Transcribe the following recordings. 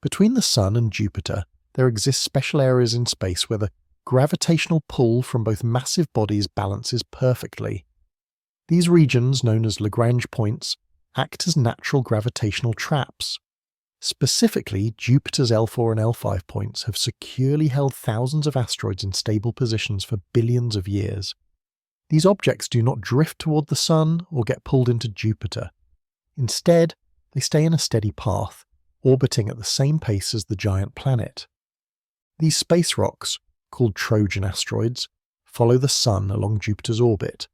Between the Sun and Jupiter, there exist special areas in space where the gravitational pull from both massive bodies balances perfectly. These regions, known as Lagrange points, act as natural gravitational traps. Specifically, Jupiter's L4 and L5 points have securely held thousands of asteroids in stable positions for billions of years. These objects do not drift toward the Sun or get pulled into Jupiter. Instead, they stay in a steady path, orbiting at the same pace as the giant planet. These space rocks, called Trojan asteroids, follow the Sun along Jupiter's orbit,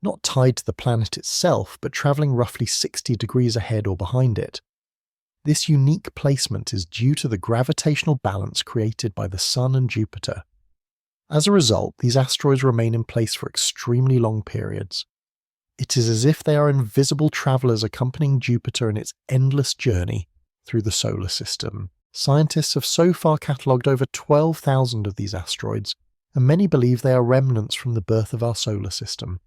not tied to the planet itself, but travelling roughly 60 degrees ahead or behind it. This unique placement is due to the gravitational balance created by the Sun and Jupiter. As a result, these asteroids remain in place for extremely long periods. It is as if they are invisible travellers accompanying Jupiter in its endless journey through the solar system. Scientists have so far catalogued over 12,000 of these asteroids, and many believe they are remnants from the birth of our solar system.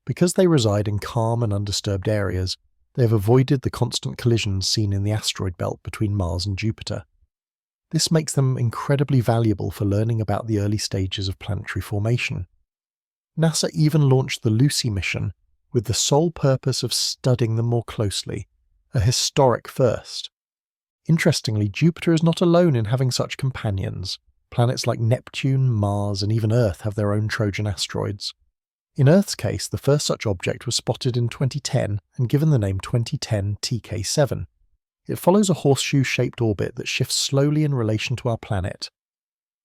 Because they reside in calm and undisturbed areas, they have avoided the constant collisions seen in the asteroid belt between Mars and Jupiter. This makes them incredibly valuable for learning about the early stages of planetary formation. NASA even launched the Lucy mission with the sole purpose of studying them more closely, a historic first. Interestingly, Jupiter is not alone in having such companions. Planets like Neptune, Mars, and even Earth have their own Trojan asteroids. In Earth's case, the first such object was spotted in 2010 and given the name 2010 TK7. It follows a horseshoe-shaped orbit that shifts slowly in relation to our planet.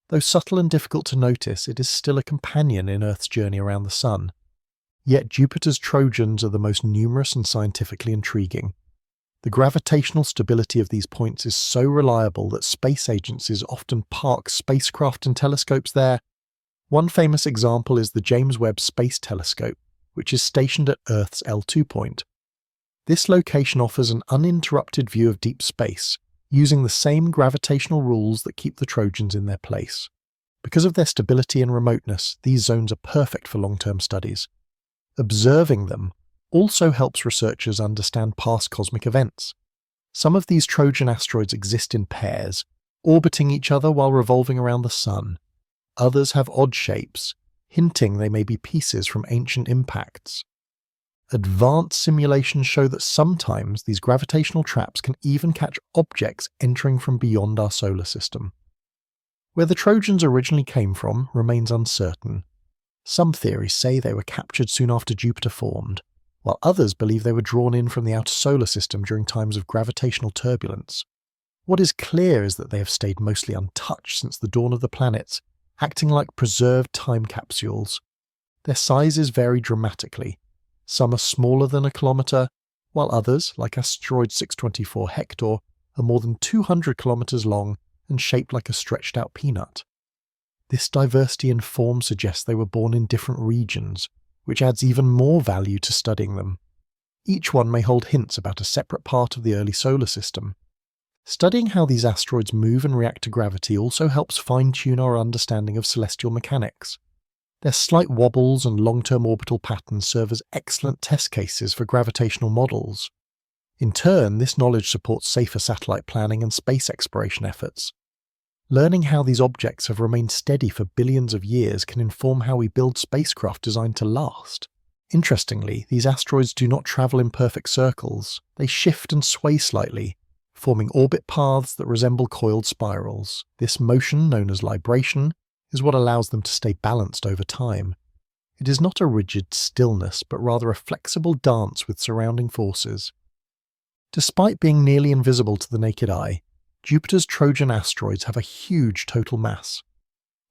Though subtle and difficult to notice, it is still a companion in Earth's journey around the Sun. Yet Jupiter's Trojans are the most numerous and scientifically intriguing. The gravitational stability of these points is so reliable that space agencies often park spacecraft and telescopes there. One famous example is the James Webb Space Telescope, which is stationed at Earth's L2 point. This location offers an uninterrupted view of deep space, using the same gravitational rules that keep the Trojans in their place. Because of their stability and remoteness, these zones are perfect for long-term studies. Observing them also helps researchers understand past cosmic events. Some of these Trojan asteroids exist in pairs, orbiting each other while revolving around the Sun. Others have odd shapes, hinting they may be pieces from ancient impacts. Advanced simulations show that sometimes these gravitational traps can even catch objects entering from beyond our solar system. Where the Trojans originally came from remains uncertain. Some theories say they were captured soon after Jupiter formed, while others believe they were drawn in from the outer solar system during times of gravitational turbulence. What is clear is that they have stayed mostly untouched since the dawn of the planets, acting like preserved time capsules. Their sizes vary dramatically. Some are smaller than a kilometre, while others, like asteroid 624 Hector, are more than 200 kilometres long and shaped like a stretched-out peanut. This diversity in form suggests they were born in different regions, which adds even more value to studying them. Each one may hold hints about a separate part of the early solar system. Studying how these asteroids move and react to gravity also helps fine-tune our understanding of celestial mechanics. Their slight wobbles and long-term orbital patterns serve as excellent test cases for gravitational models. In turn, this knowledge supports safer satellite planning and space exploration efforts. Learning how these objects have remained steady for billions of years can inform how we build spacecraft designed to last. Interestingly, these asteroids do not travel in perfect circles. They shift and sway slightly, forming orbit paths that resemble coiled spirals. This motion, known as libration, is what allows them to stay balanced over time. It is not a rigid stillness, but rather a flexible dance with surrounding forces. Despite being nearly invisible to the naked eye, Jupiter's Trojan asteroids have a huge total mass.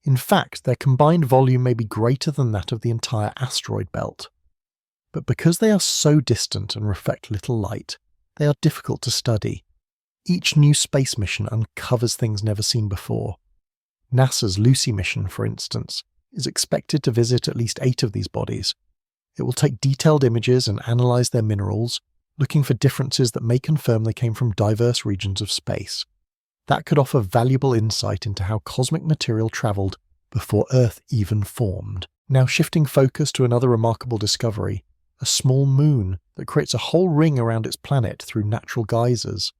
In fact, their combined volume may be greater than that of the entire asteroid belt. But because they are so distant and reflect little light, they are difficult to study. Each new space mission uncovers things never seen before. NASA's Lucy mission, for instance, is expected to visit at least 8 of these bodies. It will take detailed images and analyze their minerals, looking for differences that may confirm they came from diverse regions of space. That could offer valuable insight into how cosmic material traveled before Earth even formed. Now shifting focus to another remarkable discovery, a small moon that creates a whole ring around its planet through natural geysers.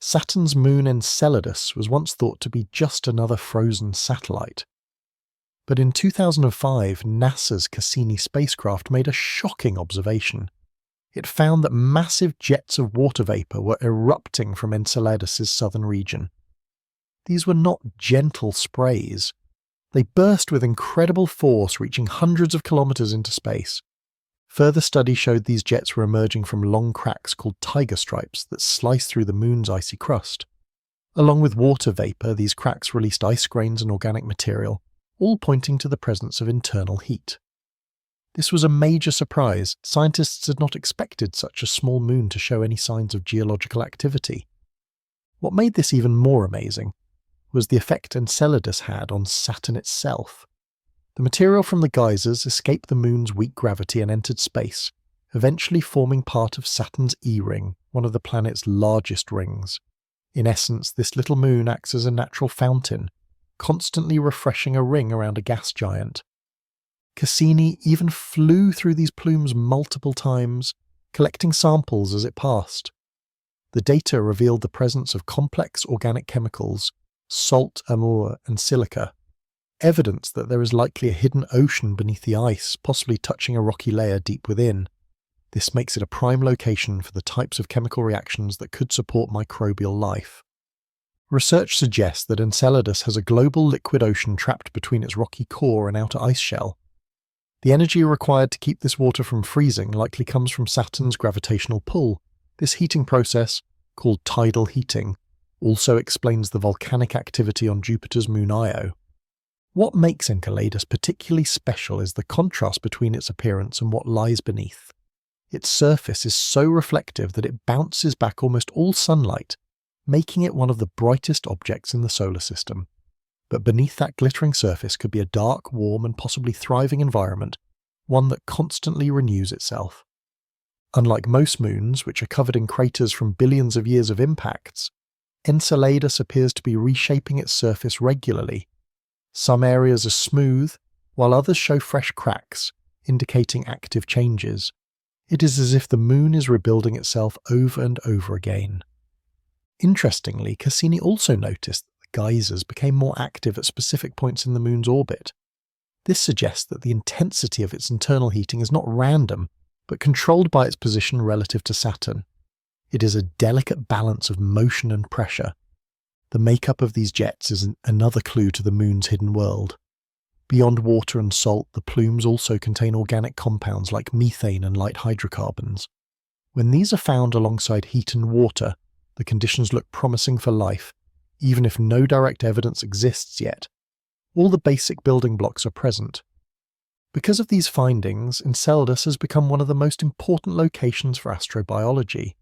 Saturn's moon Enceladus was once thought to be just another frozen satellite. But in 2005, NASA's Cassini spacecraft made a shocking observation. It found that massive jets of water vapor were erupting from Enceladus's southern region. These were not gentle sprays. They burst with incredible force, reaching hundreds of kilometers into space. Further study showed these jets were emerging from long cracks called tiger stripes that slice through the moon's icy crust. Along with water vapor, these cracks released ice grains and organic material, all pointing to the presence of internal heat. This was a major surprise. Scientists had not expected such a small moon to show any signs of geological activity. What made this even more amazing was the effect Enceladus had on Saturn itself. The material from the geysers escaped the moon's weak gravity and entered space, eventually forming part of Saturn's E-ring, one of the planet's largest rings. In essence, this little moon acts as a natural fountain, constantly refreshing a ring around a gas giant. Cassini even flew through these plumes multiple times, collecting samples as it passed. The data revealed the presence of complex organic chemicals, salt, amur, and silica, evidence that there is likely a hidden ocean beneath the ice, possibly touching a rocky layer deep within. This makes it a prime location for the types of chemical reactions that could support microbial life. Research suggests that Enceladus has a global liquid ocean trapped between its rocky core and outer ice shell. The energy required to keep this water from freezing likely comes from Saturn's gravitational pull. This heating process, called tidal heating, also explains the volcanic activity on Jupiter's moon Io. What makes Enceladus particularly special is the contrast between its appearance and what lies beneath. Its surface is so reflective that it bounces back almost all sunlight, making it one of the brightest objects in the solar system. But beneath that glittering surface could be a dark, warm, and possibly thriving environment, one that constantly renews itself. Unlike most moons, which are covered in craters from billions of years of impacts, Enceladus appears to be reshaping its surface regularly. Some areas are smooth, while others show fresh cracks, indicating active changes. It is as if the moon is rebuilding itself over and over again. Interestingly, Cassini also noticed that the geysers became more active at specific points in the moon's orbit. This suggests that the intensity of its internal heating is not random, but controlled by its position relative to Saturn. It is a delicate balance of motion and pressure. The makeup of these jets is another clue to the moon's hidden world. Beyond water and salt, the plumes also contain organic compounds like methane and light hydrocarbons. When these are found alongside heat and water, the conditions look promising for life, even if no direct evidence exists yet. All the basic building blocks are present. Because of these findings, Enceladus has become one of the most important locations for astrobiology.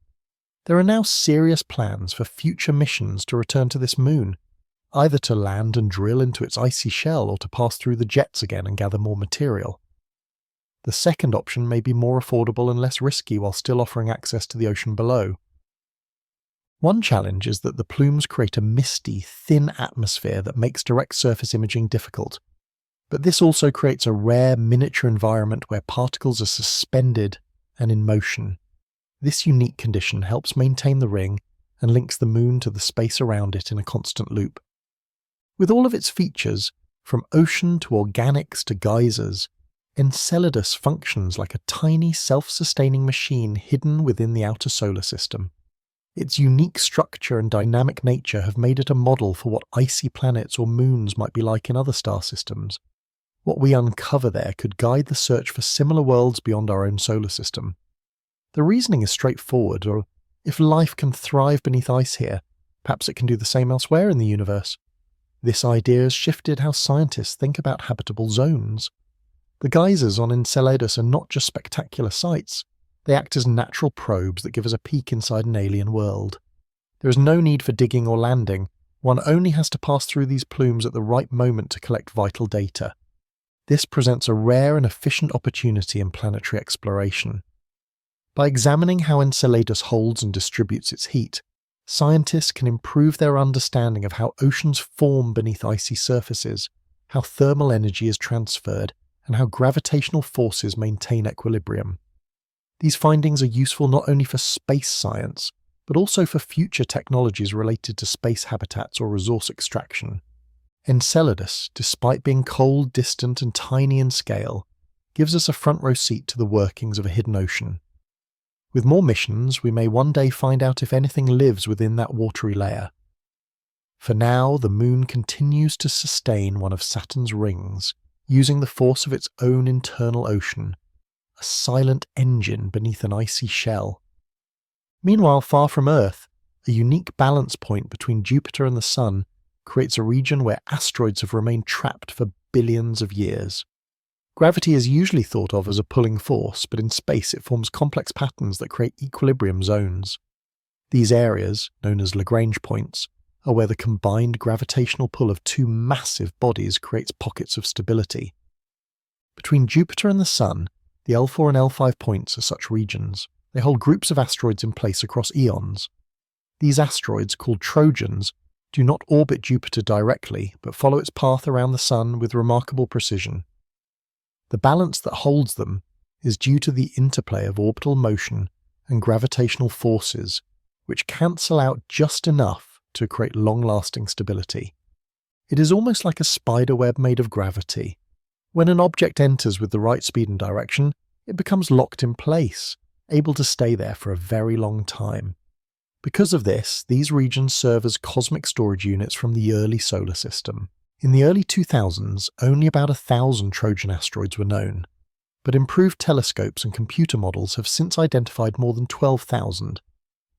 There are now serious plans for future missions to return to this moon, either to land and drill into its icy shell or to pass through the jets again and gather more material. The second option may be more affordable and less risky while still offering access to the ocean below. One challenge is that the plumes create a misty, thin atmosphere that makes direct surface imaging difficult. But this also creates a rare miniature environment where particles are suspended and in motion. This unique condition helps maintain the ring and links the moon to the space around it in a constant loop. With all of its features, from ocean to organics to geysers, Enceladus functions like a tiny self-sustaining machine hidden within the outer solar system. Its unique structure and dynamic nature have made it a model for what icy planets or moons might be like in other star systems. What we uncover there could guide the search for similar worlds beyond our own solar system. The reasoning is straightforward, or if life can thrive beneath ice here, perhaps it can do the same elsewhere in the universe. This idea has shifted how scientists think about habitable zones. The geysers on Enceladus are not just spectacular sights, they act as natural probes that give us a peek inside an alien world. There is no need for digging or landing, one only has to pass through these plumes at the right moment to collect vital data. This presents a rare and efficient opportunity in planetary exploration. By examining how Enceladus holds and distributes its heat, scientists can improve their understanding of how oceans form beneath icy surfaces, how thermal energy is transferred, and how gravitational forces maintain equilibrium. These findings are useful not only for space science, but also for future technologies related to space habitats or resource extraction. Enceladus, despite being cold, distant, and tiny in scale, gives us a front-row seat to the workings of a hidden ocean. With more missions, we may one day find out if anything lives within that watery layer. For now, the Moon continues to sustain one of Saturn's rings, using the force of its own internal ocean, a silent engine beneath an icy shell. Meanwhile, far from Earth, a unique balance point between Jupiter and the Sun creates a region where asteroids have remained trapped for billions of years. Gravity is usually thought of as a pulling force, but in space it forms complex patterns that create equilibrium zones. These areas, known as Lagrange points, are where the combined gravitational pull of two massive bodies creates pockets of stability. Between Jupiter and the Sun, the L4 and L5 points are such regions. They hold groups of asteroids in place across eons. These asteroids, called Trojans, do not orbit Jupiter directly, but follow its path around the Sun with remarkable precision. The balance that holds them is due to the interplay of orbital motion and gravitational forces, which cancel out just enough to create long-lasting stability. It is almost like a spider web made of gravity. When an object enters with the right speed and direction, it becomes locked in place, able to stay there for a very long time. Because of this, these regions serve as cosmic storage units from the early solar system. In the early 2000s, only about 1,000 Trojan asteroids were known, but improved telescopes and computer models have since identified more than 12,000.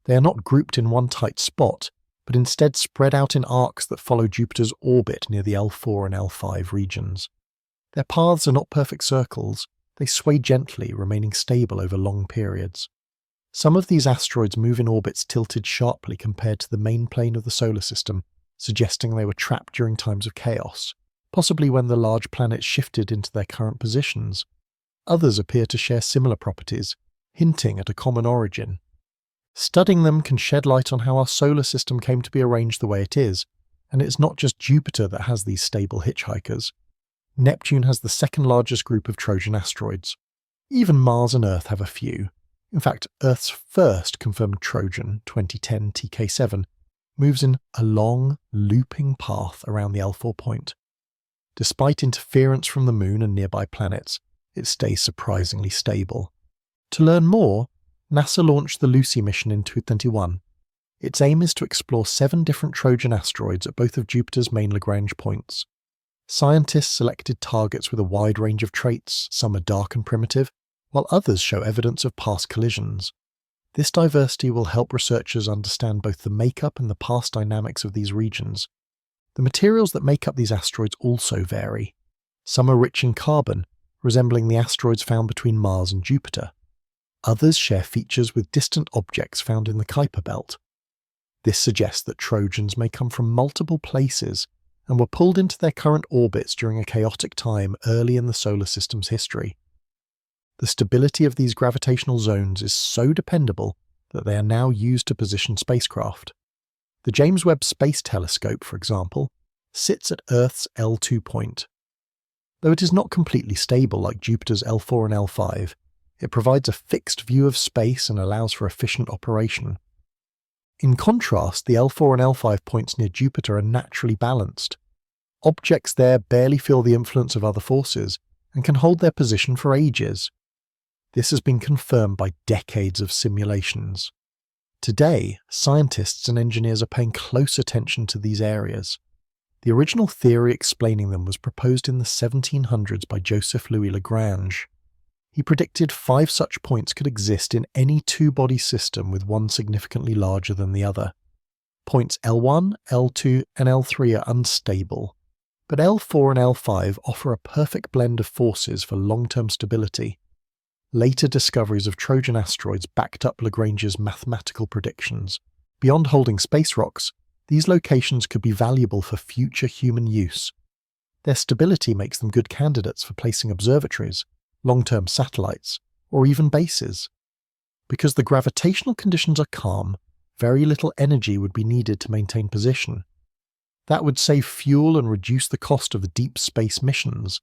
They are not grouped in one tight spot, but instead spread out in arcs that follow Jupiter's orbit near the L4 and L5 regions. Their paths are not perfect circles, they sway gently, remaining stable over long periods. Some of these asteroids move in orbits tilted sharply compared to the main plane of the solar system, suggesting they were trapped during times of chaos, possibly when the large planets shifted into their current positions. Others appear to share similar properties, hinting at a common origin. Studying them can shed light on how our solar system came to be arranged the way it is, and it's not just Jupiter that has these stable hitchhikers. Neptune has the second largest group of Trojan asteroids. Even Mars and Earth have a few. In fact, Earth's first confirmed Trojan, 2010 TK7, moves in a long, looping path around the L4 point. Despite interference from the Moon and nearby planets, it stays surprisingly stable. To learn more, NASA launched the Lucy mission in 2021. Its aim is to explore 7 different Trojan asteroids at both of Jupiter's main Lagrange points. Scientists selected targets with a wide range of traits, some are dark and primitive, while others show evidence of past collisions. This diversity will help researchers understand both the makeup and the past dynamics of these regions. The materials that make up these asteroids also vary. Some are rich in carbon, resembling the asteroids found between Mars and Jupiter. Others share features with distant objects found in the Kuiper belt. This suggests that Trojans may come from multiple places and were pulled into their current orbits during a chaotic time early in the solar system's history. The stability of these gravitational zones is so dependable that they are now used to position spacecraft. The James Webb Space Telescope, for example, sits at Earth's L2 point. Though it is not completely stable like Jupiter's L4 and L5, it provides a fixed view of space and allows for efficient operation. In contrast, the L4 and L5 points near Jupiter are naturally balanced. Objects there barely feel the influence of other forces and can hold their position for ages. This has been confirmed by decades of simulations. Today, scientists and engineers are paying close attention to these areas. The original theory explaining them was proposed in the 1700s by Joseph Louis Lagrange. He predicted 5 such points could exist in any two-body system with one significantly larger than the other. Points L1, L2, and L3 are unstable, but L4 and L5 offer a perfect blend of forces for long-term stability. Later discoveries of Trojan asteroids backed up Lagrange's mathematical predictions. Beyond holding space rocks, these locations could be valuable for future human use. Their stability makes them good candidates for placing observatories, long-term satellites, or even bases. Because the gravitational conditions are calm, very little energy would be needed to maintain position. That would save fuel and reduce the cost of the deep space missions.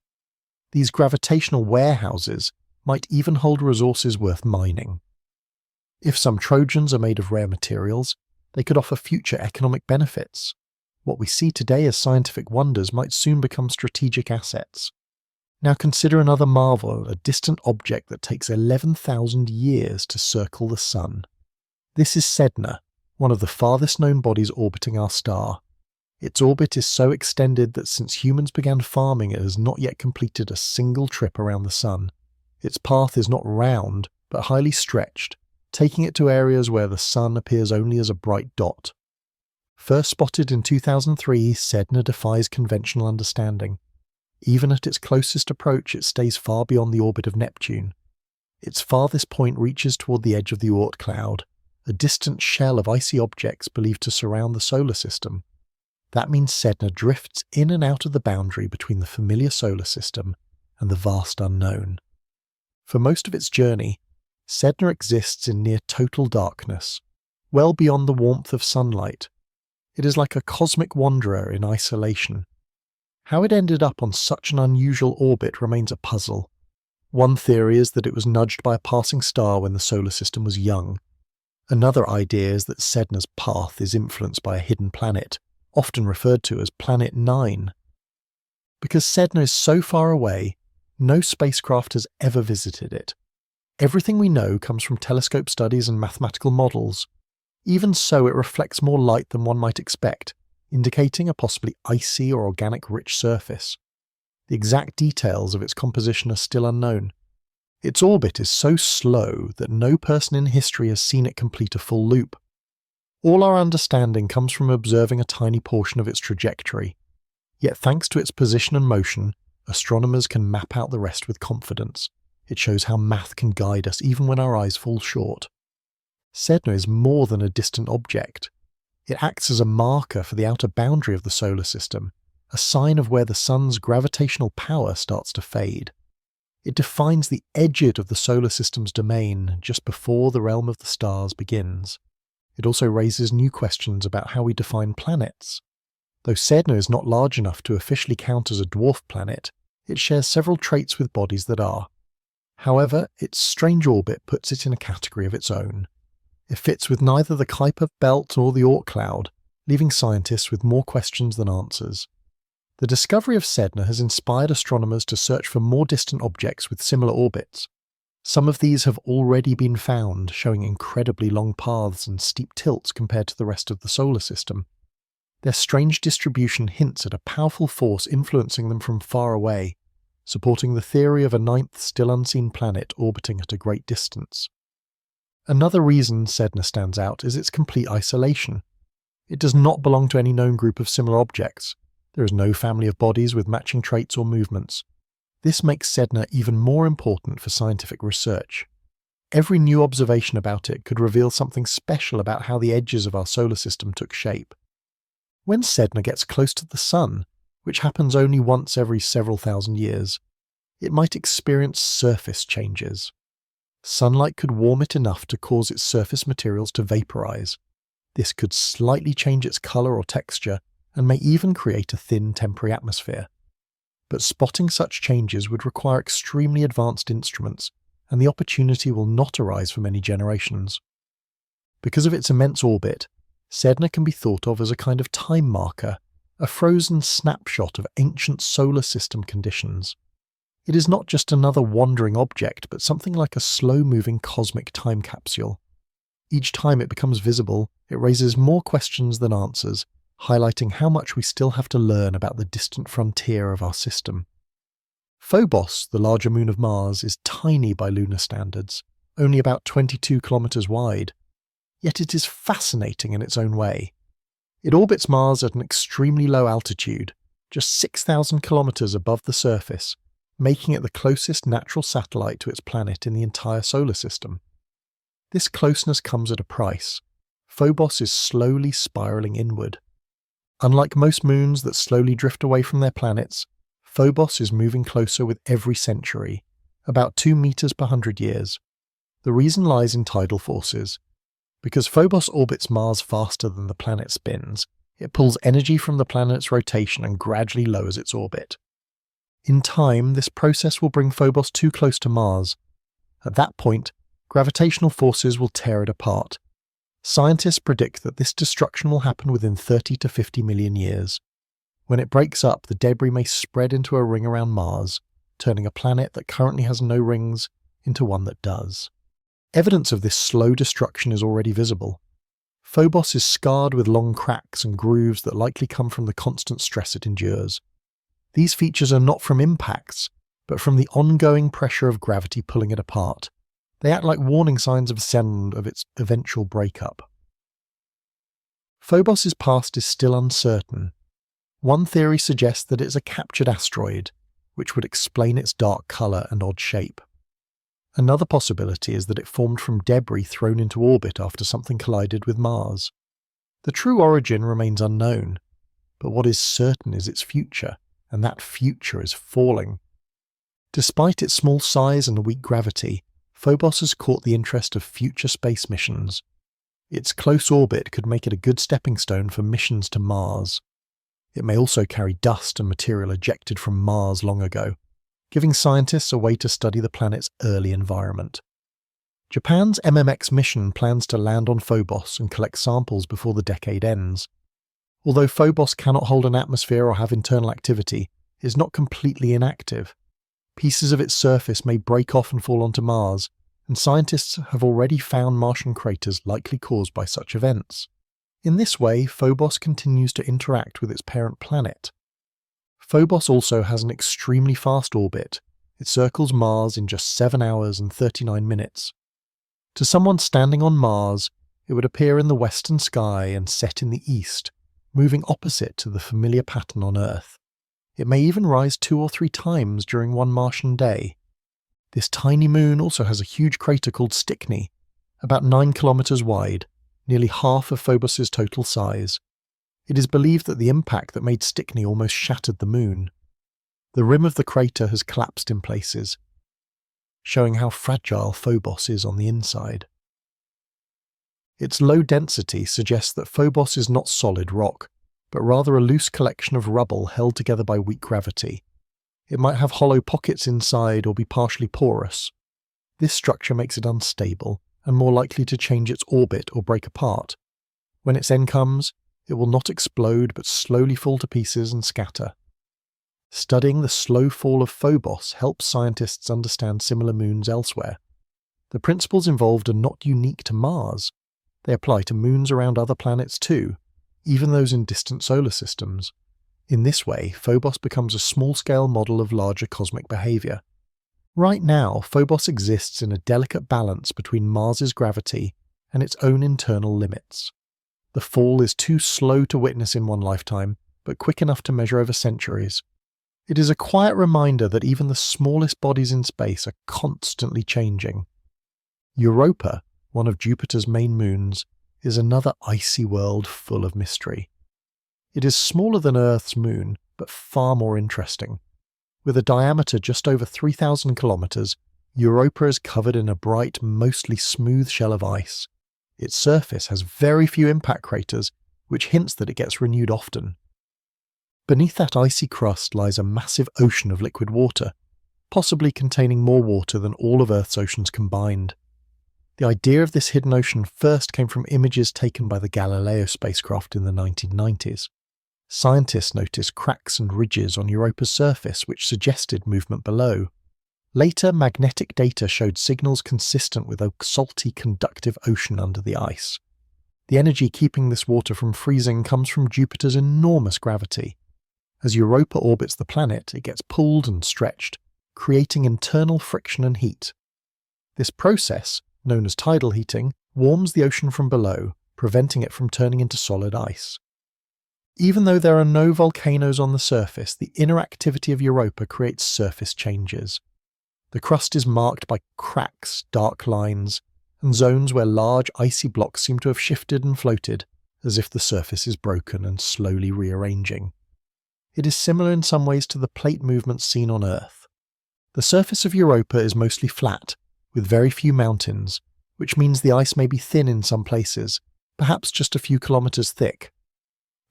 These gravitational warehouses might even hold resources worth mining. If some Trojans are made of rare materials, they could offer future economic benefits. What we see today as scientific wonders might soon become strategic assets. Now consider another marvel, a distant object that takes 11,000 years to circle the Sun. This is Sedna, one of the farthest known bodies orbiting our star. Its orbit is so extended that since humans began farming it has not yet completed a single trip around the Sun. Its path is not round, but highly stretched, taking it to areas where the Sun appears only as a bright dot. First spotted in 2003, Sedna defies conventional understanding. Even at its closest approach, it stays far beyond the orbit of Neptune. Its farthest point reaches toward the edge of the Oort cloud, a distant shell of icy objects believed to surround the solar system. That means Sedna drifts in and out of the boundary between the familiar solar system and the vast unknown. For most of its journey, Sedna exists in near total darkness, well beyond the warmth of sunlight. It is like a cosmic wanderer in isolation. How it ended up on such an unusual orbit remains a puzzle. One theory is that it was nudged by a passing star when the solar system was young. Another idea is that Sedna's path is influenced by a hidden planet, often referred to as Planet 9. Because Sedna is so far away, no spacecraft has ever visited it. Everything we know comes from telescope studies and mathematical models. Even so, it reflects more light than one might expect, indicating a possibly icy or organic-rich surface. The exact details of its composition are still unknown. Its orbit is so slow that no person in history has seen it complete a full loop. All our understanding comes from observing a tiny portion of its trajectory. Yet thanks to its position and motion, astronomers can map out the rest with confidence. It shows how math can guide us even when our eyes fall short. Sedna is more than a distant object. It acts as a marker for the outer boundary of the solar system, a sign of where the Sun's gravitational power starts to fade. It defines the edge of the solar system's domain just before the realm of the stars begins. It also raises new questions about how we define planets. Though Sedna is not large enough to officially count as a dwarf planet, it shares several traits with bodies that are. However, its strange orbit puts it in a category of its own. It fits with neither the Kuiper belt nor the Oort cloud, leaving scientists with more questions than answers. The discovery of Sedna has inspired astronomers to search for more distant objects with similar orbits. Some of these have already been found, showing incredibly long paths and steep tilts compared to the rest of the solar system. Their strange distribution hints at a powerful force influencing them from far away, supporting the theory of a ninth still unseen planet orbiting at a great distance. Another reason Sedna stands out is its complete isolation. It does not belong to any known group of similar objects. There is no family of bodies with matching traits or movements. This makes Sedna even more important for scientific research. Every new observation about it could reveal something special about how the edges of our solar system took shape. When Sedna gets close to the Sun, which happens only once every several thousand years, it might experience surface changes. Sunlight could warm it enough to cause its surface materials to vaporize. This could slightly change its color or texture and may even create a thin temporary atmosphere. But spotting such changes would require extremely advanced instruments, and the opportunity will not arise for many generations. Because of its immense orbit, Sedna can be thought of as a kind of time marker, a frozen snapshot of ancient solar system conditions. It is not just another wandering object, but something like a slow-moving cosmic time capsule. Each time it becomes visible, it raises more questions than answers, highlighting how much we still have to learn about the distant frontier of our system. Phobos, the larger moon of Mars, is tiny by lunar standards, only about 22 kilometers wide. Yet it is fascinating in its own way. It orbits Mars at an extremely low altitude, just 6,000 kilometers above the surface, making it the closest natural satellite to its planet in the entire solar system. This closeness comes at a price. Phobos is slowly spiraling inward. Unlike most moons that slowly drift away from their planets, Phobos is moving closer with every century, about 2 meters per 100 years. The reason lies in tidal forces. Because Phobos orbits Mars faster than the planet spins, it pulls energy from the planet's rotation and gradually lowers its orbit. In time, this process will bring Phobos too close to Mars. At that point, Gravitational forces will tear it apart. Scientists predict that this destruction will happen within 30 to 50 million years. When it breaks up, the debris may spread into a ring around Mars, turning a planet that currently has no rings into one that does. Evidence of this slow destruction is already visible. Phobos is scarred with long cracks and grooves that likely come from the constant stress it endures. These features are not from impacts, but from the ongoing pressure of gravity pulling it apart. They act like warning signs of its eventual breakup. Phobos' past is still uncertain. One theory suggests that it's a captured asteroid, which would explain its dark colour and odd shape. Another possibility is that it formed from debris thrown into orbit after something collided with Mars. The true origin remains unknown, but what is certain is its future, and that future is falling. Despite its small size and weak gravity, Phobos has caught the interest of future space missions. Its close orbit could make it a good stepping stone for missions to Mars. It may also carry dust and material ejected from Mars long ago, giving scientists a way to study the planet's early environment. Japan's MMX mission plans to land on Phobos and collect samples before the decade ends. Although Phobos cannot hold an atmosphere or have internal activity, it is not completely inactive. Pieces of its surface may break off and fall onto Mars, and scientists have already found Martian craters likely caused by such events. In this way, Phobos continues to interact with its parent planet. Phobos also has an extremely fast orbit. It circles Mars in just 7 hours and 39 minutes. To someone standing on Mars, it would appear in the western sky and set in the east, moving opposite to the familiar pattern on Earth. It may even rise 2 or 3 times during one Martian day. This tiny moon also has a huge crater called Stickney, about 9 kilometers wide, nearly half of Phobos' total size. It is believed that the impact that made Stickney almost shattered the moon. The rim of the crater has collapsed in places, showing how fragile Phobos is on the inside. Its low density suggests that Phobos is not solid rock, but rather a loose collection of rubble held together by weak gravity. It might have hollow pockets inside or be partially porous. This structure makes it unstable and more likely to change its orbit or break apart. When its end comes, it will not explode but slowly fall to pieces and scatter. Studying the slow fall of Phobos helps scientists understand similar moons elsewhere. The principles involved are not unique to Mars. They apply to moons around other planets too, even those in distant solar systems. In this way, Phobos becomes a small-scale model of larger cosmic behaviour. Right now, Phobos exists in a delicate balance between Mars's gravity and its own internal limits. The fall is too slow to witness in one lifetime, but quick enough to measure over centuries. It is a quiet reminder that even the smallest bodies in space are constantly changing. Europa, one of Jupiter's main moons, is another icy world full of mystery. It is smaller than Earth's moon, but far more interesting. With a diameter just over 3,000 kilometers, Europa is covered in a bright, mostly smooth shell of ice. Its surface has very few impact craters, which hints that it gets renewed often. Beneath that icy crust lies a massive ocean of liquid water, possibly containing more water than all of Earth's oceans combined. The idea of this hidden ocean first came from images taken by the Galileo spacecraft in the 1990s. Scientists noticed cracks and ridges on Europa's surface which suggested movement below. Later, magnetic data showed signals consistent with a salty, conductive ocean under the ice. The energy keeping this water from freezing comes from Jupiter's enormous gravity. As Europa orbits the planet, it gets pulled and stretched, creating internal friction and heat. This process, known as tidal heating, warms the ocean from below, preventing it from turning into solid ice. Even though there are no volcanoes on the surface, the inner activity of Europa creates surface changes. The crust is marked by cracks, dark lines, and zones where large icy blocks seem to have shifted and floated, as if the surface is broken and slowly rearranging. It is similar in some ways to the plate movements seen on Earth. The surface of Europa is mostly flat, with very few mountains, which means the ice may be thin in some places, perhaps just a few kilometers thick.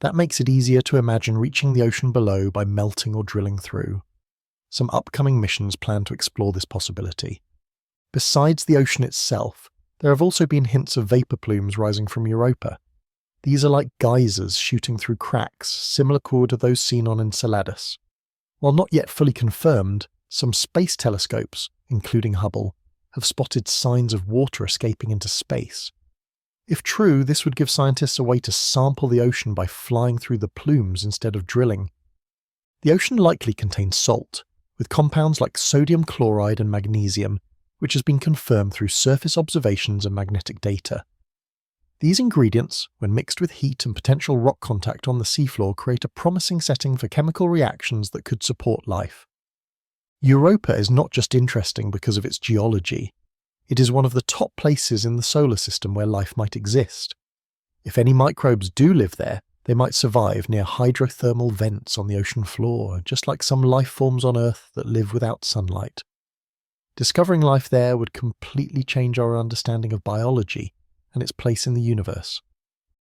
That makes it easier to imagine reaching the ocean below by melting or drilling through. Some upcoming missions plan to explore this possibility. Besides the ocean itself, there have also been hints of vapour plumes rising from Europa. These are like geysers shooting through cracks, similar to those seen on Enceladus. While not yet fully confirmed, some space telescopes, including Hubble, have spotted signs of water escaping into space. If true, this would give scientists a way to sample the ocean by flying through the plumes instead of drilling. The ocean likely contains salt, with compounds like sodium chloride and magnesium, which has been confirmed through surface observations and magnetic data. These ingredients, when mixed with heat and potential rock contact on the seafloor, create a promising setting for chemical reactions that could support life. Europa is not just interesting because of its geology. It is one of the top places in the solar system where life might exist. If any microbes do live there, they might survive near hydrothermal vents on the ocean floor, just like some life forms on Earth that live without sunlight. Discovering life there would completely change our understanding of biology and its place in the universe.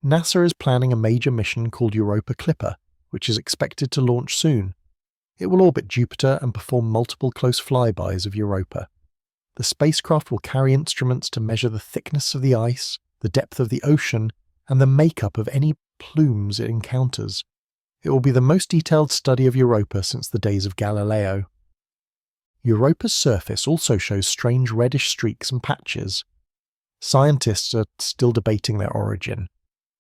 NASA is planning a major mission called Europa Clipper, which is expected to launch soon. It will orbit Jupiter and perform multiple close flybys of Europa. The spacecraft will carry instruments to measure the thickness of the ice, the depth of the ocean, and the makeup of any plumes it encounters. It will be the most detailed study of Europa since the days of Galileo. Europa's surface also shows strange reddish streaks and patches. Scientists are still debating their origin.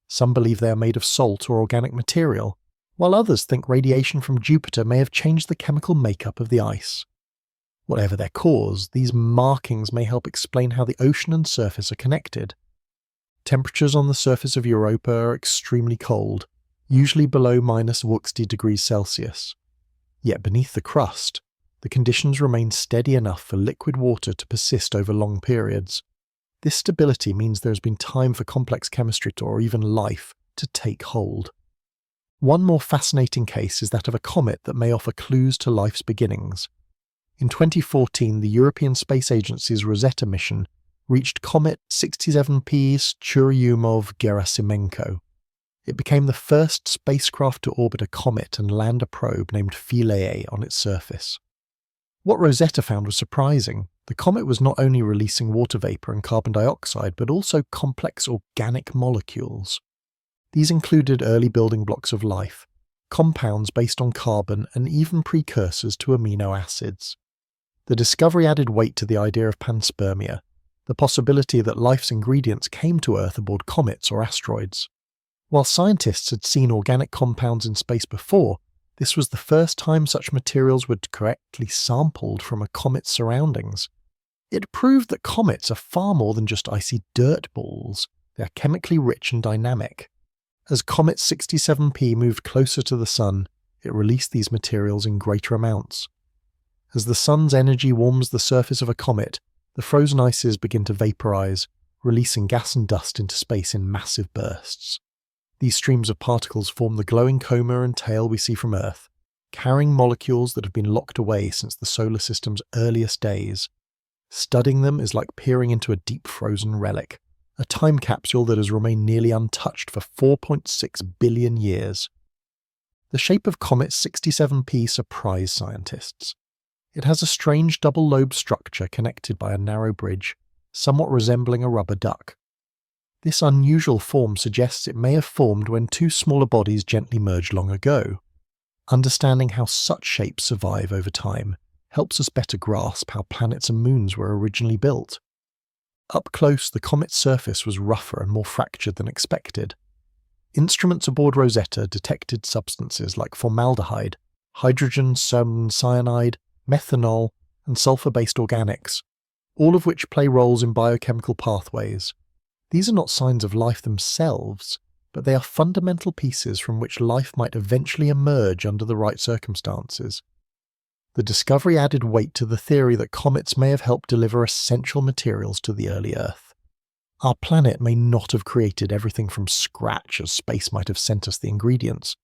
Some believe they are made of salt or organic material, while others think radiation from Jupiter may have changed the chemical makeup of the ice. Whatever their cause, these markings may help explain how the ocean and surface are connected. Temperatures on the surface of Europa are extremely cold, usually below -60 degrees Celsius. Yet beneath the crust, the conditions remain steady enough for liquid water to persist over long periods. This stability means there has been time for complex chemistry or even life to take hold. One more fascinating case is that of a comet that may offer clues to life's beginnings. In 2014, the European Space Agency's Rosetta mission reached comet 67P Churyumov-Gerasimenko. It became the first spacecraft to orbit a comet and land a probe named Philae on its surface. What Rosetta found was surprising. The comet was not only releasing water vapour and carbon dioxide, but also complex organic molecules. These included early building blocks of life, compounds based on carbon, and even precursors to amino acids. The discovery added weight to the idea of panspermia, the possibility that life's ingredients came to Earth aboard comets or asteroids. While scientists had seen organic compounds in space before, this was the first time such materials were correctly sampled from a comet's surroundings. It proved that comets are far more than just icy dirt balls. They are chemically rich and dynamic. As Comet 67P moved closer to the Sun, it released these materials in greater amounts. As the Sun's energy warms the surface of a comet, the frozen ices begin to vaporize, releasing gas and dust into space in massive bursts. These streams of particles form the glowing coma and tail we see from Earth, carrying molecules that have been locked away since the solar system's earliest days. Studying them is like peering into a deep frozen relic, a time capsule that has remained nearly untouched for 4.6 billion years. The shape of Comet 67P surprised scientists. It has a strange double-lobe structure connected by a narrow bridge, somewhat resembling a rubber duck. This unusual form suggests it may have formed when two smaller bodies gently merged long ago. Understanding how such shapes survive over time helps us better grasp how planets and moons were originally built. Up close, the comet's surface was rougher and more fractured than expected. Instruments aboard Rosetta detected substances like formaldehyde, hydrogen cyanide, methanol, and sulfur-based organics, all of which play roles in biochemical pathways. These are not signs of life themselves, but they are fundamental pieces from which life might eventually emerge under the right circumstances. The discovery added weight to the theory that comets may have helped deliver essential materials to the early Earth. Our planet may not have created everything from scratch as space might have sent us the ingredients.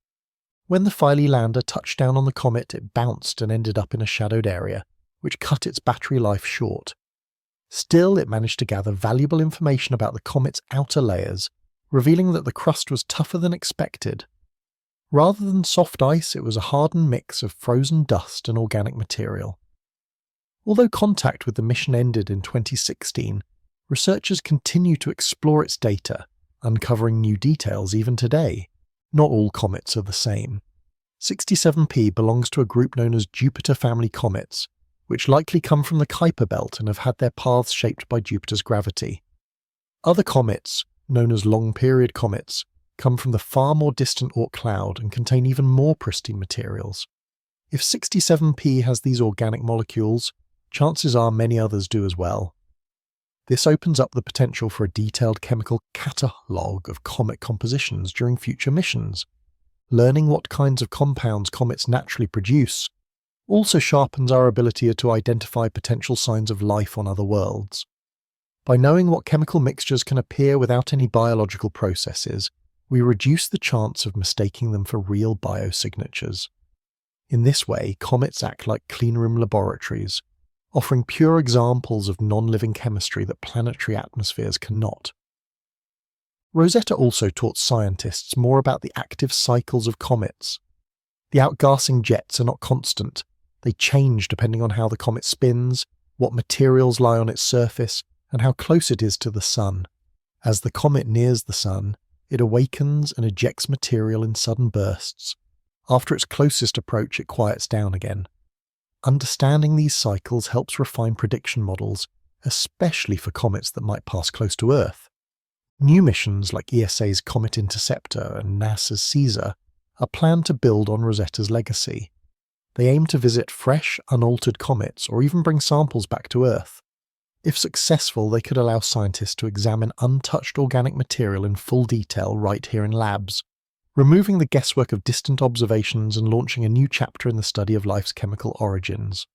When the Philae lander touched down on the comet, it bounced and ended up in a shadowed area, which cut its battery life short. Still, it managed to gather valuable information about the comet's outer layers, revealing that the crust was tougher than expected. Rather than soft ice, it was a hardened mix of frozen dust and organic material. Although contact with the mission ended in 2016, researchers continue to explore its data, uncovering new details even today. Not all comets are the same. 67P belongs to a group known as Jupiter family comets, which likely come from the Kuiper belt and have had their paths shaped by Jupiter's gravity. Other comets, known as long-period comets, come from the far more distant Oort cloud and contain even more pristine materials. If 67P has these organic molecules, chances are many others do as well. This opens up the potential for a detailed chemical catalogue of comet compositions during future missions. Learning what kinds of compounds comets naturally produce also sharpens our ability to identify potential signs of life on other worlds. By knowing what chemical mixtures can appear without any biological processes, we reduce the chance of mistaking them for real biosignatures. In this way, comets act like cleanroom laboratories, offering pure examples of non-living chemistry that planetary atmospheres cannot. Rosetta also taught scientists more about the active cycles of comets. The outgassing jets are not constant. They change depending on how the comet spins, what materials lie on its surface, and how close it is to the Sun. As the comet nears the Sun, it awakens and ejects material in sudden bursts. After its closest approach, it quiets down again. Understanding these cycles helps refine prediction models, especially for comets that might pass close to Earth. New missions like ESA's Comet Interceptor and NASA's Caesar are planned to build on Rosetta's legacy. They aim to visit fresh, unaltered comets or even bring samples back to Earth. If successful, they could allow scientists to examine untouched organic material in full detail right here in labs, removing the guesswork of distant observations and launching a new chapter in the study of life's chemical origins.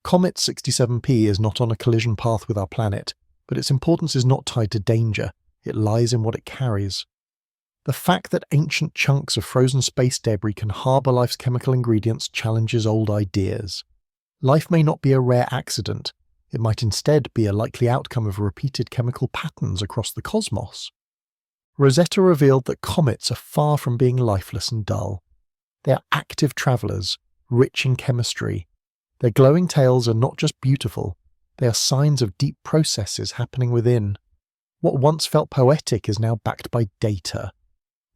Comet 67P is not on a collision path with our planet, but its importance is not tied to danger. It lies in what it carries. The fact that ancient chunks of frozen space debris can harbour life's chemical ingredients challenges old ideas. Life may not be a rare accident. It might instead be a likely outcome of repeated chemical patterns across the cosmos. Rosetta revealed that comets are far from being lifeless and dull. They are active travellers, rich in chemistry. Their glowing tails are not just beautiful, they are signs of deep processes happening within. What once felt poetic is now backed by data,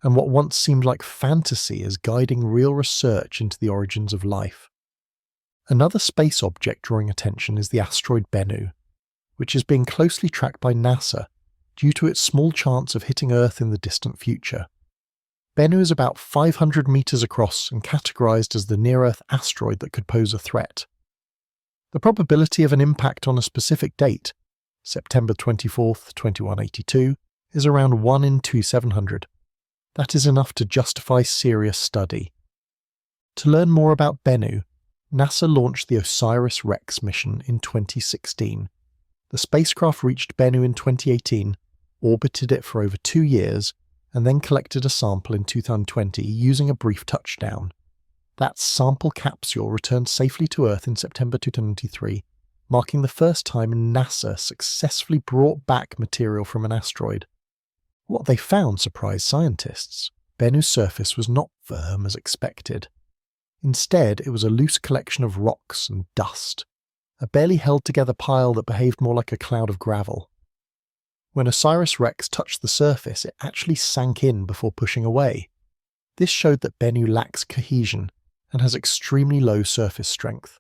and what once seemed like fantasy is guiding real research into the origins of life. Another space object drawing attention is the asteroid Bennu, which is being closely tracked by NASA due to its small chance of hitting Earth in the distant future. Bennu is about 500 meters across and categorized as the near-Earth asteroid that could pose a threat. The probability of an impact on a specific date, September 24, 2182, is around 1 in 2,700. That is enough to justify serious study. To learn more about Bennu, NASA launched the OSIRIS-REx mission in 2016. The spacecraft reached Bennu in 2018, orbited it for over 2 years, and then collected a sample in 2020 using a brief touchdown. That sample capsule returned safely to Earth in September 2023, marking the first time NASA successfully brought back material from an asteroid. What they found surprised scientists. Bennu's surface was not firm as expected. Instead, it was a loose collection of rocks and dust, a barely held together pile that behaved more like a cloud of gravel. When OSIRIS-REx touched the surface, it actually sank in before pushing away. This showed that Bennu lacks cohesion and has extremely low surface strength.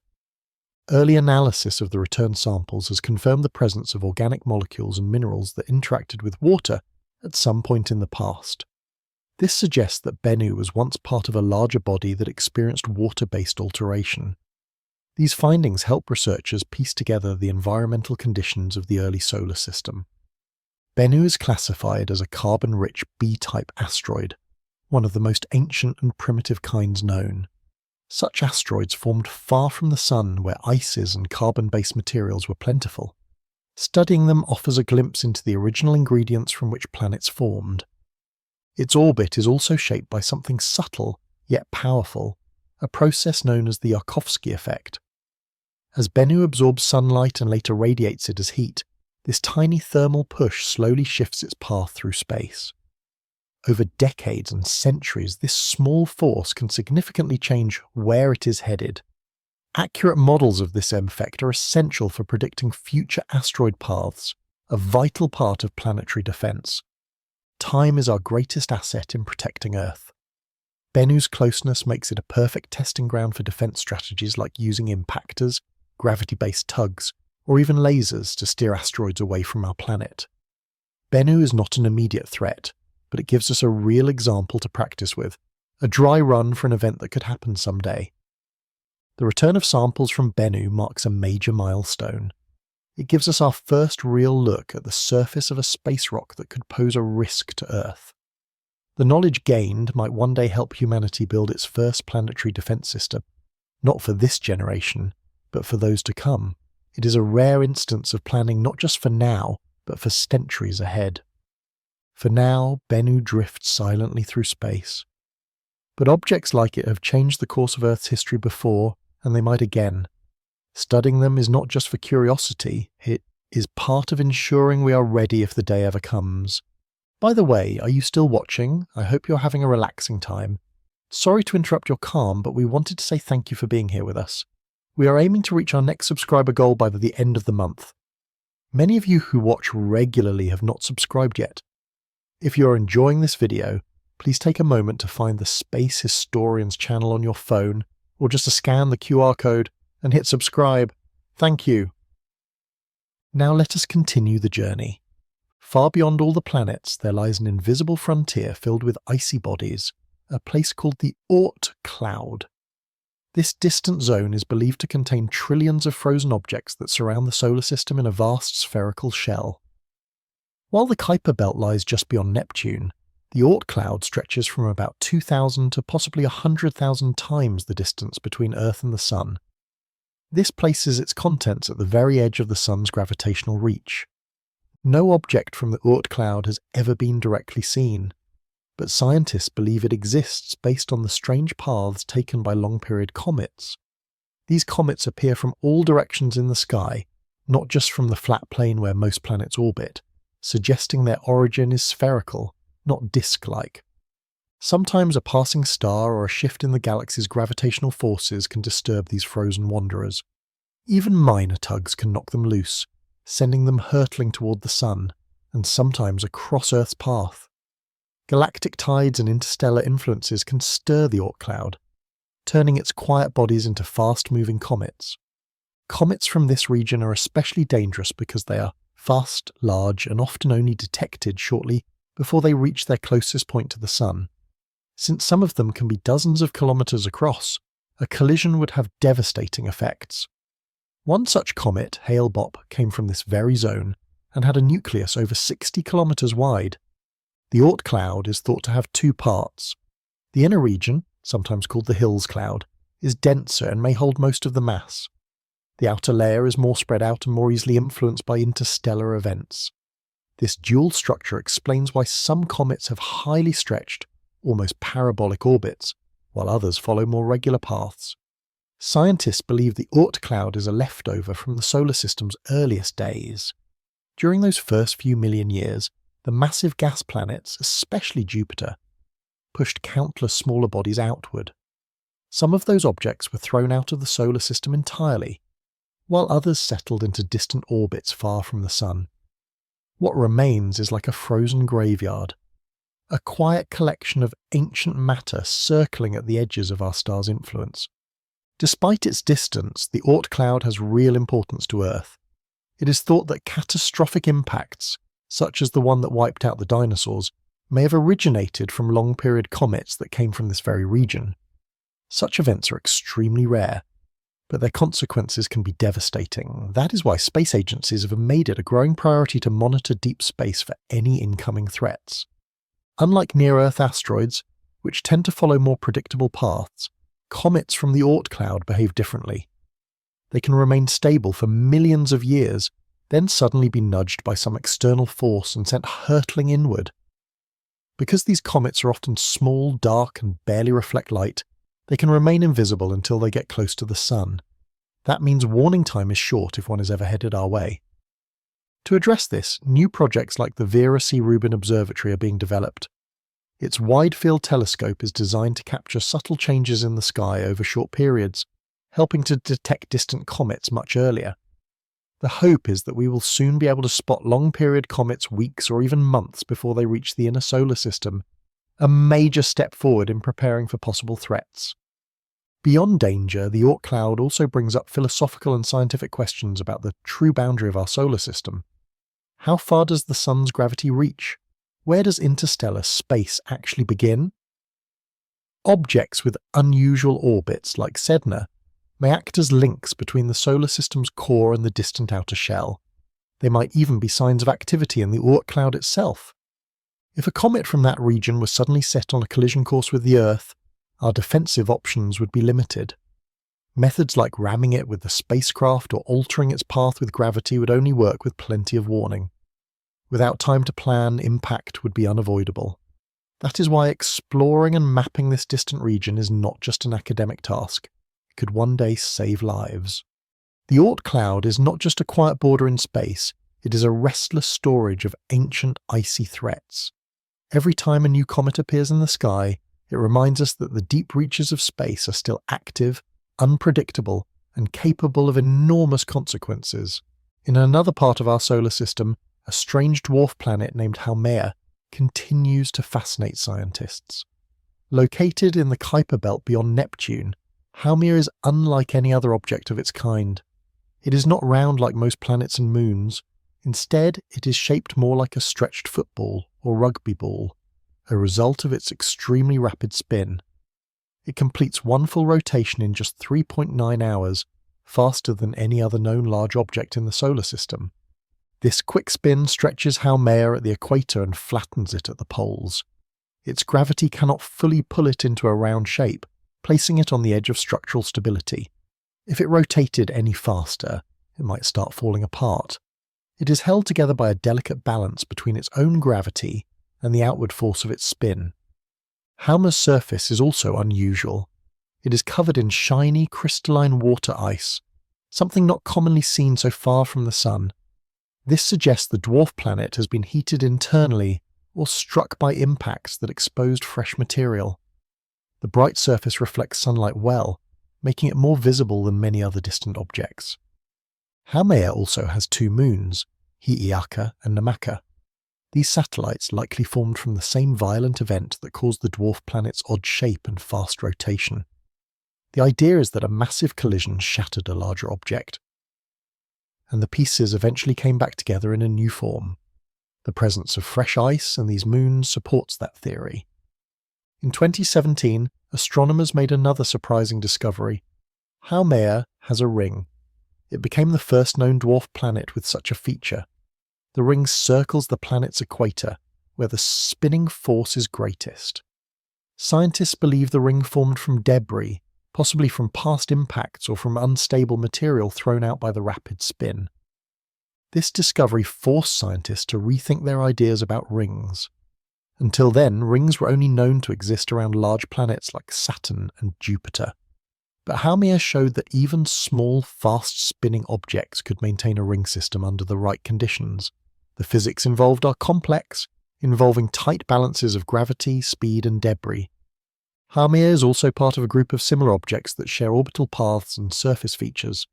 Early analysis of the returned samples has confirmed the presence of organic molecules and minerals that interacted with water at some point in the past. This suggests that Bennu was once part of a larger body that experienced water-based alteration. These findings help researchers piece together the environmental conditions of the early solar system. Bennu is classified as a carbon-rich B-type asteroid, one of the most ancient and primitive kinds known. Such asteroids formed far from the Sun where ices and carbon-based materials were plentiful. Studying them offers a glimpse into the original ingredients from which planets formed. Its orbit is also shaped by something subtle yet powerful, a process known as the Yarkovsky effect. As Bennu absorbs sunlight and later radiates it as heat, this tiny thermal push slowly shifts its path through space. Over decades and centuries, this small force can significantly change where it is headed. Accurate models of this effect are essential for predicting future asteroid paths, a vital part of planetary defense. Time is our greatest asset in protecting Earth. Bennu's closeness makes it a perfect testing ground for defense strategies like using impactors, gravity-based tugs, or even lasers to steer asteroids away from our planet. Bennu is not an immediate threat, but it gives us a real example to practice with, a dry run for an event that could happen someday. The return of samples from Bennu marks a major milestone. It gives us our first real look at the surface of a space rock that could pose a risk to Earth. The knowledge gained might one day help humanity build its first planetary defense system, not for this generation, but for those to come. It is a rare instance of planning not just for now, but for centuries ahead. For now, Bennu drifts silently through space. But objects like it have changed the course of Earth's history before, and they might again. Studying them is not just for curiosity, it is part of ensuring we are ready if the day ever comes. By the way, are you still watching? I hope you're having a relaxing time. Sorry to interrupt your calm, but we wanted to say thank you for being here with us. We are aiming to reach our next subscriber goal by the end of the month. Many of you who watch regularly have not subscribed yet. If you're enjoying this video, please take a moment to find the Space Historians channel on your phone, or just to scan the QR code and hit subscribe. Thank you. Now let us continue the journey. Far beyond all the planets, there lies an invisible frontier filled with icy bodies, a place called the Oort cloud. This distant zone is believed to contain trillions of frozen objects that surround the solar system in a vast spherical shell. While the Kuiper belt lies just beyond Neptune, the Oort cloud stretches from about 2,000 to possibly 100,000 times the distance between Earth and the Sun. This places its contents at the very edge of the Sun's gravitational reach. No object from the Oort cloud has ever been directly seen, but scientists believe it exists based on the strange paths taken by long-period comets. These comets appear from all directions in the sky, not just from the flat plane where most planets orbit, suggesting their origin is spherical, not disk-like. Sometimes a passing star or a shift in the galaxy's gravitational forces can disturb these frozen wanderers. Even minor tugs can knock them loose, sending them hurtling toward the Sun, and sometimes across Earth's path. Galactic tides and interstellar influences can stir the Oort cloud, turning its quiet bodies into fast-moving comets. Comets from this region are especially dangerous because they are fast, large, and often only detected shortly before they reach their closest point to the Sun. Since some of them can be dozens of kilometers across, a collision would have devastating effects. One such comet, Hale-Bopp, came from this very zone and had a nucleus over 60 kilometers wide. The Oort cloud is thought to have two parts. The inner region, sometimes called the Hills cloud, is denser and may hold most of the mass. The outer layer is more spread out and more easily influenced by interstellar events. This dual structure explains why some comets have highly stretched, almost parabolic orbits, while others follow more regular paths. Scientists believe the Oort cloud is a leftover from the solar system's earliest days. During those first few million years, the massive gas planets, especially Jupiter, pushed countless smaller bodies outward. Some of those objects were thrown out of the solar system entirely, while others settled into distant orbits far from the Sun. What remains is like a frozen graveyard, a quiet collection of ancient matter circling at the edges of our star's influence. Despite its distance, the Oort cloud has real importance to Earth. It is thought that catastrophic impacts, such as the one that wiped out the dinosaurs, may have originated from long-period comets that came from this very region. Such events are extremely rare, but their consequences can be devastating. That is why space agencies have made it a growing priority to monitor deep space for any incoming threats. Unlike near-Earth asteroids, which tend to follow more predictable paths, comets from the Oort cloud behave differently. They can remain stable for millions of years, then suddenly be nudged by some external force and sent hurtling inward. Because these comets are often small, dark, and barely reflect light, they can remain invisible until they get close to the Sun. That means warning time is short if one is ever headed our way. To address this, new projects like the Vera C. Rubin Observatory are being developed. Its wide-field telescope is designed to capture subtle changes in the sky over short periods, helping to detect distant comets much earlier. The hope is that we will soon be able to spot long-period comets weeks or even months before they reach the inner solar system, a major step forward in preparing for possible threats. Beyond danger, the Oort cloud also brings up philosophical and scientific questions about the true boundary of our solar system. How far does the Sun's gravity reach? Where does interstellar space actually begin? Objects with unusual orbits, like Sedna, may act as links between the solar system's core and the distant outer shell. They might even be signs of activity in the Oort cloud itself. If a comet from that region was suddenly set on a collision course with the Earth, our defensive options would be limited. Methods like ramming it with the spacecraft or altering its path with gravity would only work with plenty of warning. Without time to plan, impact would be unavoidable. That is why exploring and mapping this distant region is not just an academic task. It could one day save lives. The Oort cloud is not just a quiet border in space, it is a restless storage of ancient icy threats. Every time a new comet appears in the sky, it reminds us that the deep reaches of space are still active, unpredictable, and capable of enormous consequences. In another part of our solar system, a strange dwarf planet named Haumea continues to fascinate scientists. Located in the Kuiper belt beyond Neptune, Haumea is unlike any other object of its kind. It is not round like most planets and moons. Instead, it is shaped more like a stretched football or rugby ball, a result of its extremely rapid spin. It completes one full rotation in just 3.9 hours, faster than any other known large object in the solar system. This quick spin stretches Haumea at the equator and flattens it at the poles. Its gravity cannot fully pull it into a round shape, placing it on the edge of structural stability. If it rotated any faster, it might start falling apart. It is held together by a delicate balance between its own gravity and the outward force of its spin. Haumea's surface is also unusual. It is covered in shiny, crystalline water ice, something not commonly seen so far from the Sun. This suggests the dwarf planet has been heated internally or struck by impacts that exposed fresh material. The bright surface reflects sunlight well, making it more visible than many other distant objects. Haumea also has two moons, Hi'iaka and Namaka. These satellites likely formed from the same violent event that caused the dwarf planet's odd shape and fast rotation. The idea is that a massive collision shattered a larger object, and the pieces eventually came back together in a new form. The presence of fresh ice and these moons supports that theory. In 2017, astronomers made another surprising discovery. Haumea has a ring. It became the first known dwarf planet with such a feature. The ring circles the planet's equator, where the spinning force is greatest. Scientists believe the ring formed from debris, possibly from past impacts or from unstable material thrown out by the rapid spin. This discovery forced scientists to rethink their ideas about rings. Until then, rings were only known to exist around large planets like Saturn and Jupiter. But Haumea showed that even small, fast-spinning objects could maintain a ring system under the right conditions. The physics involved are complex, involving tight balances of gravity, speed, and debris. Haumea is also part of a group of similar objects that share orbital paths and surface features.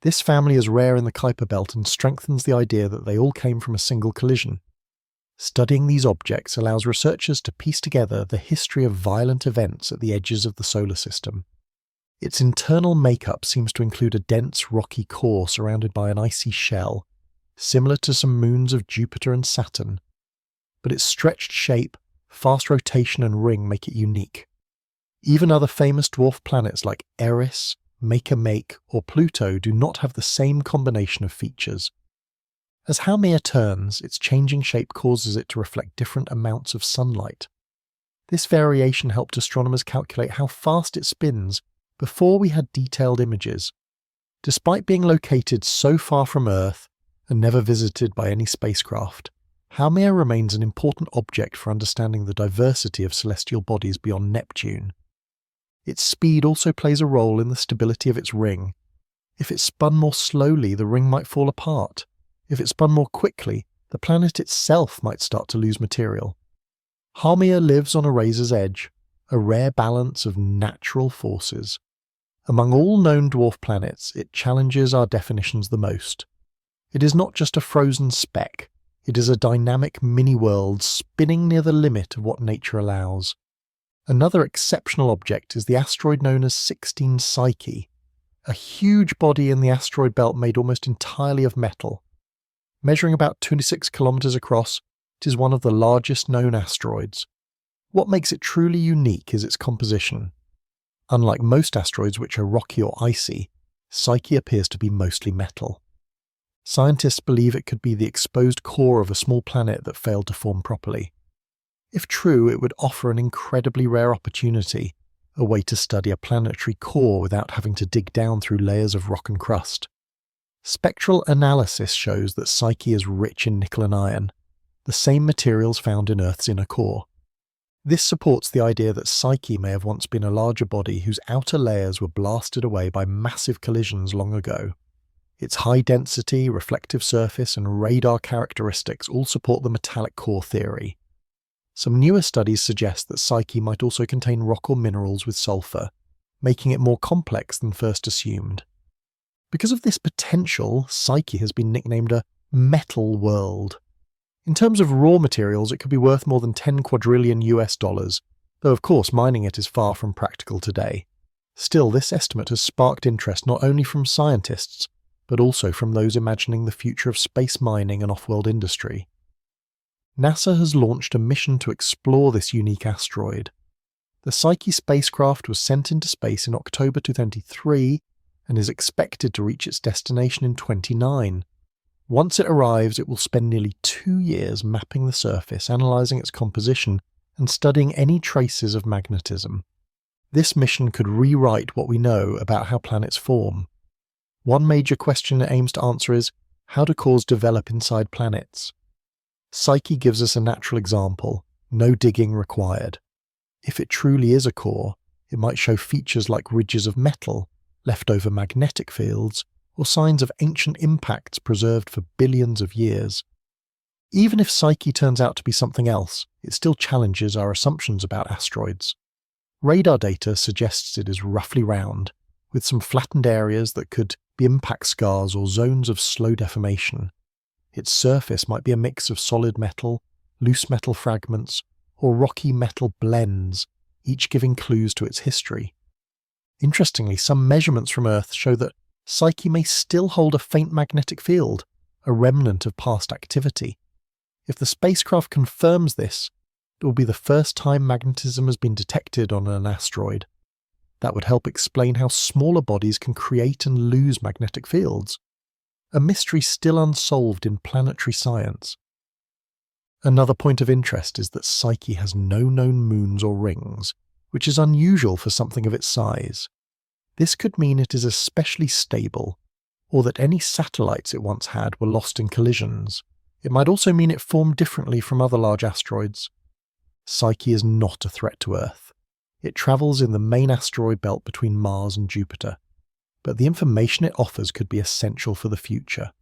This family is rare in the Kuiper belt and strengthens the idea that they all came from a single collision. Studying these objects allows researchers to piece together the history of violent events at the edges of the solar system. Its internal makeup seems to include a dense, rocky core surrounded by an icy shell, similar to some moons of Jupiter and Saturn. But its stretched shape, fast rotation and ring make it unique. Even other famous dwarf planets like Eris, Makemake, or Pluto do not have the same combination of features. As Haumea turns, its changing shape causes it to reflect different amounts of sunlight. This variation helped astronomers calculate how fast it spins before we had detailed images. Despite being located so far from Earth and never visited by any spacecraft, Haumea remains an important object for understanding the diversity of celestial bodies beyond Neptune. Its speed also plays a role in the stability of its ring. If it spun more slowly, the ring might fall apart. If it spun more quickly, the planet itself might start to lose material. Haumea lives on a razor's edge, a rare balance of natural forces. Among all known dwarf planets, it challenges our definitions the most. It is not just a frozen speck, it is a dynamic mini-world spinning near the limit of what nature allows. Another exceptional object is the asteroid known as 16 Psyche, a huge body in the asteroid belt made almost entirely of metal. Measuring about 26 kilometers across, it is one of the largest known asteroids. What makes it truly unique is its composition. Unlike most asteroids which are rocky or icy, Psyche appears to be mostly metal. Scientists believe it could be the exposed core of a small planet that failed to form properly. If true, it would offer an incredibly rare opportunity, a way to study a planetary core without having to dig down through layers of rock and crust. Spectral analysis shows that Psyche is rich in nickel and iron, the same materials found in Earth's inner core. This supports the idea that Psyche may have once been a larger body whose outer layers were blasted away by massive collisions long ago. Its high density, reflective surface, and radar characteristics all support the metallic core theory. Some newer studies suggest that Psyche might also contain rock or minerals with sulfur, making it more complex than first assumed. Because of this potential, Psyche has been nicknamed a metal world. In terms of raw materials, it could be worth more than 10 quadrillion US dollars, though of course mining it is far from practical today. Still, this estimate has sparked interest not only from scientists, but also from those imagining the future of space mining and off-world industry. NASA has launched a mission to explore this unique asteroid. The Psyche spacecraft was sent into space in October 2023 and is expected to reach its destination in 2029. Once it arrives, it will spend nearly 2 years mapping the surface, analysing its composition, and studying any traces of magnetism. This mission could rewrite what we know about how planets form. One major question it aims to answer is, how do cores develop inside planets? Psyche gives us a natural example, no digging required. If it truly is a core, it might show features like ridges of metal, leftover magnetic fields, or signs of ancient impacts preserved for billions of years. Even if Psyche turns out to be something else, it still challenges our assumptions about asteroids. Radar data suggests it is roughly round, with some flattened areas that could be impact scars or zones of slow deformation. Its surface might be a mix of solid metal, loose metal fragments, or rocky metal blends, each giving clues to its history. Interestingly, some measurements from Earth show that Psyche may still hold a faint magnetic field, a remnant of past activity. If the spacecraft confirms this, it will be the first time magnetism has been detected on an asteroid. That would help explain how smaller bodies can create and lose magnetic fields, a mystery still unsolved in planetary science. Another point of interest is that Psyche has no known moons or rings, which is unusual for something of its size. This could mean it is especially stable, or that any satellites it once had were lost in collisions. It might also mean it formed differently from other large asteroids. Psyche is not a threat to Earth. It travels in the main asteroid belt between Mars and Jupiter, but the information it offers could be essential for the future.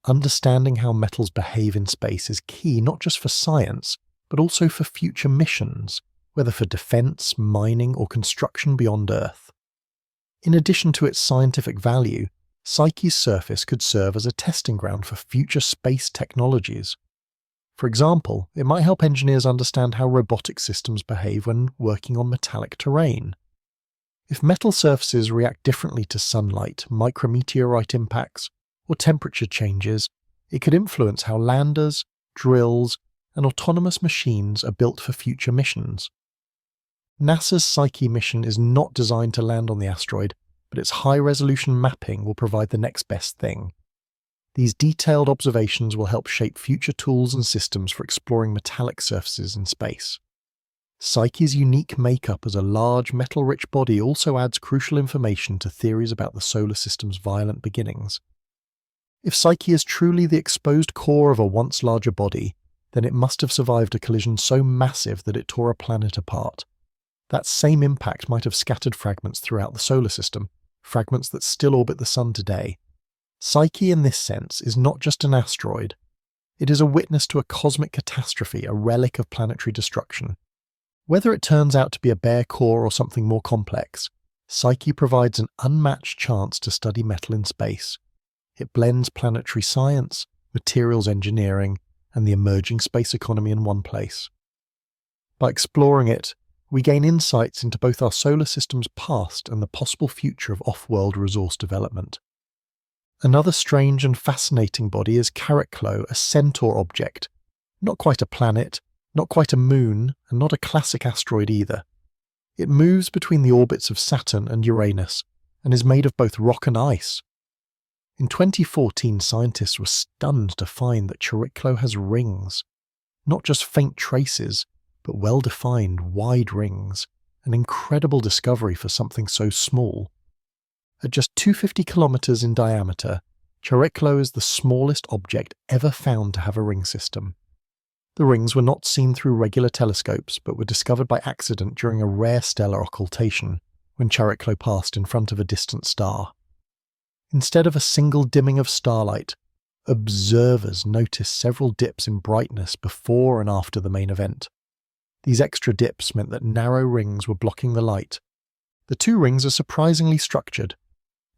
Understanding how metals behave in space is key not just for science, but also for future missions, whether for defense, mining, or construction beyond Earth. In addition to its scientific value, Psyche's surface could serve as a testing ground for future space technologies. For example, it might help engineers understand how robotic systems behave when working on metallic terrain. If metal surfaces react differently to sunlight, micrometeorite impacts, or temperature changes, it could influence how landers, drills, and autonomous machines are built for future missions. NASA's Psyche mission is not designed to land on the asteroid, but its high-resolution mapping will provide the next best thing. These detailed observations will help shape future tools and systems for exploring metallic surfaces in space. Psyche's unique makeup as a large, metal-rich body also adds crucial information to theories about the solar system's violent beginnings. If Psyche is truly the exposed core of a once larger body, then it must have survived a collision so massive that it tore a planet apart. That same impact might have scattered fragments throughout the solar system, fragments that still orbit the Sun today. Psyche, in this sense, is not just an asteroid. It is a witness to a cosmic catastrophe, a relic of planetary destruction. Whether it turns out to be a bare core or something more complex, Psyche provides an unmatched chance to study metal in space. It blends planetary science, materials engineering, and the emerging space economy in one place. By exploring it, we gain insights into both our solar system's past and the possible future of off-world resource development. Another strange and fascinating body is Chariklo, a centaur object. Not quite a planet, not quite a moon, and not a classic asteroid either. It moves between the orbits of Saturn and Uranus, and is made of both rock and ice. In 2014, scientists were stunned to find that Chariklo has rings. Not just faint traces, but well-defined, wide rings, an incredible discovery for something so small. At just 250 kilometers in diameter, Chariklo is the smallest object ever found to have a ring system. The rings were not seen through regular telescopes, but were discovered by accident during a rare stellar occultation, when Chariklo passed in front of a distant star. Instead of a single dimming of starlight, observers noticed several dips in brightness before and after the main event. These extra dips meant that narrow rings were blocking the light. The two rings are surprisingly structured.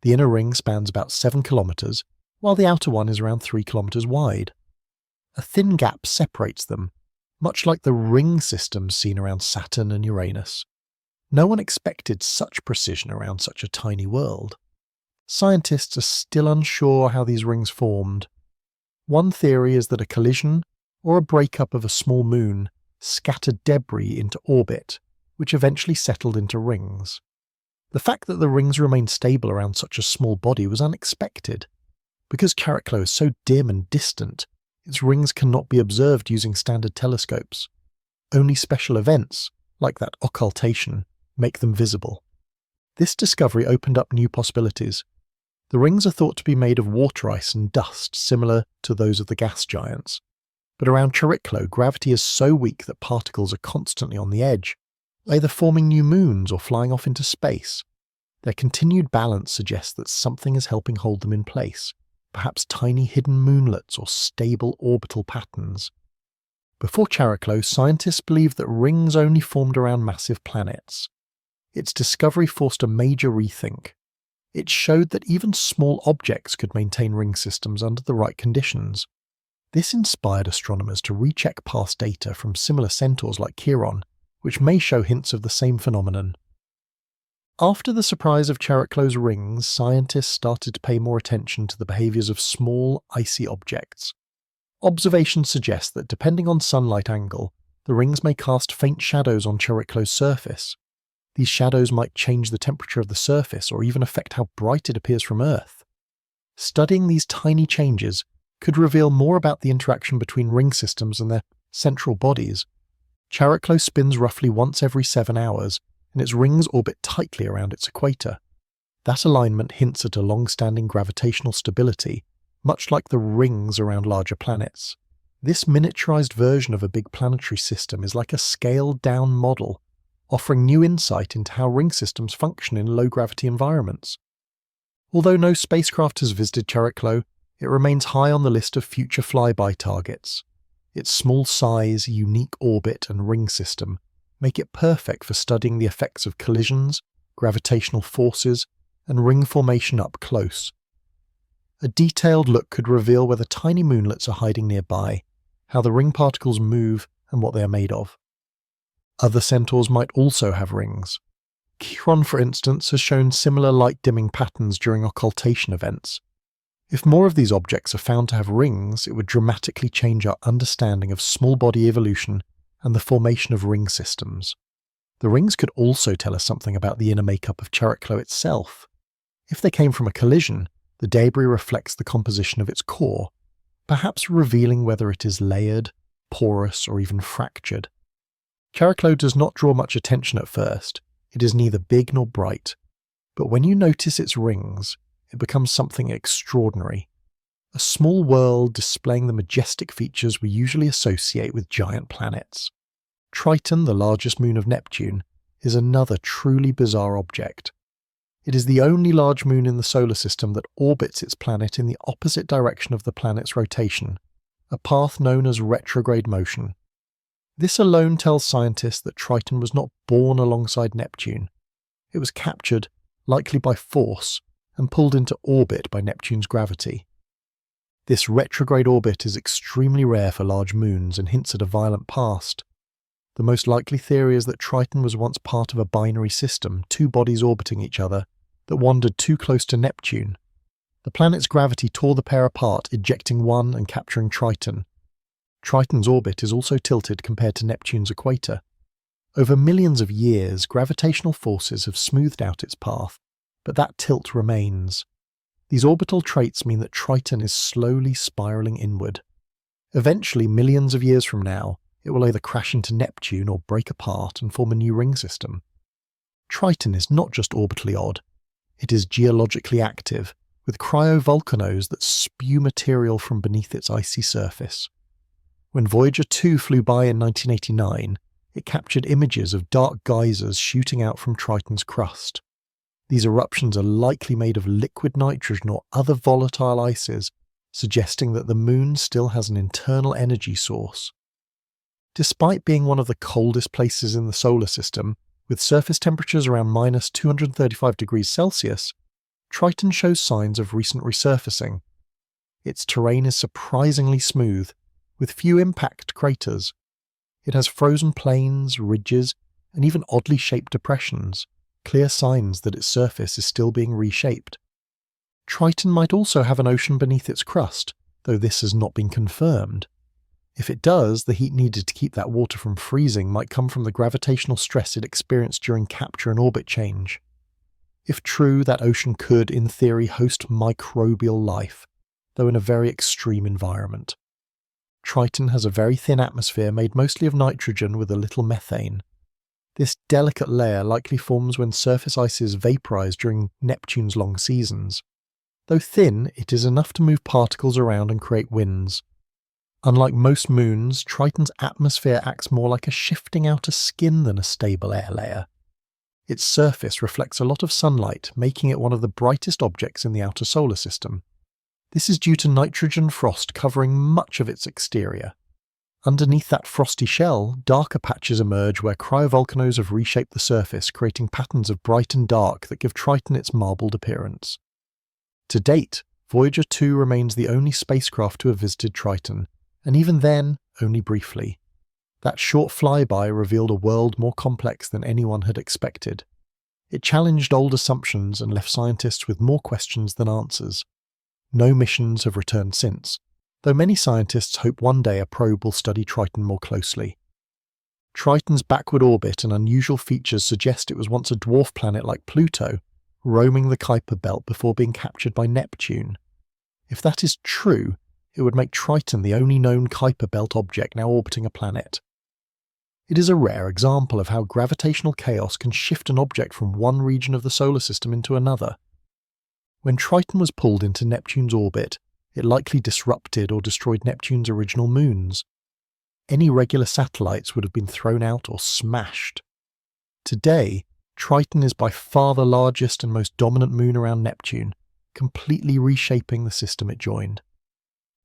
The inner ring spans about 7 kilometers, while the outer one is around 3 kilometers wide. A thin gap separates them, much like the ring systems seen around Saturn and Uranus. No one expected such precision around such a tiny world. Scientists are still unsure how these rings formed. One theory is that a collision or a breakup of a small moon scattered debris into orbit, which eventually settled into rings. The fact that the rings remained stable around such a small body was unexpected. Because Chariklo is so dim and distant, its rings cannot be observed using standard telescopes. Only special events, like that occultation, make them visible. This discovery opened up new possibilities. The rings are thought to be made of water ice and dust similar to those of the gas giants. But around Chariklo, gravity is so weak that particles are constantly on the edge, either forming new moons or flying off into space. Their continued balance suggests that something is helping hold them in place, perhaps tiny hidden moonlets or stable orbital patterns. Before Chariklo, scientists believed that rings only formed around massive planets. Its discovery forced a major rethink. It showed that even small objects could maintain ring systems under the right conditions. This inspired astronomers to recheck past data from similar centaurs like Chiron, which may show hints of the same phenomenon. After the surprise of Chariklo's rings, scientists started to pay more attention to the behaviours of small, icy objects. Observations suggest that depending on sunlight angle, the rings may cast faint shadows on Chariklo's surface. These shadows might change the temperature of the surface or even affect how bright it appears from Earth. Studying these tiny changes could reveal more about the interaction between ring systems and their central bodies. Chariklo spins roughly once every 7 hours, and its rings orbit tightly around its equator. That alignment hints at a long-standing gravitational stability, much like the rings around larger planets. This miniaturized version of a big planetary system is like a scaled-down model, offering new insight into how ring systems function in low-gravity environments. Although no spacecraft has visited Chariklo, it remains high on the list of future flyby targets. Its small size, unique orbit and ring system make it perfect for studying the effects of collisions, gravitational forces, and ring formation up close. A detailed look could reveal whether tiny moonlets are hiding nearby, how the ring particles move, and what they are made of. Other centaurs might also have rings. Chiron, for instance, has shown similar light-dimming patterns during occultation events. If more of these objects are found to have rings, it would dramatically change our understanding of small body evolution and the formation of ring systems. The rings could also tell us something about the inner makeup of Chariklo itself. If they came from a collision, the debris reflects the composition of its core, perhaps revealing whether it is layered, porous, or even fractured. Chariklo does not draw much attention at first. It is neither big nor bright. But when you notice its rings, it becomes something extraordinary. A small world displaying the majestic features we usually associate with giant planets. Triton, the largest moon of Neptune, is another truly bizarre object. It is the only large moon in the solar system that orbits its planet in the opposite direction of the planet's rotation, a path known as retrograde motion. This alone tells scientists that Triton was not born alongside Neptune. It was captured likely by force, and pulled into orbit by Neptune's gravity. This retrograde orbit is extremely rare for large moons and hints at a violent past. The most likely theory is that Triton was once part of a binary system, two bodies orbiting each other, that wandered too close to Neptune. The planet's gravity tore the pair apart, ejecting one and capturing Triton. Triton's orbit is also tilted compared to Neptune's equator. Over millions of years, gravitational forces have smoothed out its path, but that tilt remains. These orbital traits mean that Triton is slowly spiraling inward. Eventually, millions of years from now, it will either crash into Neptune or break apart and form a new ring system. Triton is not just orbitally odd, it is geologically active, with cryovolcanoes that spew material from beneath its icy surface. When Voyager 2 flew by in 1989, it captured images of dark geysers shooting out from Triton's crust. These eruptions are likely made of liquid nitrogen or other volatile ices, suggesting that the Moon still has an internal energy source. Despite being one of the coldest places in the solar system, with surface temperatures around minus 235 degrees Celsius, Triton shows signs of recent resurfacing. Its terrain is surprisingly smooth, with few impact craters. It has frozen plains, ridges, and even oddly shaped depressions, clear signs that its surface is still being reshaped. Triton might also have an ocean beneath its crust, though this has not been confirmed. If it does, the heat needed to keep that water from freezing might come from the gravitational stress it experienced during capture and orbit change. If true, that ocean could, in theory, host microbial life, though in a very extreme environment. Triton has a very thin atmosphere made mostly of nitrogen with a little methane. This delicate layer likely forms when surface ices vaporize during Neptune's long seasons. Though thin, it is enough to move particles around and create winds. Unlike most moons, Triton's atmosphere acts more like a shifting outer skin than a stable air layer. Its surface reflects a lot of sunlight, making it one of the brightest objects in the outer solar system. This is due to nitrogen frost covering much of its exterior. Underneath that frosty shell, darker patches emerge where cryovolcanoes have reshaped the surface, creating patterns of bright and dark that give Triton its marbled appearance. To date, Voyager 2 remains the only spacecraft to have visited Triton, and even then, only briefly. That short flyby revealed a world more complex than anyone had expected. It challenged old assumptions and left scientists with more questions than answers. No missions have returned since, though many scientists hope one day a probe will study Triton more closely. Triton's backward orbit and unusual features suggest it was once a dwarf planet like Pluto, roaming the Kuiper belt before being captured by Neptune. If that is true, it would make Triton the only known Kuiper belt object now orbiting a planet. It is a rare example of how gravitational chaos can shift an object from one region of the solar system into another. When Triton was pulled into Neptune's orbit, it likely disrupted or destroyed Neptune's original moons. Any regular satellites would have been thrown out or smashed. Today, Triton is by far the largest and most dominant moon around Neptune, completely reshaping the system it joined.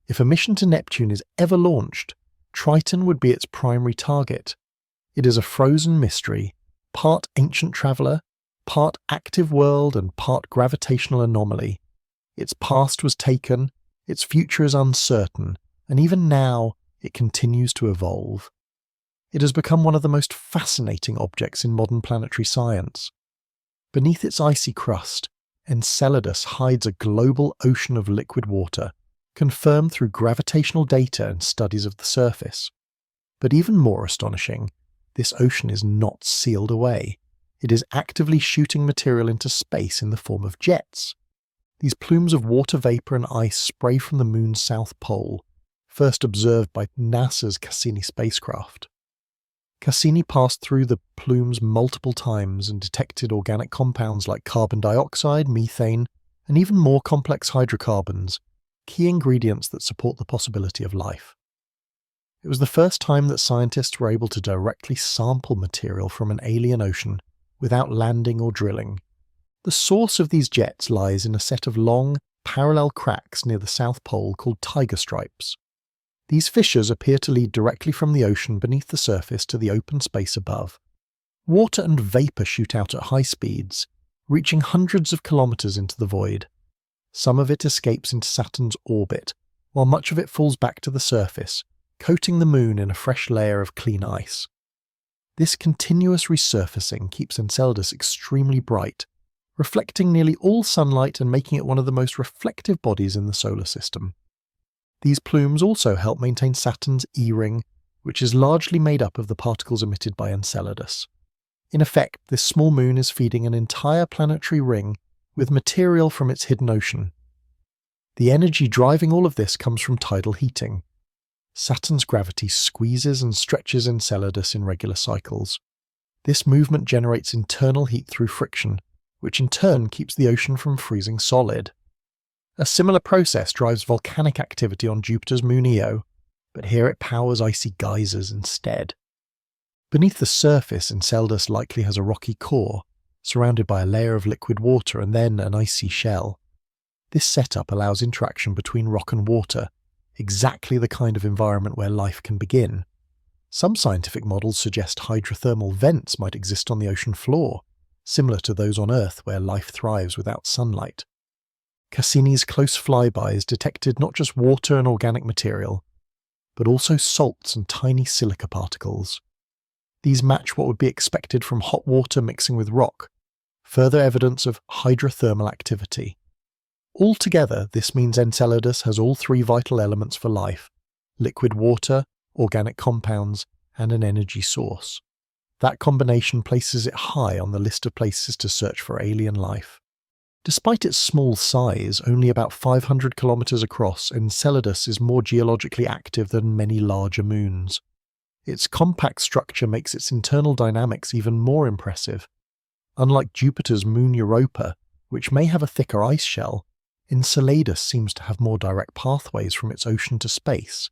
If a mission to Neptune is ever launched, Triton would be its primary target. It is a frozen mystery, part ancient traveller, part active world and part gravitational anomaly. Its past was taken, its future is uncertain, and even now it continues to evolve. It has become one of the most fascinating objects in modern planetary science. Beneath its icy crust, Enceladus hides a global ocean of liquid water, confirmed through gravitational data and studies of the surface. But even more astonishing, this ocean is not sealed away. It is actively shooting material into space in the form of jets. These plumes of water vapor and ice spray from the moon's south pole, first observed by NASA's Cassini spacecraft. Cassini passed through the plumes multiple times and detected organic compounds like carbon dioxide, methane, and even more complex hydrocarbons, key ingredients that support the possibility of life. It was the first time that scientists were able to directly sample material from an alien ocean without landing or drilling. The source of these jets lies in a set of long, parallel cracks near the South Pole called tiger stripes. These fissures appear to lead directly from the ocean beneath the surface to the open space above. Water and vapour shoot out at high speeds, reaching hundreds of kilometers into the void. Some of it escapes into Saturn's orbit, while much of it falls back to the surface, coating the Moon in a fresh layer of clean ice. This continuous resurfacing keeps Enceladus extremely bright, reflecting nearly all sunlight and making it one of the most reflective bodies in the solar system. These plumes also help maintain Saturn's E-ring, which is largely made up of the particles emitted by Enceladus. In effect, this small moon is feeding an entire planetary ring with material from its hidden ocean. The energy driving all of this comes from tidal heating. Saturn's gravity squeezes and stretches Enceladus in regular cycles. This movement generates internal heat through friction, which in turn keeps the ocean from freezing solid. A similar process drives volcanic activity on Jupiter's moon Io, but here it powers icy geysers instead. Beneath the surface, Enceladus likely has a rocky core, surrounded by a layer of liquid water and then an icy shell. This setup allows interaction between rock and water, exactly the kind of environment where life can begin. Some scientific models suggest hydrothermal vents might exist on the ocean floor, similar to those on Earth where life thrives without sunlight. Cassini's close flybys detected not just water and organic material, but also salts and tiny silica particles. These match what would be expected from hot water mixing with rock, further evidence of hydrothermal activity. Altogether, this means Enceladus has all three vital elements for life: liquid water, organic compounds, and an energy source. That combination places it high on the list of places to search for alien life. Despite its small size, only about 500 kilometers across, Enceladus is more geologically active than many larger moons. Its compact structure makes its internal dynamics even more impressive. Unlike Jupiter's moon Europa, which may have a thicker ice shell, Enceladus seems to have more direct pathways from its ocean to space.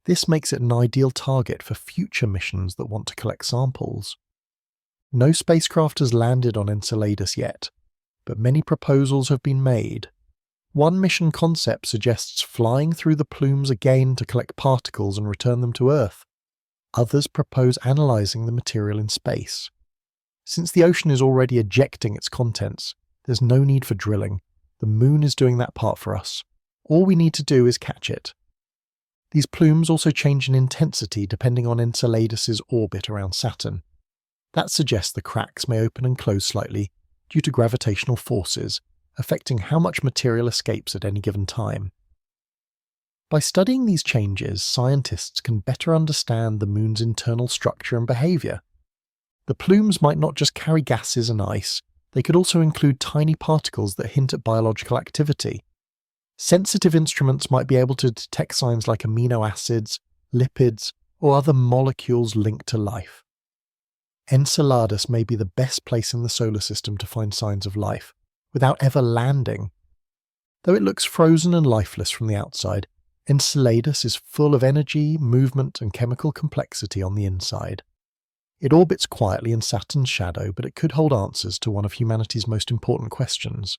This makes it an ideal target for future missions that want to collect samples. No spacecraft has landed on Enceladus yet, but many proposals have been made. One mission concept suggests flying through the plumes again to collect particles and return them to Earth. Others propose analysing the material in space. Since the ocean is already ejecting its contents, there's no need for drilling. The moon is doing that part for us. All we need to do is catch it. These plumes also change in intensity depending on Enceladus's orbit around Saturn. That suggests the cracks may open and close slightly due to gravitational forces, affecting how much material escapes at any given time. By studying these changes, scientists can better understand the moon's internal structure and behaviour. The plumes might not just carry gases and ice, they could also include tiny particles that hint at biological activity. Sensitive instruments might be able to detect signs like amino acids, lipids, or other molecules linked to life. Enceladus may be the best place in the solar system to find signs of life, without ever landing. Though it looks frozen and lifeless from the outside, Enceladus is full of energy, movement, and chemical complexity on the inside. It orbits quietly in Saturn's shadow, but it could hold answers to one of humanity's most important questions.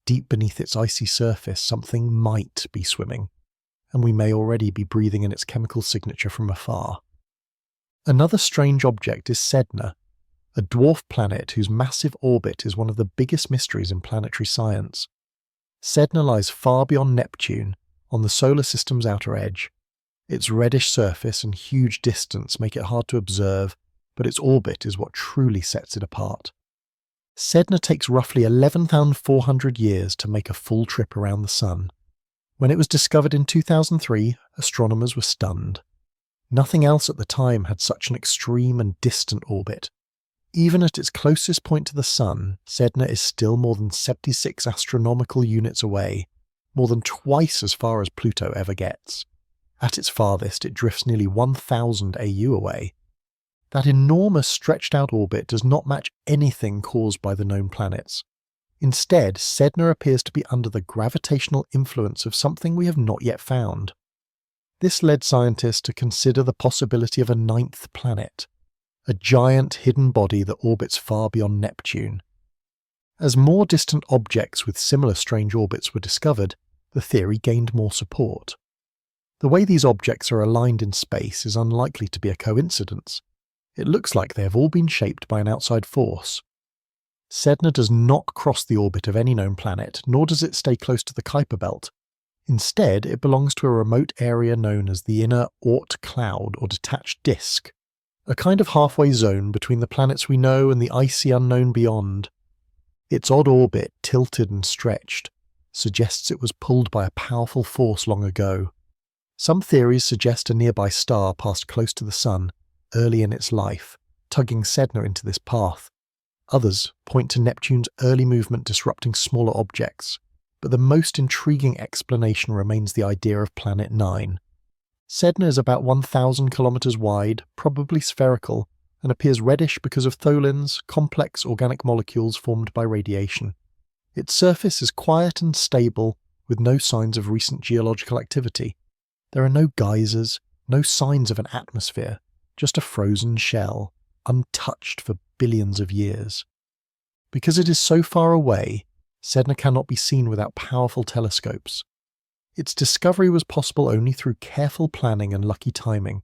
Deep beneath its icy surface, something might be swimming, and we may already be breathing in its chemical signature from afar. Another strange object is Sedna, a dwarf planet whose massive orbit is one of the biggest mysteries in planetary science. Sedna lies far beyond Neptune, on the solar system's outer edge. Its reddish surface and huge distance make it hard to observe, but its orbit is what truly sets it apart. Sedna takes roughly 11,400 years to make a full trip around the Sun. When it was discovered in 2003, astronomers were stunned. Nothing else at the time had such an extreme and distant orbit. Even at its closest point to the Sun, Sedna is still more than 76 astronomical units away, more than twice as far as Pluto ever gets. At its farthest, it drifts nearly 1,000 AU away. That enormous stretched-out orbit does not match anything caused by the known planets. Instead, Sedna appears to be under the gravitational influence of something we have not yet found. This led scientists to consider the possibility of a ninth planet, a giant hidden body that orbits far beyond Neptune. As more distant objects with similar strange orbits were discovered, the theory gained more support. The way these objects are aligned in space is unlikely to be a coincidence. It looks like they have all been shaped by an outside force. Sedna does not cross the orbit of any known planet, nor does it stay close to the Kuiper belt. Instead, it belongs to a remote area known as the inner Oort cloud or detached disk, a kind of halfway zone between the planets we know and the icy unknown beyond. Its odd orbit, tilted and stretched, suggests it was pulled by a powerful force long ago. Some theories suggest a nearby star passed close to the Sun, early in its life, tugging Sedna into this path. Others point to Neptune's early movement disrupting smaller objects, but the most intriguing explanation remains the idea of Planet 9. Sedna is about 1,000 kilometers wide, probably spherical, and appears reddish because of tholins, complex organic molecules formed by radiation. Its surface is quiet and stable, with no signs of recent geological activity. There are no geysers, no signs of an atmosphere, just a frozen shell, untouched for billions of years. Because it is so far away, Sedna cannot be seen without powerful telescopes. Its discovery was possible only through careful planning and lucky timing.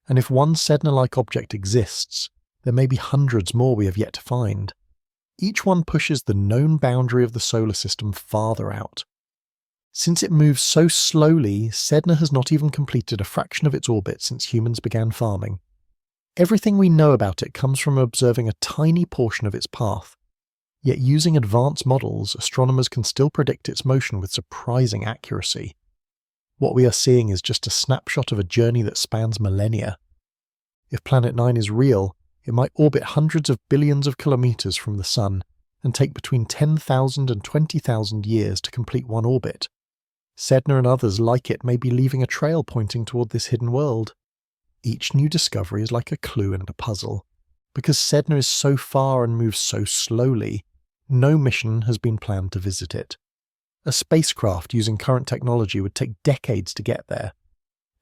And if one Sedna-like object exists, there may be hundreds more we have yet to find. Each one pushes the known boundary of the solar system farther out. Since it moves so slowly, Sedna has not even completed a fraction of its orbit since humans began farming. Everything we know about it comes from observing a tiny portion of its path. Yet using advanced models, astronomers can still predict its motion with surprising accuracy. What we are seeing is just a snapshot of a journey that spans millennia. If Planet 9 is real, it might orbit hundreds of billions of kilometers from the Sun and take between 10,000 and 20,000 years to complete one orbit. Sedna and others like it may be leaving a trail pointing toward this hidden world. Each new discovery is like a clue in a puzzle. Because Sedna is so far and moves so slowly, no mission has been planned to visit it. A spacecraft using current technology would take decades to get there.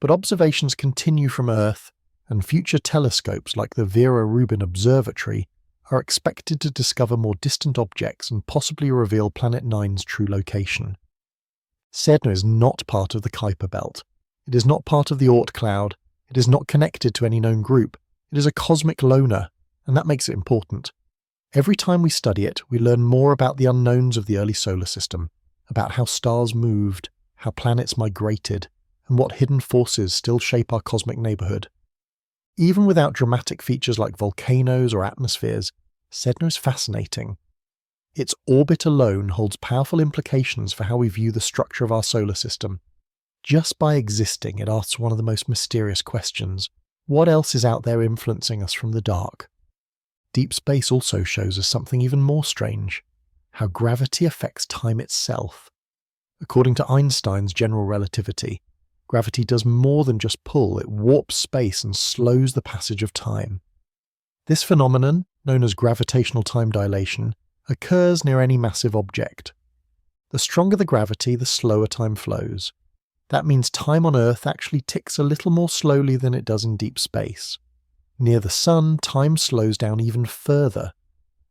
But observations continue from Earth, and future telescopes like the Vera Rubin Observatory are expected to discover more distant objects and possibly reveal Planet 9's true location. Sedna is not part of the Kuiper belt. It is not part of the Oort cloud. It is not connected to any known group. It is a cosmic loner, and that makes it important. Every time we study it, we learn more about the unknowns of the early solar system, about how stars moved, how planets migrated, and what hidden forces still shape our cosmic neighborhood. Even without dramatic features like volcanoes or atmospheres, Sedna is fascinating. Its orbit alone holds powerful implications for how we view the structure of our solar system. Just by existing, it asks one of the most mysterious questions. What else is out there influencing us from the dark? Deep space also shows us something even more strange, how gravity affects time itself. According to Einstein's general relativity, gravity does more than just pull, it warps space and slows the passage of time. This phenomenon, known as gravitational time dilation, occurs near any massive object. The stronger the gravity, the slower time flows. That means time on Earth actually ticks a little more slowly than it does in deep space. Near the Sun, time slows down even further.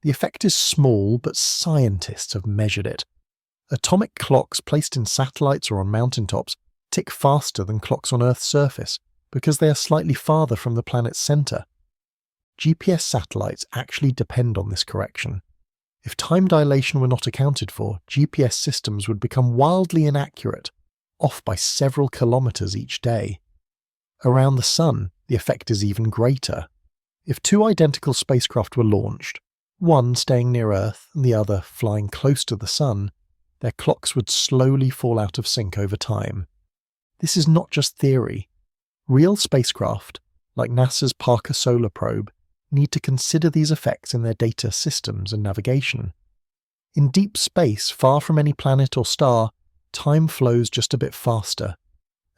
The effect is small, but scientists have measured it. Atomic clocks placed in satellites or on mountaintops tick faster than clocks on Earth's surface because they are slightly farther from the planet's center. GPS satellites actually depend on this correction. If time dilation were not accounted for, GPS systems would become wildly inaccurate, off by several kilometers each day. Around the Sun, the effect is even greater. If two identical spacecraft were launched, one staying near Earth and the other flying close to the Sun, their clocks would slowly fall out of sync over time. This is not just theory. Real spacecraft, like NASA's Parker Solar Probe, need to consider these effects in their data systems and navigation. In deep space, far from any planet or star, time flows just a bit faster.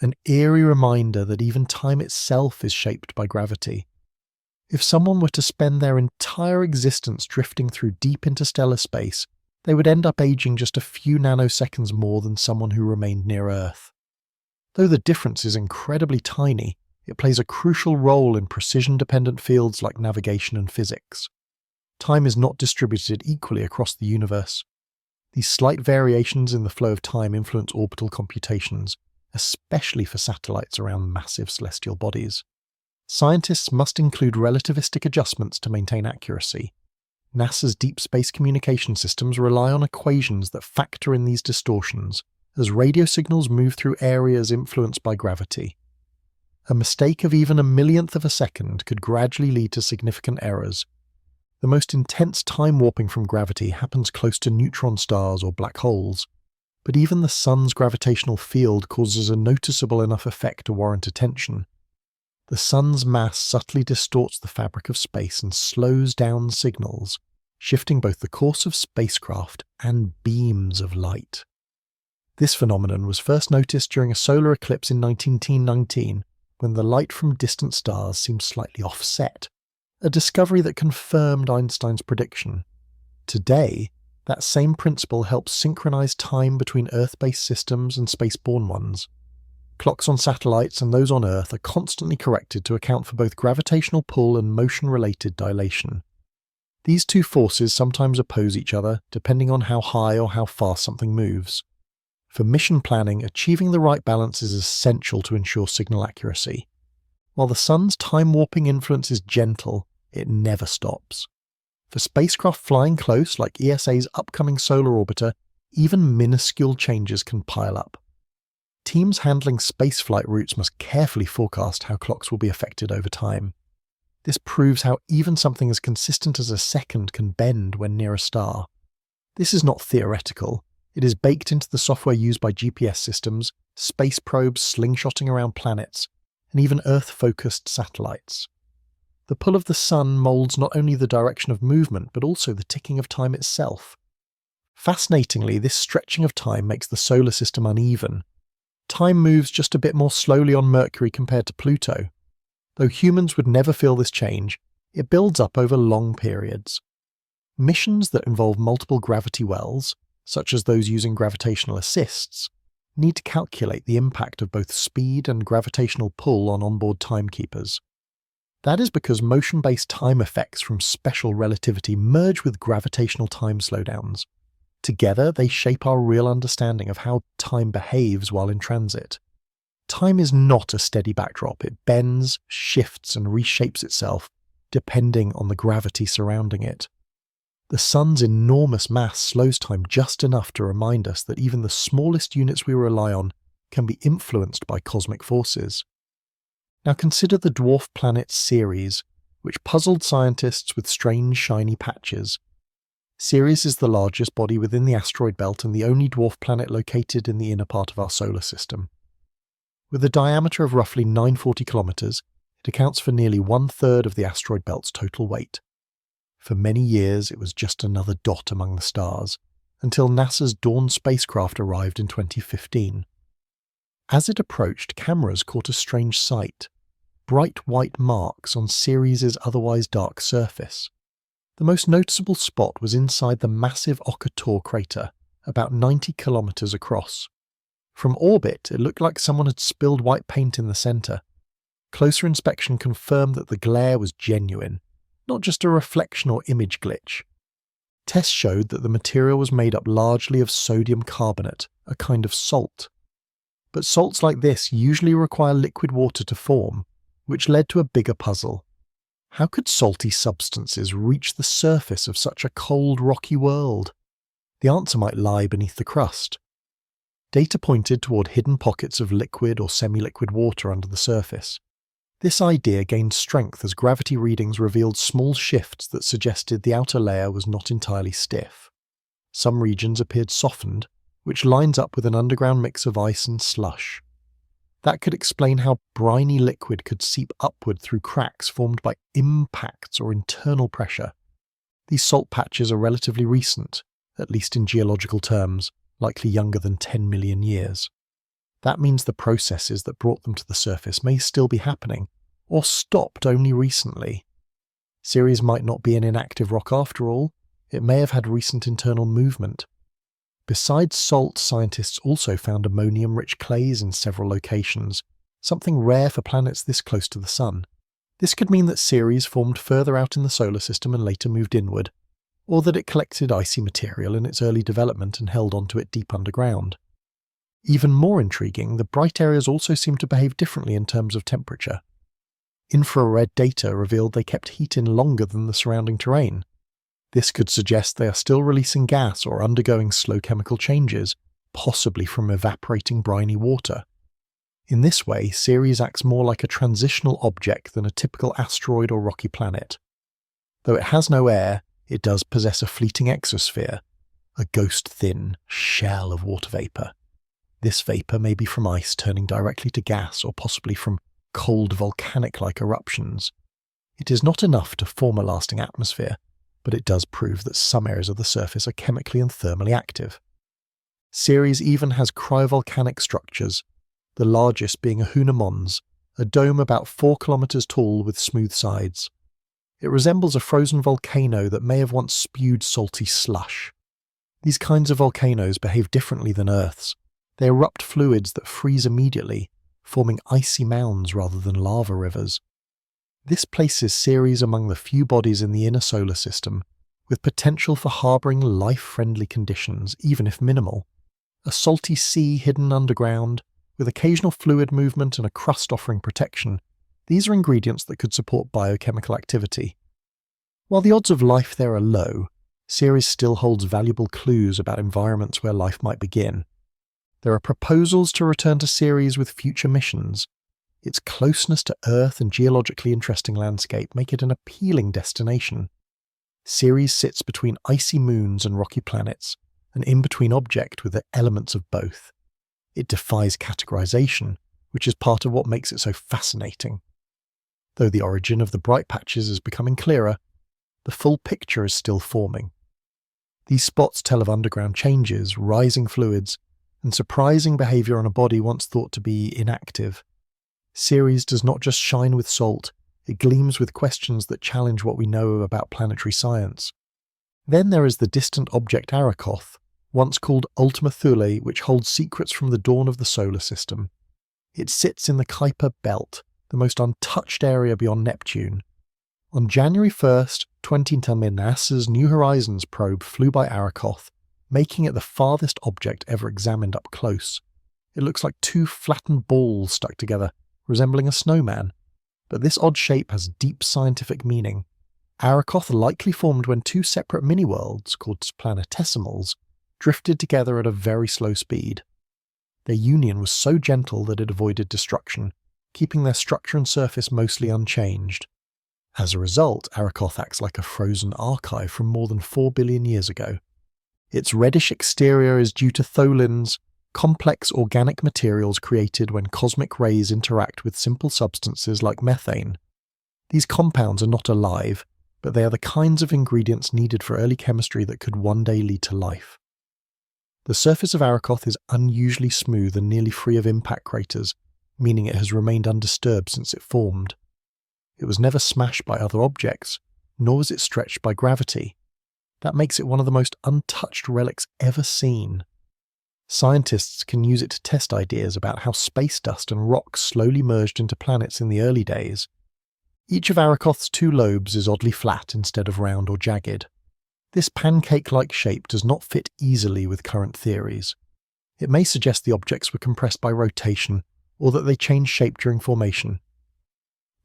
An eerie reminder that even time itself is shaped by gravity. If someone were to spend their entire existence drifting through deep interstellar space, they would end up aging just a few nanoseconds more than someone who remained near Earth. Though the difference is incredibly tiny, it plays a crucial role in precision-dependent fields like navigation and physics. Time is not distributed equally across the universe. These slight variations in the flow of time influence orbital computations, especially for satellites around massive celestial bodies. Scientists must include relativistic adjustments to maintain accuracy. NASA's deep space communication systems rely on equations that factor in these distortions as radio signals move through areas influenced by gravity. A mistake of even a millionth of a second could gradually lead to significant errors. The most intense time warping from gravity happens close to neutron stars or black holes, but even the Sun's gravitational field causes a noticeable enough effect to warrant attention. The Sun's mass subtly distorts the fabric of space and slows down signals, shifting both the course of spacecraft and beams of light. This phenomenon was first noticed during a solar eclipse in 1919, when the light from distant stars seemed slightly offset, a discovery that confirmed Einstein's prediction. Today, that same principle helps synchronize time between Earth-based systems and spaceborne ones. Clocks on satellites and those on Earth are constantly corrected to account for both gravitational pull and motion-related dilation. These two forces sometimes oppose each other, depending on how high or how fast something moves. For mission planning, achieving the right balance is essential to ensure signal accuracy. While the Sun's time-warping influence is gentle, it never stops. For spacecraft flying close, like ESA's upcoming solar orbiter, even minuscule changes can pile up. Teams handling spaceflight routes must carefully forecast how clocks will be affected over time. This proves how even something as consistent as a second can bend when near a star. This is not theoretical. It is baked into the software used by GPS systems, space probes slingshotting around planets, and even Earth-focused satellites. The pull of the Sun molds not only the direction of movement, but also the ticking of time itself. Fascinatingly, this stretching of time makes the solar system uneven. Time moves just a bit more slowly on Mercury compared to Pluto. Though humans would never feel this change, it builds up over long periods. Missions that involve multiple gravity wells, such as those using gravitational assists, need to calculate the impact of both speed and gravitational pull on onboard timekeepers. That is because motion-based time effects from special relativity merge with gravitational time slowdowns. Together, they shape our real understanding of how time behaves while in transit. Time is not a steady backdrop. It bends, shifts, and reshapes itself, depending on the gravity surrounding it. The Sun's enormous mass slows time just enough to remind us that even the smallest units we rely on can be influenced by cosmic forces. Now consider the dwarf planet Ceres, which puzzled scientists with strange shiny patches. Ceres is the largest body within the asteroid belt and the only dwarf planet located in the inner part of our solar system. With a diameter of roughly 940 kilometers, it accounts for nearly 1/3 of the asteroid belt's total weight. For many years, it was just another dot among the stars, until NASA's Dawn spacecraft arrived in 2015. As it approached, cameras caught a strange sight: bright white marks on Ceres' otherwise dark surface. The most noticeable spot was inside the massive Okator crater, about 90 kilometers across. From orbit, it looked like someone had spilled white paint in the center. Closer inspection confirmed that the glare was genuine, not just a reflection or image glitch. Tests showed that the material was made up largely of sodium carbonate, a kind of salt. But salts like this usually require liquid water to form, which led to a bigger puzzle. How could salty substances reach the surface of such a cold, rocky world? The answer might lie beneath the crust. Data pointed toward hidden pockets of liquid or semi-liquid water under the surface. This idea gained strength as gravity readings revealed small shifts that suggested the outer layer was not entirely stiff. Some regions appeared softened, which lines up with an underground mix of ice and slush. That could explain how briny liquid could seep upward through cracks formed by impacts or internal pressure. These salt patches are relatively recent, at least in geological terms, likely younger than 10 million years. That means the processes that brought them to the surface may still be happening, or stopped only recently. Ceres might not be an inactive rock after all. It may have had recent internal movement. Besides salt, scientists also found ammonium-rich clays in several locations, something rare for planets this close to the Sun. This could mean that Ceres formed further out in the solar system and later moved inward, or that it collected icy material in its early development and held onto it deep underground. Even more intriguing, the bright areas also seemed to behave differently in terms of temperature. Infrared data revealed they kept heat in longer than the surrounding terrain. This could suggest they are still releasing gas or undergoing slow chemical changes, possibly from evaporating briny water. In this way, Ceres acts more like a transitional object than a typical asteroid or rocky planet. Though it has no air, it does possess a fleeting exosphere, a ghost-thin shell of water vapour. This vapour may be from ice turning directly to gas or possibly from cold volcanic-like eruptions. It is not enough to form a lasting atmosphere, but it does prove that some areas of the surface are chemically and thermally active. Ceres even has cryovolcanic structures, the largest being a Huna Mons, a dome about 4 kilometers tall with smooth sides. It resembles a frozen volcano that may have once spewed salty slush. These kinds of volcanoes behave differently than Earth's. They erupt fluids that freeze immediately, forming icy mounds rather than lava rivers. This places Ceres among the few bodies in the inner solar system with potential for harbouring life-friendly conditions, even if minimal. A salty sea hidden underground, with occasional fluid movement and a crust offering protection, these are ingredients that could support biochemical activity. While the odds of life there are low, Ceres still holds valuable clues about environments where life might begin. There are proposals to return to Ceres with future missions. Its closeness to Earth and geologically interesting landscape make it an appealing destination. Ceres sits between icy moons and rocky planets, an in-between object with the elements of both. It defies categorization, which is part of what makes it so fascinating. Though the origin of the bright patches is becoming clearer, the full picture is still forming. These spots tell of underground changes, rising fluids, and surprising behavior on a body once thought to be inactive. Ceres does not just shine with salt, it gleams with questions that challenge what we know about planetary science. Then there is the distant object Arakoth, once called Ultima Thule, which holds secrets from the dawn of the solar system. It sits in the Kuiper Belt, the most untouched area beyond Neptune. On January 1st, 2010, NASA's New Horizons probe flew by Arakoth, making it the farthest object ever examined up close. It looks like 2 flattened balls stuck together, resembling a snowman. But this odd shape has deep scientific meaning. Arakoth likely formed when 2 separate mini-worlds, called planetesimals, drifted together at a very slow speed. Their union was so gentle that it avoided destruction, keeping their structure and surface mostly unchanged. As a result, Arakoth acts like a frozen archive from more than 4 billion years ago. Its reddish exterior is due to tholins, complex organic materials created when cosmic rays interact with simple substances like methane. These compounds are not alive, but they are the kinds of ingredients needed for early chemistry that could one day lead to life. The surface of Arakoth is unusually smooth and nearly free of impact craters, meaning it has remained undisturbed since it formed. It was never smashed by other objects, nor was it stretched by gravity. That makes it one of the most untouched relics ever seen. Scientists can use it to test ideas about how space dust and rocks slowly merged into planets in the early days. Each of Arakoth's 2 lobes is oddly flat instead of round or jagged. This pancake-like shape does not fit easily with current theories. It may suggest the objects were compressed by rotation, or that they changed shape during formation.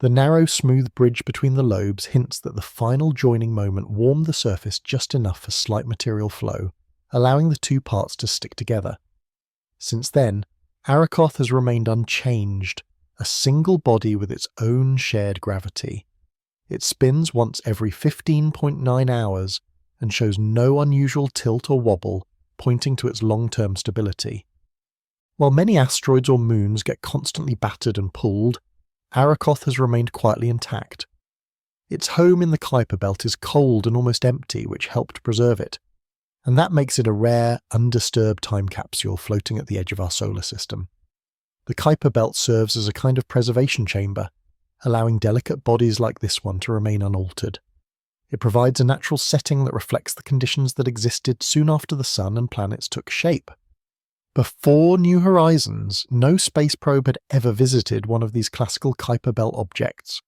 The narrow, smooth bridge between the lobes hints that the final joining moment warmed the surface just enough for slight material flow, allowing the 2 parts to stick together. Since then, Arakoth has remained unchanged, a single body with its own shared gravity. It spins once every 15.9 hours and shows no unusual tilt or wobble, pointing to its long-term stability. While many asteroids or moons get constantly battered and pulled, Arakoth has remained quietly intact. Its home in the Kuiper Belt is cold and almost empty, which helped preserve it, and that makes it a rare, undisturbed time capsule floating at the edge of our solar system. The Kuiper Belt serves as a kind of preservation chamber, allowing delicate bodies like this one to remain unaltered. It provides a natural setting that reflects the conditions that existed soon after the Sun and planets took shape. Before New Horizons, no space probe had ever visited one of these classical Kuiper Belt objects.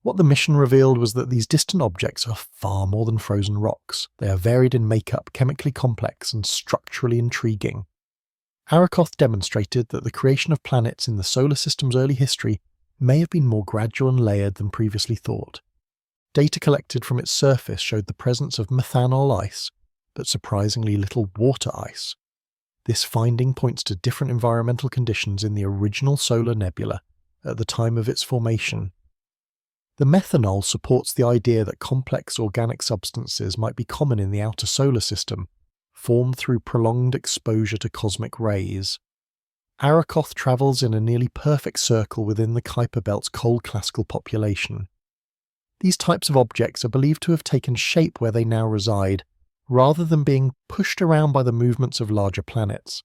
What the mission revealed was that these distant objects are far more than frozen rocks. They are varied in makeup, chemically complex, and structurally intriguing. Arakoth demonstrated that the creation of planets in the solar system's early history may have been more gradual and layered than previously thought. Data collected from its surface showed the presence of methanol ice, but surprisingly little water ice. This finding points to different environmental conditions in the original solar nebula at the time of its formation. The methanol supports the idea that complex organic substances might be common in the outer solar system, formed through prolonged exposure to cosmic rays. Arakoth travels in a nearly perfect circle within the Kuiper Belt's cold classical population. These types of objects are believed to have taken shape where they now reside, rather than being pushed around by the movements of larger planets.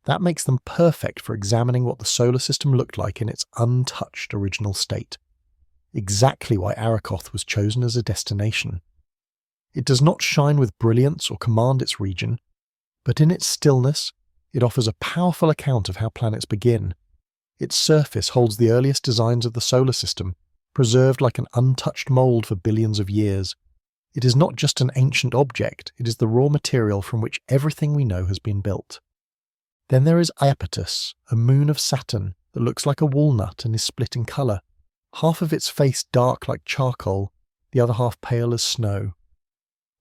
That makes them perfect for examining what the solar system looked like in its untouched original state. Exactly why Arakoth was chosen as a destination. It does not shine with brilliance or command its region, but in its stillness, it offers a powerful account of how planets begin. Its surface holds the earliest designs of the solar system, preserved like an untouched mould for billions of years. It is not just an ancient object, it is the raw material from which everything we know has been built. Then there is Iapetus, a moon of Saturn that looks like a walnut and is split in colour, half of its face dark like charcoal, the other half pale as snow.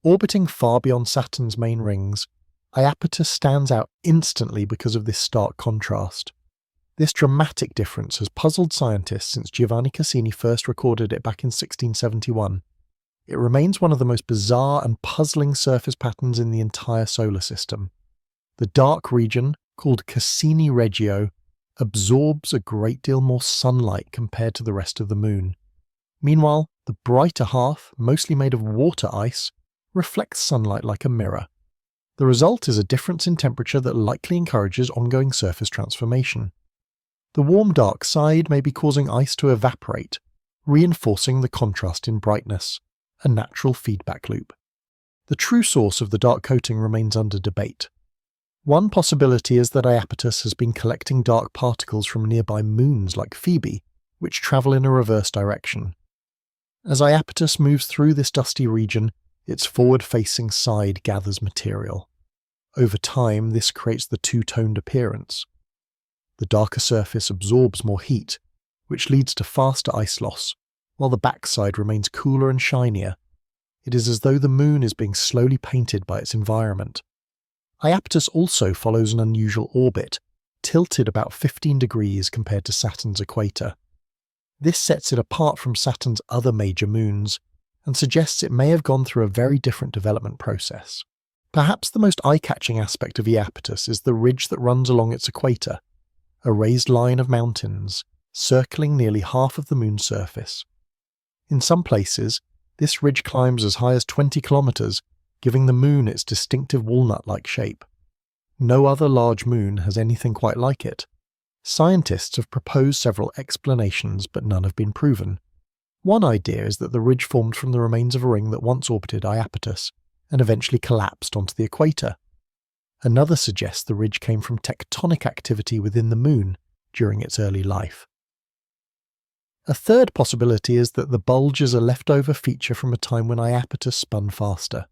Orbiting far beyond Saturn's main rings, Iapetus stands out instantly because of this stark contrast. This dramatic difference has puzzled scientists since Giovanni Cassini first recorded it back in 1671. It remains one of the most bizarre and puzzling surface patterns in the entire solar system. The dark region, called Cassini Regio, absorbs a great deal more sunlight compared to the rest of the moon. Meanwhile, the brighter half, mostly made of water ice, reflects sunlight like a mirror. The result is a difference in temperature that likely encourages ongoing surface transformation. The warm dark side may be causing ice to evaporate, reinforcing the contrast in brightness, a natural feedback loop. The true source of the dark coating remains under debate. One possibility is that Iapetus has been collecting dark particles from nearby moons like Phoebe, which travel in a reverse direction. As Iapetus moves through this dusty region, its forward-facing side gathers material. Over time, this creates the two-toned appearance. The darker surface absorbs more heat, which leads to faster ice loss, while the backside remains cooler and shinier. It is as though the moon is being slowly painted by its environment. Iapetus also follows an unusual orbit, tilted about 15 degrees compared to Saturn's equator. This sets it apart from Saturn's other major moons, and suggests it may have gone through a very different development process. Perhaps the most eye-catching aspect of Iapetus is the ridge that runs along its equator, a raised line of mountains, circling nearly half of the moon's surface. In some places, this ridge climbs as high as 20 kilometers, giving the moon its distinctive walnut-like shape. No other large moon has anything quite like it. Scientists have proposed several explanations, but none have been proven. One idea is that the ridge formed from the remains of a ring that once orbited Iapetus, and eventually collapsed onto the equator. Another suggests the ridge came from tectonic activity within the moon during its early life. A third possibility is that the bulge is a leftover feature from a time when Iapetus spun faster.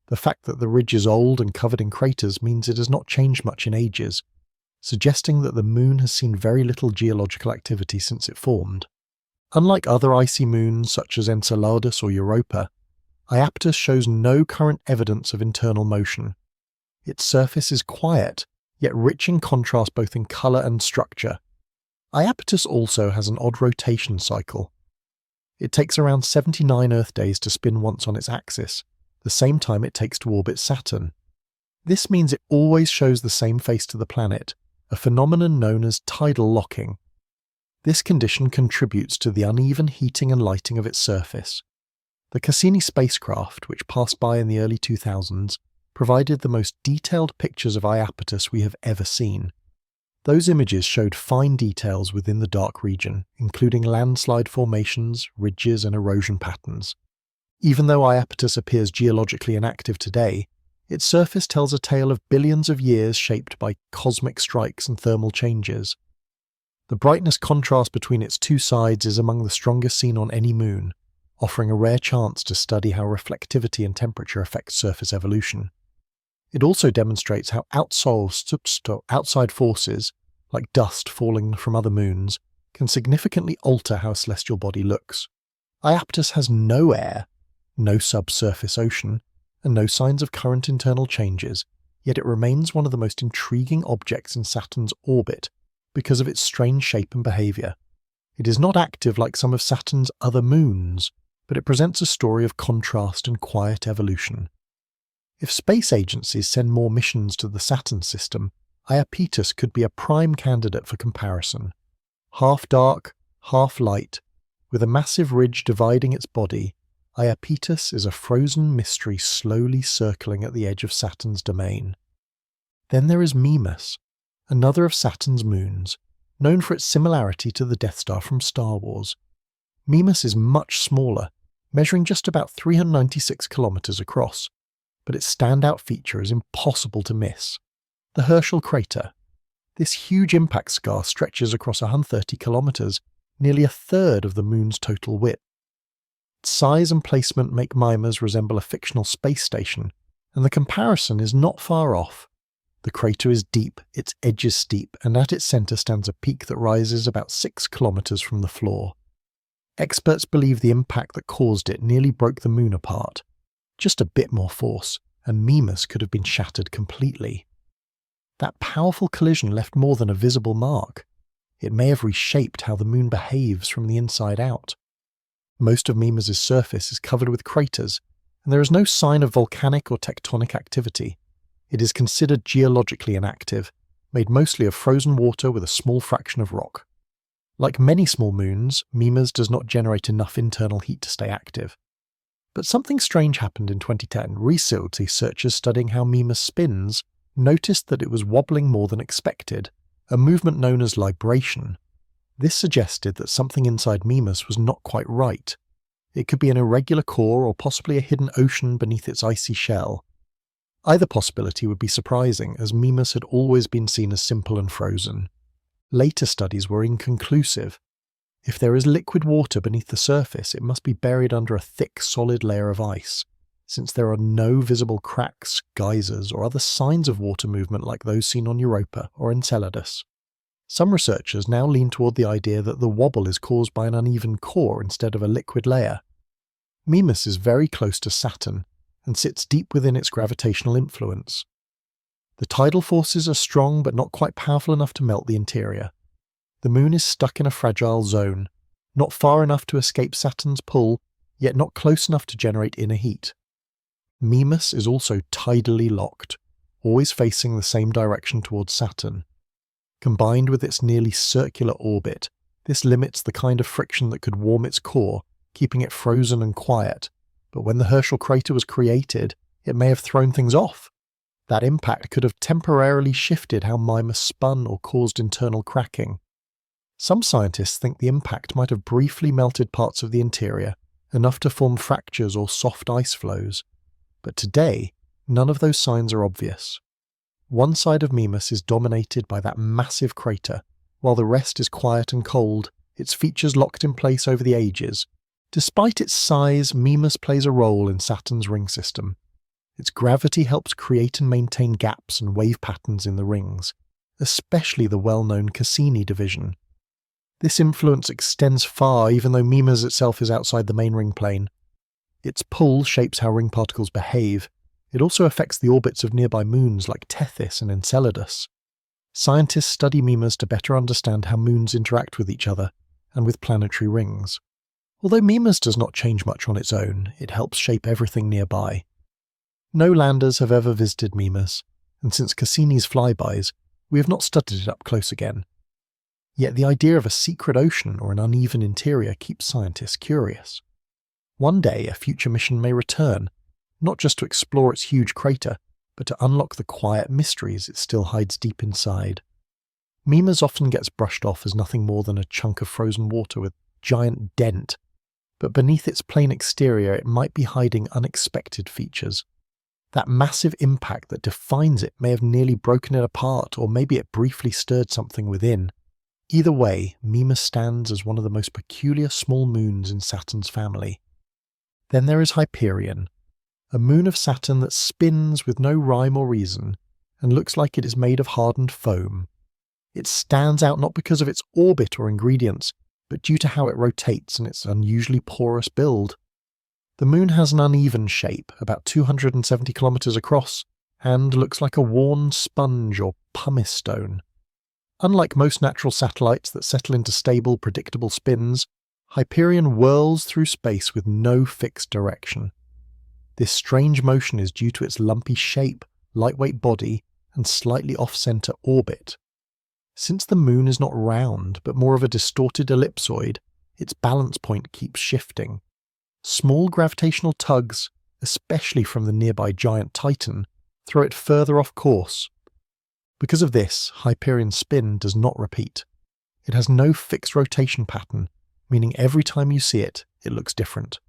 The fact that the ridge is old and covered in craters means it has not changed much in ages, suggesting that the moon has seen very little geological activity since it formed. Unlike other icy moons such as Enceladus or Europa, Iapetus shows no current evidence of internal motion. Its surface is quiet, yet rich in contrast both in colour and structure. Iapetus also has an odd rotation cycle. It takes around 79 Earth days to spin once on its axis, the same time it takes to orbit Saturn. This means it always shows the same face to the planet, a phenomenon known as tidal locking. This condition contributes to the uneven heating and lighting of its surface. The Cassini spacecraft, which passed by in the early 2000s, provided the most detailed pictures of Iapetus we have ever seen. Those images showed fine details within the dark region, including landslide formations, ridges, and erosion patterns. Even though Iapetus appears geologically inactive today, its surface tells a tale of billions of years shaped by cosmic strikes and thermal changes. The brightness contrast between its two sides is among the strongest seen on any moon, offering a rare chance to study how reflectivity and temperature affect surface evolution. It also demonstrates how outside forces, like dust falling from other moons, can significantly alter how a celestial body looks. Iapetus has no air, no subsurface ocean, and no signs of current internal changes, yet it remains one of the most intriguing objects in Saturn's orbit because of its strange shape and behaviour. It is not active like some of Saturn's other moons, but it presents a story of contrast and quiet evolution. If space agencies send more missions to the Saturn system, Iapetus could be a prime candidate for comparison. Half dark, half light, with a massive ridge dividing its body, Iapetus is a frozen mystery slowly circling at the edge of Saturn's domain. Then there is Mimas, another of Saturn's moons, known for its similarity to the Death Star from Star Wars. Mimas is much smaller, measuring just about 396 kilometers across, but its standout feature is impossible to miss: the Herschel crater. This huge impact scar stretches across 130 kilometers, nearly a third of the moon's total width. Its size and placement make Mimas resemble a fictional space station, and the comparison is not far off. The crater is deep, its edges steep, and at its centre stands a peak that rises about 6 kilometers from the floor. Experts believe the impact that caused it nearly broke the moon apart. Just a bit more force, and Mimas could have been shattered completely. That powerful collision left more than a visible mark. It may have reshaped how the moon behaves from the inside out. Most of Mimas's surface is covered with craters, and there is no sign of volcanic or tectonic activity. It is considered geologically inactive, made mostly of frozen water with a small fraction of rock. Like many small moons, Mimas does not generate enough internal heat to stay active. But something strange happened in 2010. Researchers studying how Mimas spins noticed that it was wobbling more than expected, a movement known as libration. This suggested that something inside Mimas was not quite right. It could be an irregular core or possibly a hidden ocean beneath its icy shell. Either possibility would be surprising, as Mimas had always been seen as simple and frozen. Later studies were inconclusive. If there is liquid water beneath the surface, it must be buried under a thick, solid layer of ice, since there are no visible cracks, geysers, or other signs of water movement like those seen on Europa or Enceladus. Some researchers now lean toward the idea that the wobble is caused by an uneven core instead of a liquid layer. Mimas is very close to Saturn, and sits deep within its gravitational influence. The tidal forces are strong but not quite powerful enough to melt the interior. The moon is stuck in a fragile zone, not far enough to escape Saturn's pull, yet not close enough to generate inner heat. Mimas is also tidally locked, always facing the same direction towards Saturn. Combined with its nearly circular orbit, this limits the kind of friction that could warm its core, keeping it frozen and quiet. But when the Herschel crater was created, it may have thrown things off. That impact could have temporarily shifted how Mimas spun or caused internal cracking. Some scientists think the impact might have briefly melted parts of the interior, enough to form fractures or soft ice flows. But today, none of those signs are obvious. One side of Mimas is dominated by that massive crater, while the rest is quiet and cold, its features locked in place over the ages. Despite its size, Mimas plays a role in Saturn's ring system. Its gravity helps create and maintain gaps and wave patterns in the rings, especially the well-known Cassini division. This influence extends far even though Mimas itself is outside the main ring plane. Its pull shapes how ring particles behave. It also affects the orbits of nearby moons like Tethys and Enceladus. Scientists study Mimas to better understand how moons interact with each other and with planetary rings. Although Mimas does not change much on its own, it helps shape everything nearby. No landers have ever visited Mimas, and since Cassini's flybys, we have not studied it up close again. Yet the idea of a secret ocean or an uneven interior keeps scientists curious. One day a future mission may return, not just to explore its huge crater, but to unlock the quiet mysteries it still hides deep inside. Mimas often gets brushed off as nothing more than a chunk of frozen water with a giant dent, but beneath its plain exterior it might be hiding unexpected features. That massive impact that defines it may have nearly broken it apart, or maybe it briefly stirred something within. Either way, Mimas stands as one of the most peculiar small moons in Saturn's family. Then there is Hyperion, a moon of Saturn that spins with no rhyme or reason, and looks like it is made of hardened foam. It stands out not because of its orbit or ingredients, but due to how it rotates and its unusually porous build. The Moon has an uneven shape, about 270 kilometers across, and looks like a worn sponge or pumice stone. Unlike most natural satellites that settle into stable, predictable spins, Hyperion whirls through space with no fixed direction. This strange motion is due to its lumpy shape, lightweight body, and slightly off-center orbit. Since the Moon is not round, but more of a distorted ellipsoid, its balance point keeps shifting. Small gravitational tugs, especially from the nearby giant Titan, throw it further off course. Because of this, Hyperion's spin does not repeat. It has no fixed rotation pattern, meaning every time you see it, it looks different.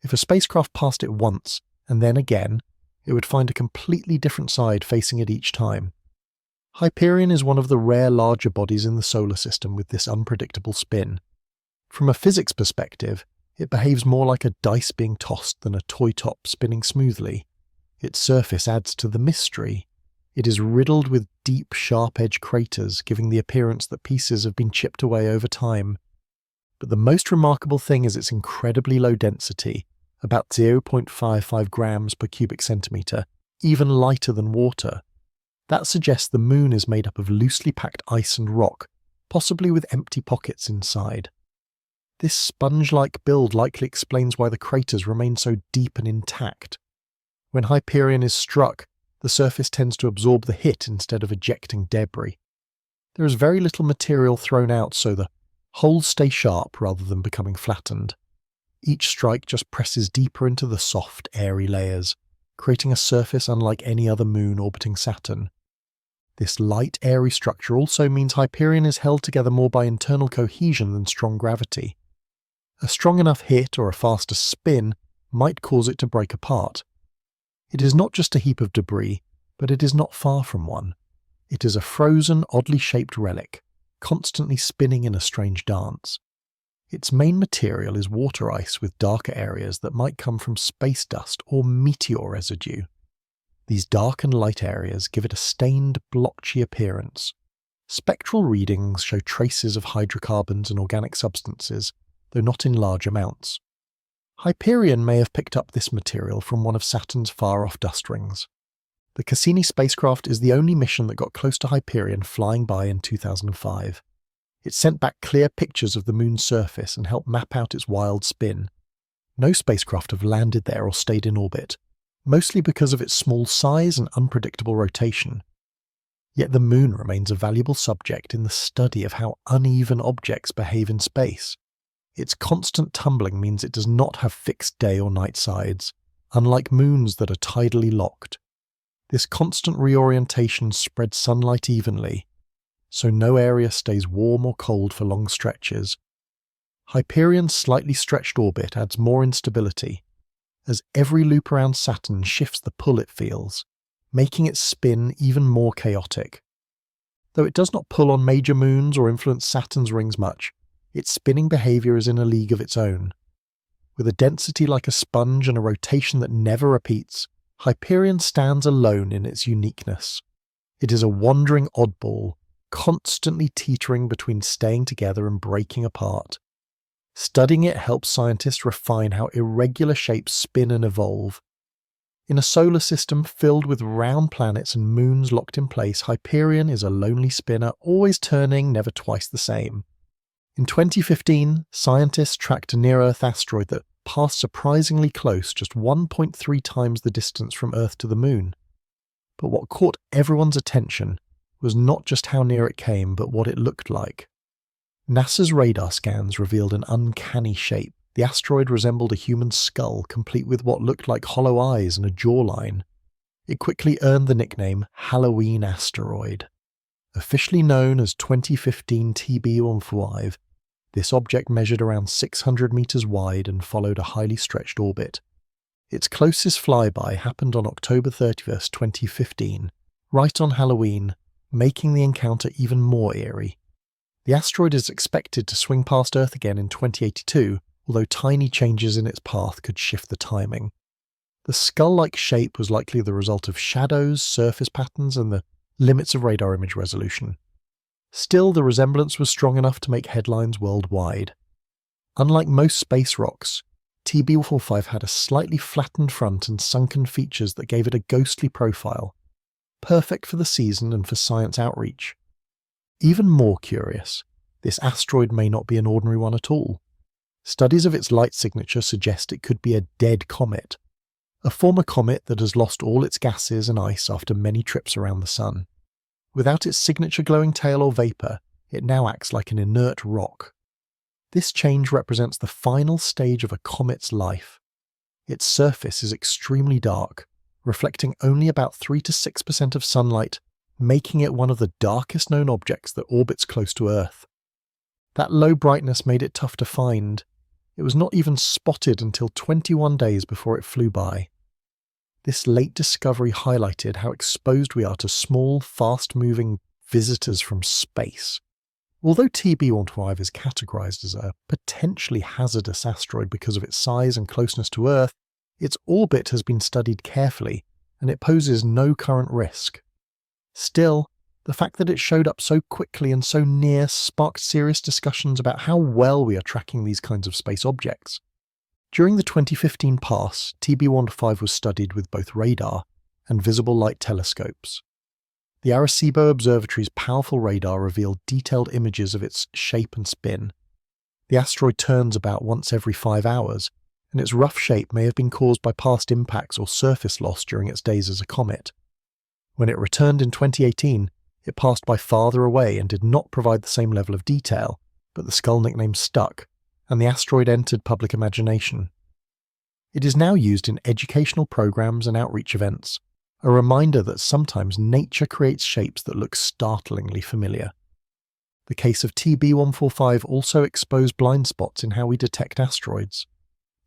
If a spacecraft passed it once, and then again, it would find a completely different side facing it each time. Hyperion is one of the rare larger bodies in the solar system with this unpredictable spin. From a physics perspective, it behaves more like a dice being tossed than a toy top spinning smoothly. Its surface adds to the mystery. It is riddled with deep, sharp-edged craters, giving the appearance that pieces have been chipped away over time. But the most remarkable thing is its incredibly low density, about 0.55 grams per cubic centimetre, even lighter than water. That suggests the Moon is made up of loosely packed ice and rock, possibly with empty pockets inside. This sponge-like build likely explains why the craters remain so deep and intact. When Hyperion is struck, the surface tends to absorb the hit instead of ejecting debris. There is very little material thrown out, so the holes stay sharp rather than becoming flattened. Each strike just presses deeper into the soft, airy layers, creating a surface unlike any other moon orbiting Saturn. This light, airy structure also means Hyperion is held together more by internal cohesion than strong gravity. A strong enough hit or a faster spin might cause it to break apart. It is not just a heap of debris, but it is not far from one. It is a frozen, oddly shaped relic, constantly spinning in a strange dance. Its main material is water ice with darker areas that might come from space dust or meteor residue. These dark and light areas give it a stained, blotchy appearance. Spectral readings show traces of hydrocarbons and organic substances, though not in large amounts. Hyperion may have picked up this material from one of Saturn's far-off dust rings. The Cassini spacecraft is the only mission that got close to Hyperion flying by in 2005. It sent back clear pictures of the Moon's surface and helped map out its wild spin. No spacecraft have landed there or stayed in orbit, mostly because of its small size and unpredictable rotation. Yet the Moon remains a valuable subject in the study of how uneven objects behave in space. Its constant tumbling means it does not have fixed day or night sides, unlike moons that are tidally locked. This constant reorientation spreads sunlight evenly, so no area stays warm or cold for long stretches. Hyperion's slightly stretched orbit adds more instability, as every loop around Saturn shifts the pull it feels, making its spin even more chaotic. Though it does not pull on major moons or influence Saturn's rings much, its spinning behaviour is in a league of its own. With a density like a sponge and a rotation that never repeats, Hyperion stands alone in its uniqueness. It is a wandering oddball, constantly teetering between staying together and breaking apart. Studying it helps scientists refine how irregular shapes spin and evolve. In a solar system filled with round planets and moons locked in place, Hyperion is a lonely spinner, always turning, never twice the same. In 2015, scientists tracked a near-Earth asteroid that passed surprisingly close, just 1.3 times the distance from Earth to the Moon. But what caught everyone's attention was not just how near it came, but what it looked like. NASA's radar scans revealed an uncanny shape. The asteroid resembled a human skull, complete with what looked like hollow eyes and a jawline. It quickly earned the nickname Halloween Asteroid. Officially known as 2015 TB-15, this object measured around 600 meters wide and followed a highly stretched orbit. Its closest flyby happened on October 31st, 2015, right on Halloween, making the encounter even more eerie. The asteroid is expected to swing past Earth again in 2082, although tiny changes in its path could shift the timing. The skull-like shape was likely the result of shadows, surface patterns, and the limits of radar image resolution. Still, the resemblance was strong enough to make headlines worldwide. Unlike most space rocks, TB145 had a slightly flattened front and sunken features that gave it a ghostly profile, perfect for the season and for science outreach. Even more curious, this asteroid may not be an ordinary one at all. Studies of its light signature suggest it could be a dead comet, a former comet that has lost all its gases and ice after many trips around the Sun. Without its signature glowing tail or vapour, it now acts like an inert rock. This change represents the final stage of a comet's life. Its surface is extremely dark, reflecting only about 3 to 6% of sunlight, making it one of the darkest known objects that orbits close to Earth. That low brightness made it tough to find. It was not even spotted until 21 days before it flew by. This late discovery highlighted how exposed we are to small, fast-moving visitors from space. Although TB145 is categorized as a potentially hazardous asteroid because of its size and closeness to Earth, its orbit has been studied carefully, and it poses no current risk. Still, the fact that it showed up so quickly and so near sparked serious discussions about how well we are tracking these kinds of space objects. During the 2015 pass, TB145 was studied with both radar and visible light telescopes. The Arecibo Observatory's powerful radar revealed detailed images of its shape and spin. The asteroid turns about once every 5 hours, and its rough shape may have been caused by past impacts or surface loss during its days as a comet. When it returned in 2018, it passed by farther away and did not provide the same level of detail, but the skull nickname stuck, and the asteroid entered public imagination. It is now used in educational programs and outreach events, a reminder that sometimes nature creates shapes that look startlingly familiar. The case of TB145 also exposed blind spots in how we detect asteroids.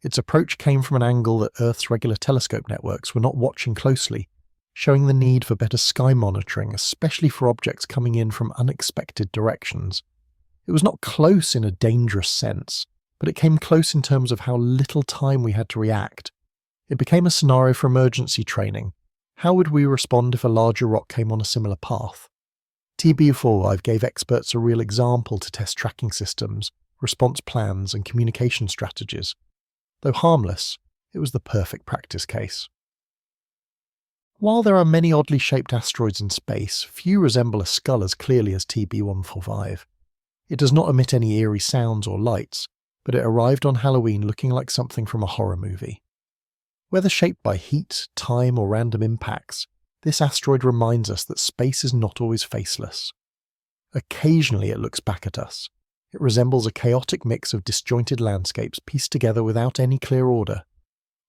Its approach came from an angle that Earth's regular telescope networks were not watching closely, showing the need for better sky monitoring, especially for objects coming in from unexpected directions. It was not close in a dangerous sense, but it came close in terms of how little time we had to react. It became a scenario for emergency training. How would we respond if a larger rock came on a similar path? TB145 gave experts a real example to test tracking systems, response plans, and communication strategies. Though harmless, it was the perfect practice case. While there are many oddly shaped asteroids in space, few resemble a skull as clearly as TB145. It does not emit any eerie sounds or lights, but it arrived on Halloween looking like something from a horror movie. Whether shaped by heat, time, or random impacts, this asteroid reminds us that space is not always faceless. Occasionally it looks back at us. It resembles a chaotic mix of disjointed landscapes pieced together without any clear order.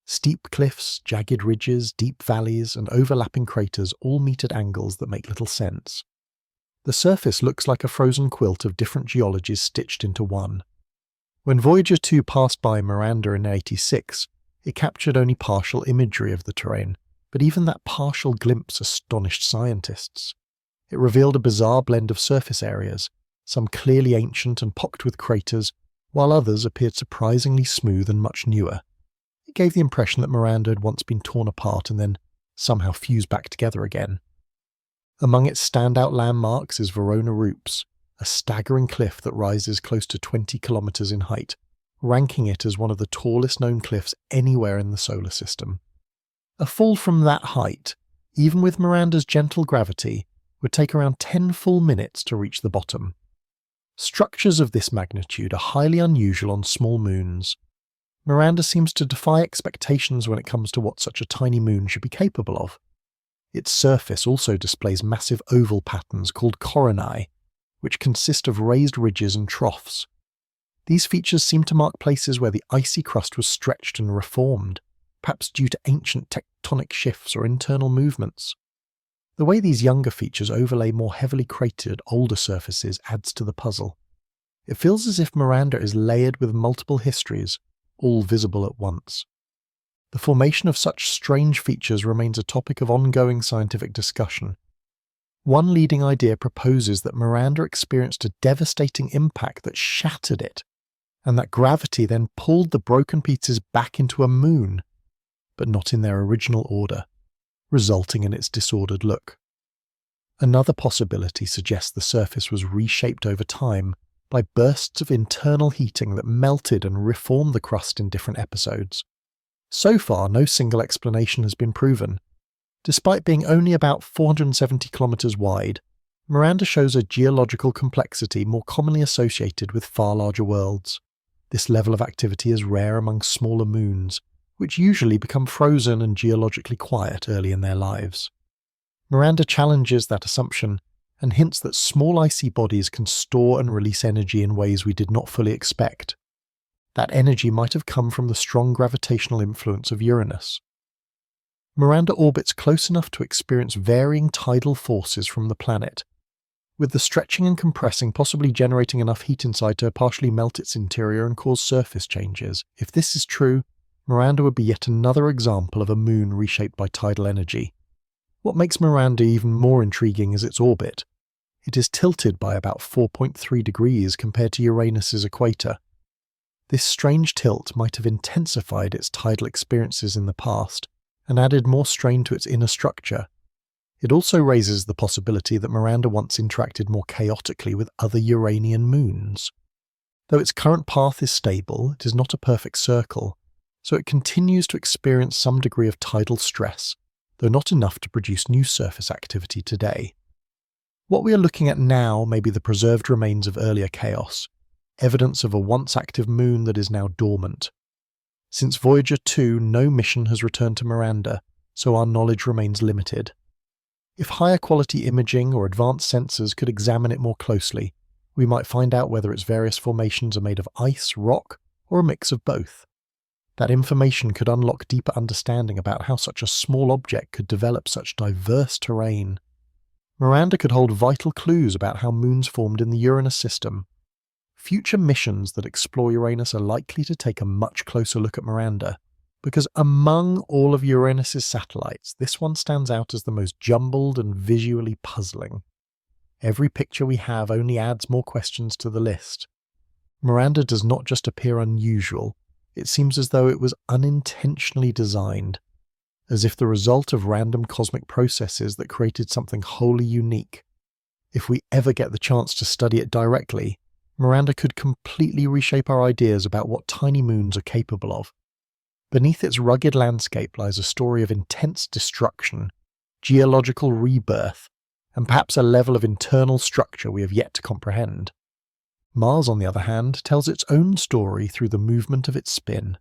Steep cliffs, jagged ridges, deep valleys, and overlapping craters all meet at angles that make little sense. The surface looks like a frozen quilt of different geologies stitched into one. When Voyager 2 passed by Miranda in '86, it captured only partial imagery of the terrain, but even that partial glimpse astonished scientists. It revealed a bizarre blend of surface areas, some clearly ancient and pocked with craters, while others appeared surprisingly smooth and much newer. It gave the impression that Miranda had once been torn apart and then somehow fused back together again. Among its standout landmarks is Verona Rupes, a staggering cliff that rises close to 20 kilometers in height, ranking it as one of the tallest known cliffs anywhere in the solar system. A fall from that height, even with Miranda's gentle gravity, would take around 10 full minutes to reach the bottom. Structures of this magnitude are highly unusual on small moons. Miranda seems to defy expectations when it comes to what such a tiny moon should be capable of. Its surface also displays massive oval patterns called coronae, which consist of raised ridges and troughs. These features seem to mark places where the icy crust was stretched and reformed, perhaps due to ancient tectonic shifts or internal movements. The way these younger features overlay more heavily cratered older surfaces adds to the puzzle. It feels as if Miranda is layered with multiple histories, all visible at once. The formation of such strange features remains a topic of ongoing scientific discussion. One leading idea proposes that Miranda experienced a devastating impact that shattered it, and that gravity then pulled the broken pieces back into a moon, but not in their original order, resulting in its disordered look. Another possibility suggests the surface was reshaped over time by bursts of internal heating that melted and reformed the crust in different episodes. So far, no single explanation has been proven. Despite being only about 470 kilometers wide, Miranda shows a geological complexity more commonly associated with far larger worlds. This level of activity is rare among smaller moons, which usually become frozen and geologically quiet early in their lives. Miranda challenges that assumption and hints that small icy bodies can store and release energy in ways we did not fully expect. That energy might have come from the strong gravitational influence of Uranus. Miranda orbits close enough to experience varying tidal forces from the planet, with the stretching and compressing possibly generating enough heat inside to partially melt its interior and cause surface changes. If this is true, Miranda would be yet another example of a moon reshaped by tidal energy. What makes Miranda even more intriguing is its orbit. It is tilted by about 4.3 degrees compared to Uranus's equator. This strange tilt might have intensified its tidal experiences in the past and added more strain to its inner structure. It also raises the possibility that Miranda once interacted more chaotically with other Uranian moons. Though its current path is stable, it is not a perfect circle, so it continues to experience some degree of tidal stress, though not enough to produce new surface activity today. What we are looking at now may be the preserved remains of earlier chaos, evidence of a once active moon that is now dormant. Since Voyager 2, no mission has returned to Miranda, so our knowledge remains limited. If higher quality imaging or advanced sensors could examine it more closely, we might find out whether its various formations are made of ice, rock, or a mix of both. That information could unlock deeper understanding about how such a small object could develop such diverse terrain. Miranda could hold vital clues about how moons formed in the Uranus system. Future missions that explore Uranus are likely to take a much closer look at Miranda, because among all of Uranus's satellites, this one stands out as the most jumbled and visually puzzling. Every picture we have only adds more questions to the list. Miranda does not just appear unusual, it seems as though it was unintentionally designed, as if the result of random cosmic processes that created something wholly unique. If we ever get the chance to study it directly, Miranda could completely reshape our ideas about what tiny moons are capable of. Beneath its rugged landscape lies a story of intense destruction, geological rebirth, and perhaps a level of internal structure we have yet to comprehend. Mars, on the other hand, tells its own story through the movement of its spin.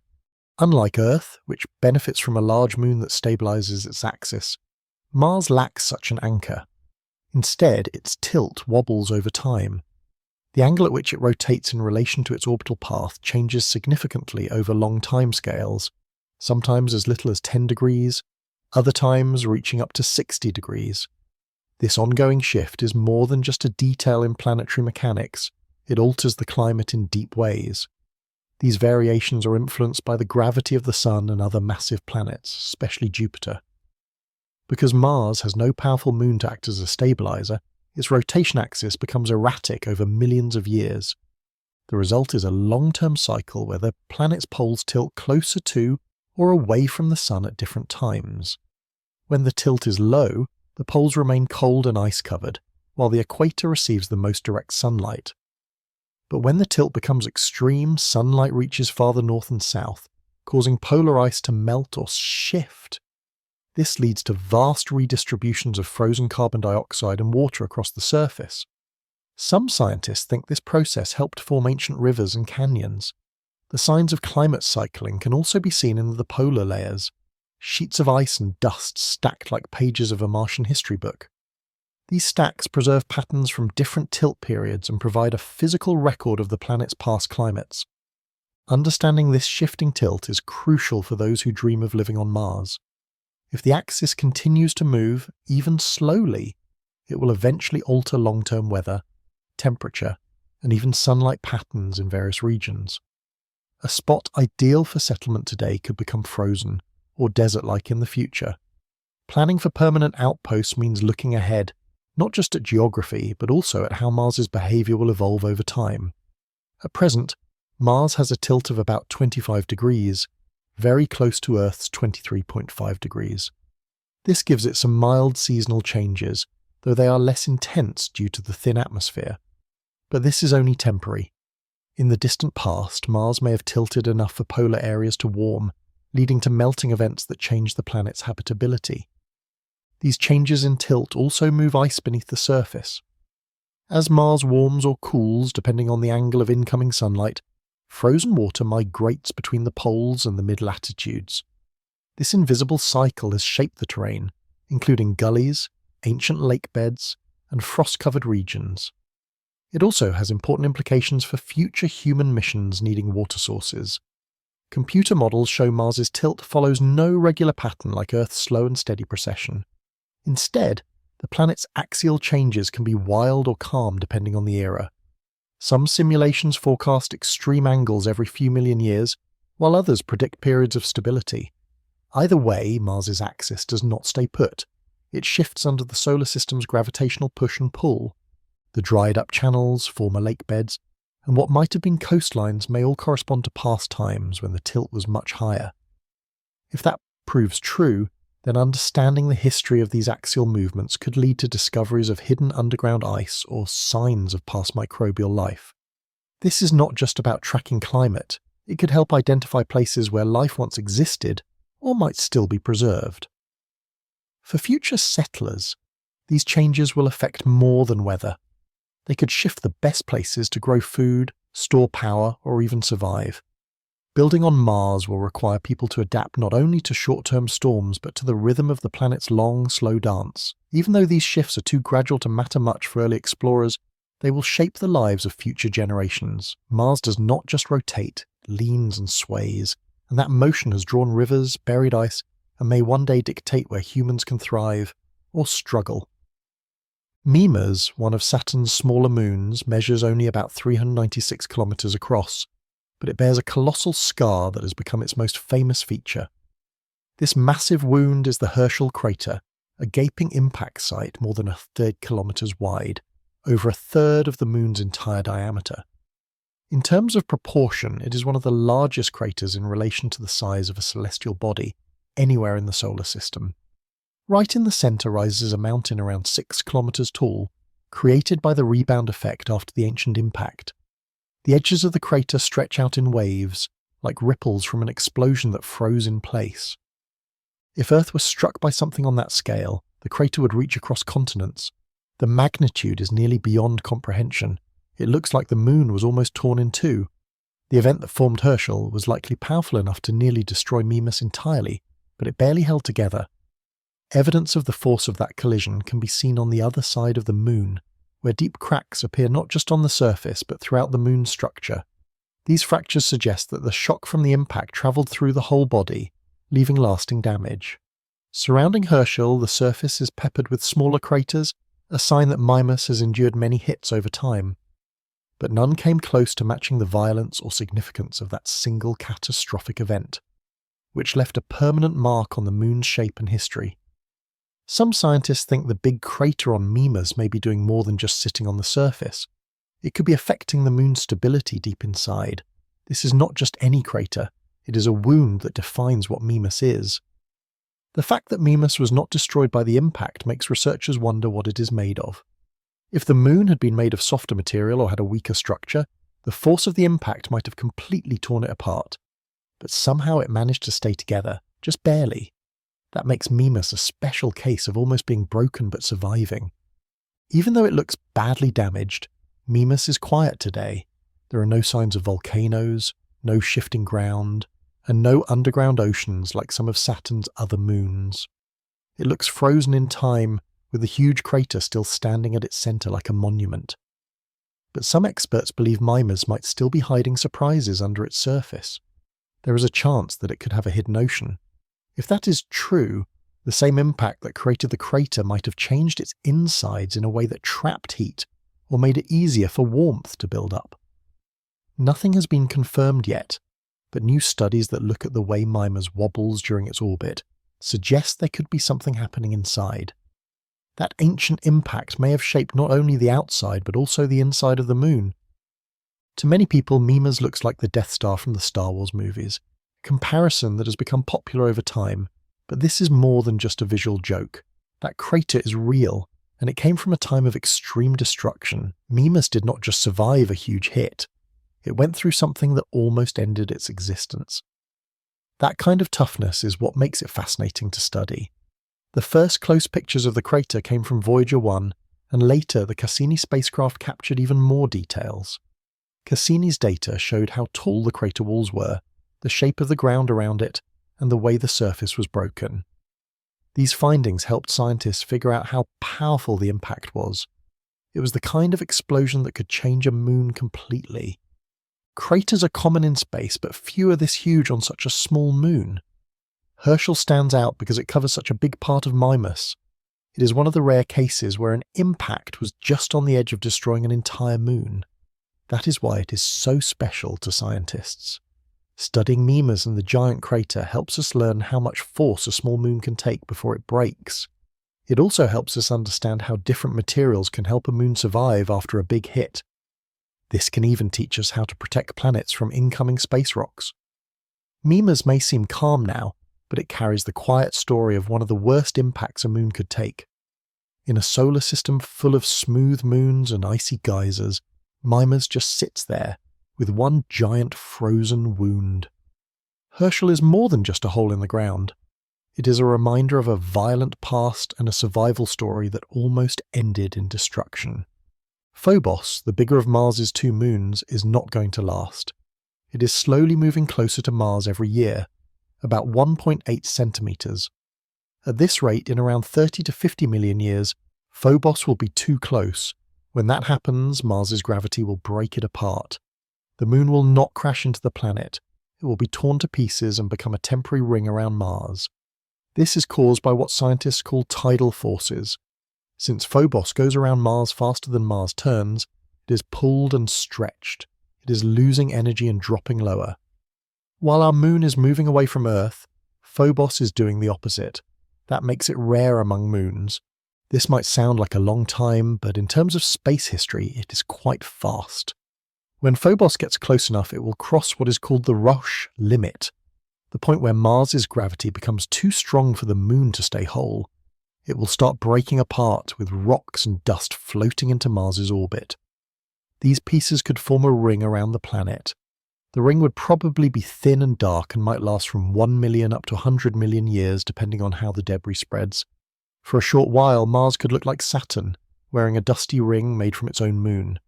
Unlike Earth, which benefits from a large moon that stabilizes its axis, Mars lacks such an anchor. Instead, its tilt wobbles over time. The angle at which it rotates in relation to its orbital path changes significantly over long timescales, sometimes as little as 10 degrees, other times reaching up to 60 degrees. This ongoing shift is more than just a detail in planetary mechanics, it alters the climate in deep ways. These variations are influenced by the gravity of the Sun and other massive planets, especially Jupiter. Because Mars has no powerful moon to act as a stabilizer, its rotation axis becomes erratic over millions of years. The result is a long-term cycle where the planet's poles tilt closer to or away from the Sun at different times. When the tilt is low, the poles remain cold and ice-covered, while the equator receives the most direct sunlight. But when the tilt becomes extreme, sunlight reaches farther north and south, causing polar ice to melt or shift. This leads to vast redistributions of frozen carbon dioxide and water across the surface. Some scientists think this process helped form ancient rivers and canyons. The signs of climate cycling can also be seen in the polar layers, sheets of ice and dust stacked like pages of a Martian history book. These stacks preserve patterns from different tilt periods and provide a physical record of the planet's past climates. Understanding this shifting tilt is crucial for those who dream of living on Mars. If the axis continues to move, even slowly, it will eventually alter long-term weather, temperature, and even sunlight patterns in various regions. A spot ideal for settlement today could become frozen, or desert-like in the future. Planning for permanent outposts means looking ahead, not just at geography, but also at how Mars's behavior will evolve over time. At present, Mars has a tilt of about 25 degrees, very close to Earth's 23.5 degrees. This gives it some mild seasonal changes, though they are less intense due to the thin atmosphere. But this is only temporary. In the distant past, Mars may have tilted enough for polar areas to warm, leading to melting events that change the planet's habitability. These changes in tilt also move ice beneath the surface. As Mars warms or cools depending on the angle of incoming sunlight, frozen water migrates between the poles and the mid-latitudes. This invisible cycle has shaped the terrain, including gullies, ancient lake beds, and frost-covered regions. It also has important implications for future human missions needing water sources. Computer models show Mars's tilt follows no regular pattern like Earth's slow and steady precession. Instead, the planet's axial changes can be wild or calm depending on the era. Some simulations forecast extreme angles every few million years, while others predict periods of stability. Either way, Mars's axis does not stay put. It shifts under the solar system's gravitational push and pull. The dried-up channels, former lake beds, and what might have been coastlines may all correspond to past times when the tilt was much higher. If that proves true, then understanding the history of these axial movements could lead to discoveries of hidden underground ice or signs of past microbial life. This is not just about tracking climate, it could help identify places where life once existed or might still be preserved. For future settlers, these changes will affect more than weather. They could shift the best places to grow food, store power, or even survive. Building on Mars will require people to adapt not only to short-term storms but to the rhythm of the planet's long, slow dance. Even though these shifts are too gradual to matter much for early explorers, they will shape the lives of future generations. Mars does not just rotate, it leans and sways, and that motion has drawn rivers, buried ice, and may one day dictate where humans can thrive or struggle. Mimas, one of Saturn's smaller moons, measures only about 396 kilometers across, but it bears a colossal scar that has become its most famous feature. This massive wound is the Herschel crater, a gaping impact site more than 1/3 kilometers wide, over 1/3 of the moon's entire diameter. In terms of proportion, it is one of the largest craters in relation to the size of a celestial body anywhere in the solar system. Right in the centre rises a mountain around 6 kilometers tall, created by the rebound effect after the ancient impact. The edges of the crater stretch out in waves, like ripples from an explosion that froze in place. If Earth were struck by something on that scale, the crater would reach across continents. The magnitude is nearly beyond comprehension. It looks like the moon was almost torn in two. The event that formed Herschel was likely powerful enough to nearly destroy Mimas entirely, but it barely held together. Evidence of the force of that collision can be seen on the other side of the moon, where deep cracks appear not just on the surface but throughout the moon's structure. These fractures suggest that the shock from the impact travelled through the whole body, leaving lasting damage. Surrounding Herschel, the surface is peppered with smaller craters, a sign that Mimas has endured many hits over time. But none came close to matching the violence or significance of that single catastrophic event, which left a permanent mark on the moon's shape and history. Some scientists think the big crater on Mimas may be doing more than just sitting on the surface. It could be affecting the moon's stability deep inside. This is not just any crater, it is a wound that defines what Mimas is. The fact that Mimas was not destroyed by the impact makes researchers wonder what it is made of. If the moon had been made of softer material or had a weaker structure, the force of the impact might have completely torn it apart. But somehow it managed to stay together, just barely. That makes Mimas a special case of almost being broken but surviving. Even though it looks badly damaged, Mimas is quiet today. There are no signs of volcanoes, no shifting ground, and no underground oceans like some of Saturn's other moons. It looks frozen in time, with the huge crater still standing at its centre like a monument. But some experts believe Mimas might still be hiding surprises under its surface. There is a chance that it could have a hidden ocean. If that is true, the same impact that created the crater might have changed its insides in a way that trapped heat or made it easier for warmth to build up. Nothing has been confirmed yet, but new studies that look at the way Mimas wobbles during its orbit suggest there could be something happening inside. That ancient impact may have shaped not only the outside but also the inside of the moon. To many people, Mimas looks like the Death Star from the Star Wars movies, a comparison that has become popular over time, but this is more than just a visual joke. That crater is real, and it came from a time of extreme destruction. Mimas did not just survive a huge hit, it went through something that almost ended its existence. That kind of toughness is what makes it fascinating to study. The first close pictures of the crater came from Voyager 1, and later the Cassini spacecraft captured even more details. Cassini's data showed how tall the crater walls were, the shape of the ground around it, and the way the surface was broken. These findings helped scientists figure out how powerful the impact was. It was the kind of explosion that could change a moon completely. Craters are common in space, but few are this huge on such a small moon. Herschel stands out because it covers such a big part of Mimas. It is one of the rare cases where an impact was just on the edge of destroying an entire moon. That is why it is so special to scientists. Studying Mimas and the giant crater helps us learn how much force a small moon can take before it breaks. It also helps us understand how different materials can help a moon survive after a big hit. This can even teach us how to protect planets from incoming space rocks. Mimas may seem calm now, but it carries the quiet story of one of the worst impacts a moon could take. In a solar system full of smooth moons and icy geysers, Mimas just sits there, with one giant frozen wound. Herschel is more than just a hole in the ground. It is a reminder of a violent past and a survival story that almost ended in destruction. Phobos, the bigger of Mars's two moons, is not going to last. It is slowly moving closer to Mars every year, about 1.8 centimeters. At this rate, in around 30 to 50 million years, Phobos will be too close. When that happens, Mars's gravity will break it apart. The moon will not crash into the planet. It will be torn to pieces and become a temporary ring around Mars. This is caused by what scientists call tidal forces. Since Phobos goes around Mars faster than Mars turns, it is pulled and stretched. It is losing energy and dropping lower. While our moon is moving away from Earth, Phobos is doing the opposite. That makes it rare among moons. This might sound like a long time, but in terms of space history, it is quite fast. When Phobos gets close enough, it will cross what is called the Roche limit, the point where Mars's gravity becomes too strong for the moon to stay whole. It will start breaking apart, with rocks and dust floating into Mars's orbit. These pieces could form a ring around the planet. The ring would probably be thin and dark and might last from 1 million up to 100 million years depending on how the debris spreads. For a short while, Mars could look like Saturn, wearing a dusty ring made from its own moon.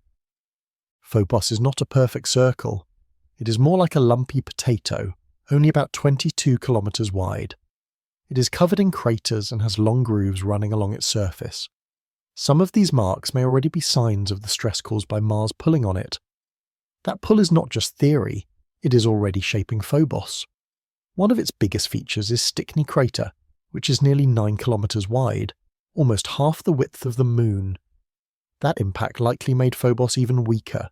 Phobos is not a perfect circle. It is more like a lumpy potato, only about 22 kilometers wide. It is covered in craters and has long grooves running along its surface. Some of these marks may already be signs of the stress caused by Mars pulling on it. That pull is not just theory, it is already shaping Phobos. One of its biggest features is Stickney Crater, which is nearly 9 kilometers wide, almost half the width of the Moon. That impact likely made Phobos even weaker,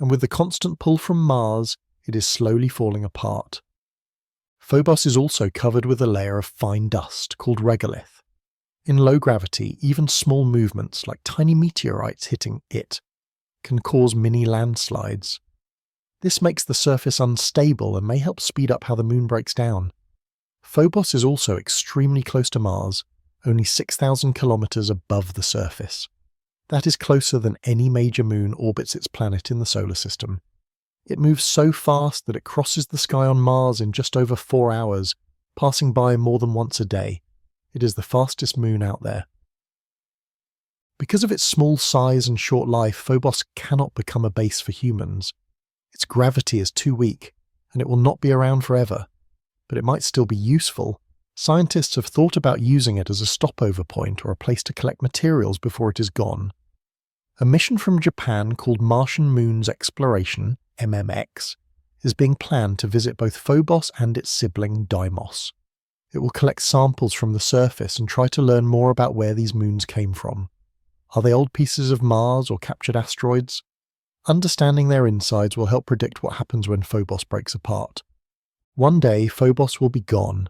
and with the constant pull from Mars, it is slowly falling apart. Phobos is also covered with a layer of fine dust called regolith. In low gravity, even small movements like tiny meteorites hitting it can cause mini landslides. This makes the surface unstable and may help speed up how the moon breaks down. Phobos is also extremely close to Mars, only 6,000 kilometers above the surface. That is closer than any major moon orbits its planet in the solar system. It moves so fast that it crosses the sky on Mars in just over 4 hours, passing by more than once a day. It is the fastest moon out there. Because of its small size and short life, Phobos cannot become a base for humans. Its gravity is too weak, and it will not be around forever. But it might still be useful. Scientists have thought about using it as a stopover point or a place to collect materials before it is gone. A mission from Japan called Martian Moons Exploration, MMX, is being planned to visit both Phobos and its sibling Deimos. It will collect samples from the surface and try to learn more about where these moons came from. Are they old pieces of Mars or captured asteroids? Understanding their insides will help predict what happens when Phobos breaks apart. One day, Phobos will be gone,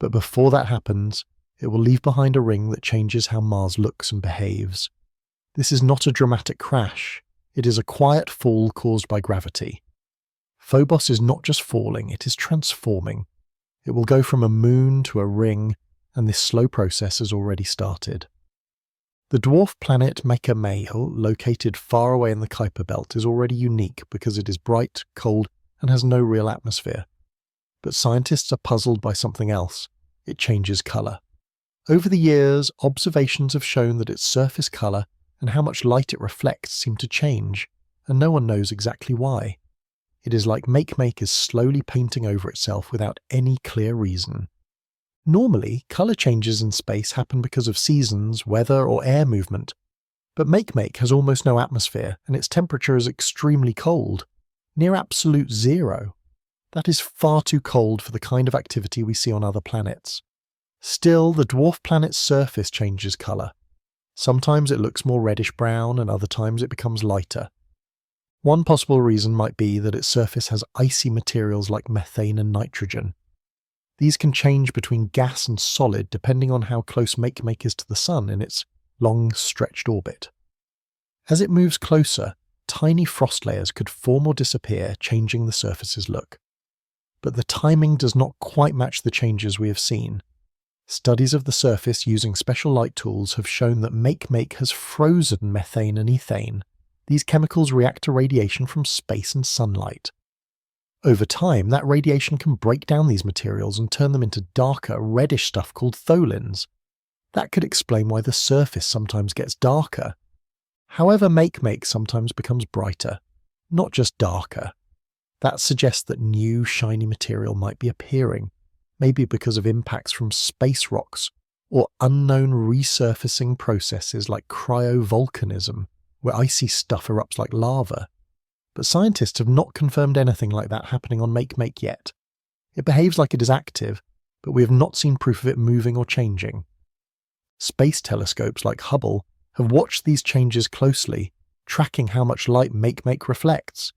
but before that happens, it will leave behind a ring that changes how Mars looks and behaves. This is not a dramatic crash, it is a quiet fall caused by gravity. Phobos is not just falling, it is transforming. It will go from a moon to a ring, and this slow process has already started. The dwarf planet Maker, located far away in the Kuiper belt, is already unique because it is bright, cold, and has no real atmosphere. But scientists are puzzled by something else. It changes colour. Over the years, observations have shown that its surface colour and how much light it reflects seem to change, and no one knows exactly why. It is like Make is slowly painting over itself without any clear reason. Normally, colour changes in space happen because of seasons, weather, or air movement, but Make has almost no atmosphere and its temperature is extremely cold, near absolute zero. That is far too cold for the kind of activity we see on other planets. Still, the dwarf planet's surface changes colour. Sometimes it looks more reddish-brown and other times it becomes lighter. One possible reason might be that its surface has icy materials like methane and nitrogen. These can change between gas and solid depending on how close Make is to the Sun in its long, stretched orbit. As it moves closer, tiny frost layers could form or disappear, changing the surface's look. But the timing does not quite match the changes we have seen. Studies of the surface using special light tools have shown that Make has frozen methane and ethane. These chemicals react to radiation from space and sunlight. Over time, that radiation can break down these materials and turn them into darker, reddish stuff called tholins. That could explain why the surface sometimes gets darker. However, Make sometimes becomes brighter, not just darker. That suggests that new, shiny material might be appearing, maybe because of impacts from space rocks or unknown resurfacing processes like cryovolcanism, where icy stuff erupts like lava. But scientists have not confirmed anything like that happening on Make yet. It behaves like it is active, but we have not seen proof of it moving or changing. Space telescopes like Hubble have watched these changes closely, tracking how much light Make reflects.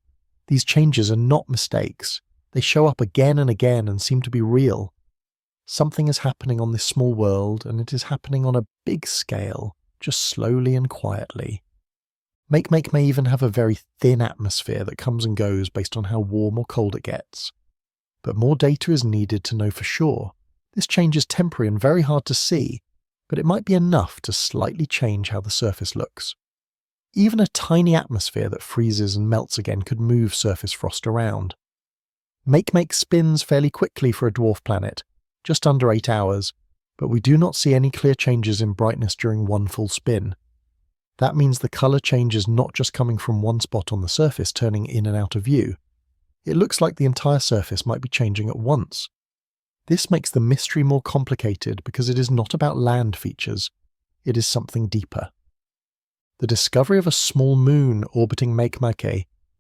These changes are not mistakes. They show up again and again and seem to be real. Something is happening on this small world, and it is happening on a big scale, just slowly and quietly. Make may even have a very thin atmosphere that comes and goes based on how warm or cold it gets. But more data is needed to know for sure. This change is temporary and very hard to see, but it might be enough to slightly change how the surface looks. Even a tiny atmosphere that freezes and melts again could move surface frost around. Make spins fairly quickly for a dwarf planet, just under 8 hours, but we do not see any clear changes in brightness during one full spin. That means the colour change is not just coming from one spot on the surface turning in and out of view. It looks like the entire surface might be changing at once. This makes the mystery more complicated because it is not about land features, it is something deeper. The discovery of a small moon orbiting Make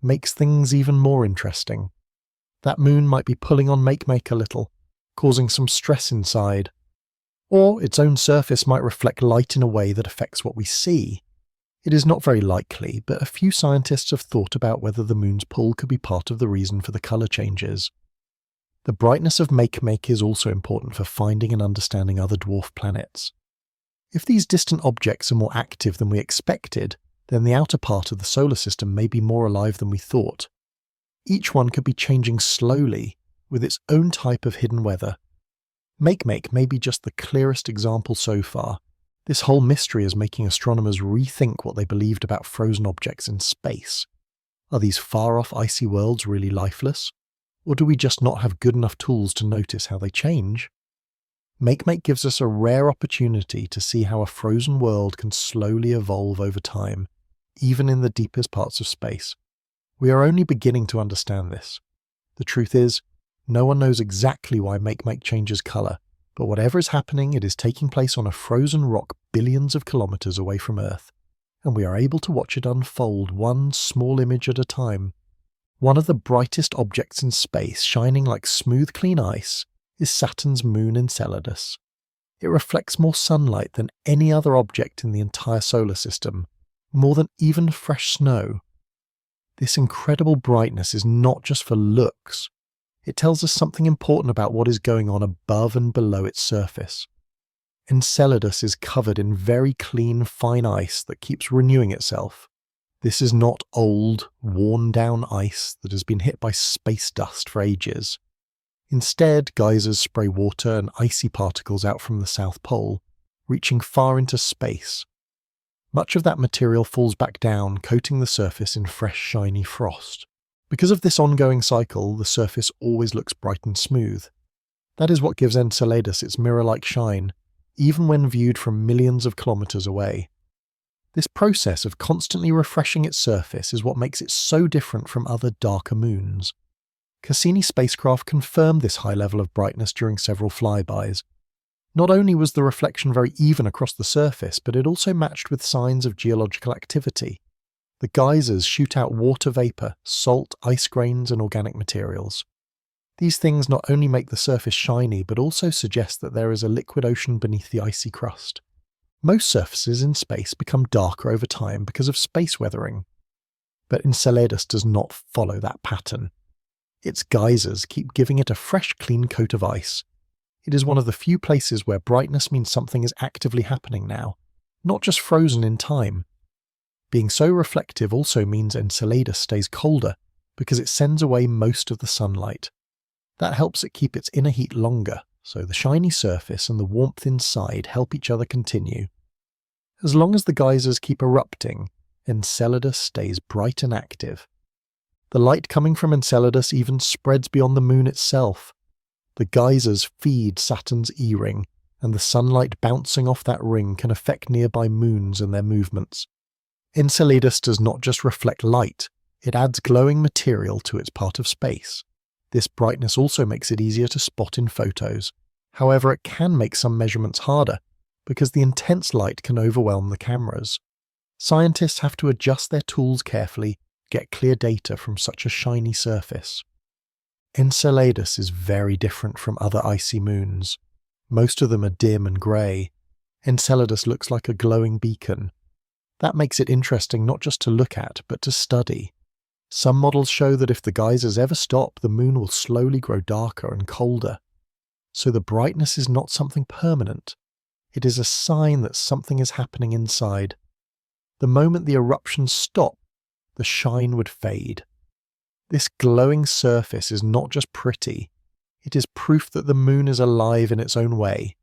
makes things even more interesting. That moon might be pulling on Make a little, causing some stress inside. Or its own surface might reflect light in a way that affects what we see. It is not very likely, but a few scientists have thought about whether the moon's pull could be part of the reason for the colour changes. The brightness of Make is also important for finding and understanding other dwarf planets. If these distant objects are more active than we expected, then the outer part of the solar system may be more alive than we thought. Each one could be changing slowly, with its own type of hidden weather. Make may be just the clearest example so far. This whole mystery is making astronomers rethink what they believed about frozen objects in space. Are these far-off icy worlds really lifeless? Or do we just not have good enough tools to notice how they change? Make gives us a rare opportunity to see how a frozen world can slowly evolve over time, even in the deepest parts of space. We are only beginning to understand this. The truth is, no one knows exactly why Make changes colour, but whatever is happening, it is taking place on a frozen rock billions of kilometres away from Earth, and we are able to watch it unfold one small image at a time. One of the brightest objects in space, shining like smooth clean ice, is Saturn's moon Enceladus. It reflects more sunlight than any other object in the entire solar system, more than even fresh snow. This incredible brightness is not just for looks. It tells us something important about what is going on above and below its surface. Enceladus is covered in very clean, fine ice that keeps renewing itself. This is not old, worn-down ice that has been hit by space dust for ages. Instead, geysers spray water and icy particles out from the South Pole, reaching far into space. Much of that material falls back down, coating the surface in fresh, shiny frost. Because of this ongoing cycle, the surface always looks bright and smooth. That is what gives Enceladus its mirror-like shine, even when viewed from millions of kilometers away. This process of constantly refreshing its surface is what makes it so different from other darker moons. Cassini spacecraft confirmed this high level of brightness during several flybys. Not only was the reflection very even across the surface, but it also matched with signs of geological activity. The geysers shoot out water vapor, salt, ice grains, and organic materials. These things not only make the surface shiny, but also suggest that there is a liquid ocean beneath the icy crust. Most surfaces in space become darker over time because of space weathering. But Enceladus does not follow that pattern. Its geysers keep giving it a fresh, clean coat of ice. It is one of the few places where brightness means something is actively happening now, not just frozen in time. Being so reflective also means Enceladus stays colder because it sends away most of the sunlight. That helps it keep its inner heat longer, so the shiny surface and the warmth inside help each other continue. As long as the geysers keep erupting, Enceladus stays bright and active. The light coming from Enceladus even spreads beyond the moon itself. The geysers feed Saturn's E-ring, and the sunlight bouncing off that ring can affect nearby moons and their movements. Enceladus does not just reflect light, it adds glowing material to its part of space. This brightness also makes it easier to spot in photos. However, it can make some measurements harder, because the intense light can overwhelm the cameras. Scientists have to adjust their tools carefully to get clear data from such a shiny surface. Enceladus is very different from other icy moons. Most of them are dim and grey. Enceladus looks like a glowing beacon. That makes it interesting not just to look at, but to study. Some models show that if the geysers ever stop, the moon will slowly grow darker and colder. So the brightness is not something permanent. It is a sign that something is happening inside. The moment the eruptions stop, the shine would fade. This glowing surface is not just pretty, it is proof that the moon is alive in its own way.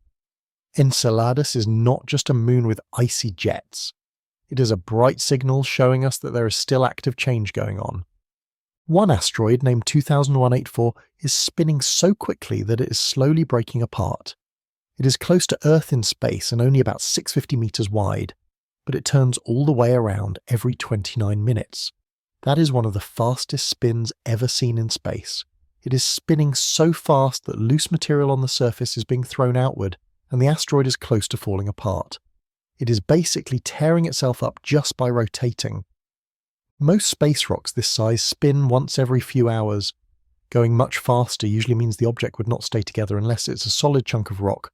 Enceladus is not just a moon with icy jets. It is a bright signal showing us that there is still active change going on. One asteroid named 200184 is spinning so quickly that it is slowly breaking apart. It is close to Earth in space and only about 650 meters wide, but it turns all the way around every 29 minutes. That is one of the fastest spins ever seen in space. It is spinning so fast that loose material on the surface is being thrown outward, and the asteroid is close to falling apart. It is basically tearing itself up just by rotating. Most space rocks this size spin once every few hours. Going much faster usually means the object would not stay together unless it's a solid chunk of rock.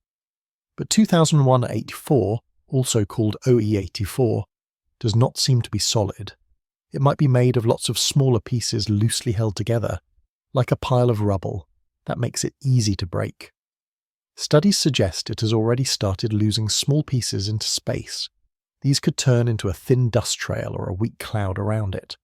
But 200184, also called OE84, does not seem to be solid. It might be made of lots of smaller pieces loosely held together, like a pile of rubble. That makes it easy to break. Studies suggest it has already started losing small pieces into space. These could turn into a thin dust trail or a weak cloud around it.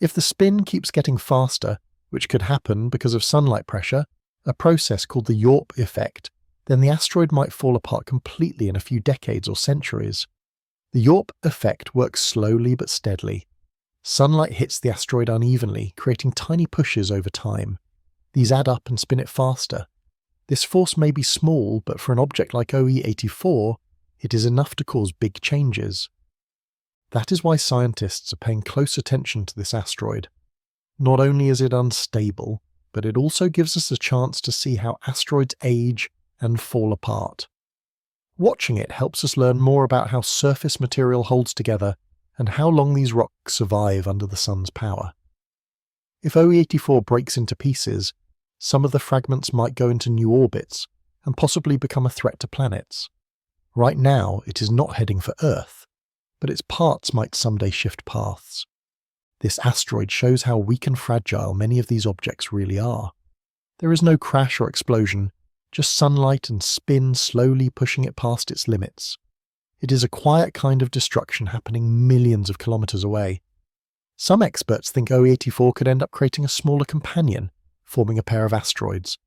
If the spin keeps getting faster, which could happen because of sunlight pressure, a process called the Yorp effect, then the asteroid might fall apart completely in a few decades or centuries. The Yorp effect works slowly but steadily. Sunlight hits the asteroid unevenly, creating tiny pushes over time. These add up and spin it faster. This force may be small, but for an object like OE84, it is enough to cause big changes. That is why scientists are paying close attention to this asteroid. Not only is it unstable, but it also gives us a chance to see how asteroids age and fall apart. Watching it helps us learn more about how surface material holds together and how long these rocks survive under the sun's power. If OE84 breaks into pieces, some of the fragments might go into new orbits and possibly become a threat to planets. Right now, it is not heading for Earth, but its parts might someday shift paths. This asteroid shows how weak and fragile many of these objects really are. There is no crash or explosion, just sunlight and spin slowly pushing it past its limits. It is a quiet kind of destruction happening millions of kilometers away. Some experts think OE84 could end up creating a smaller companion, forming a pair of asteroids.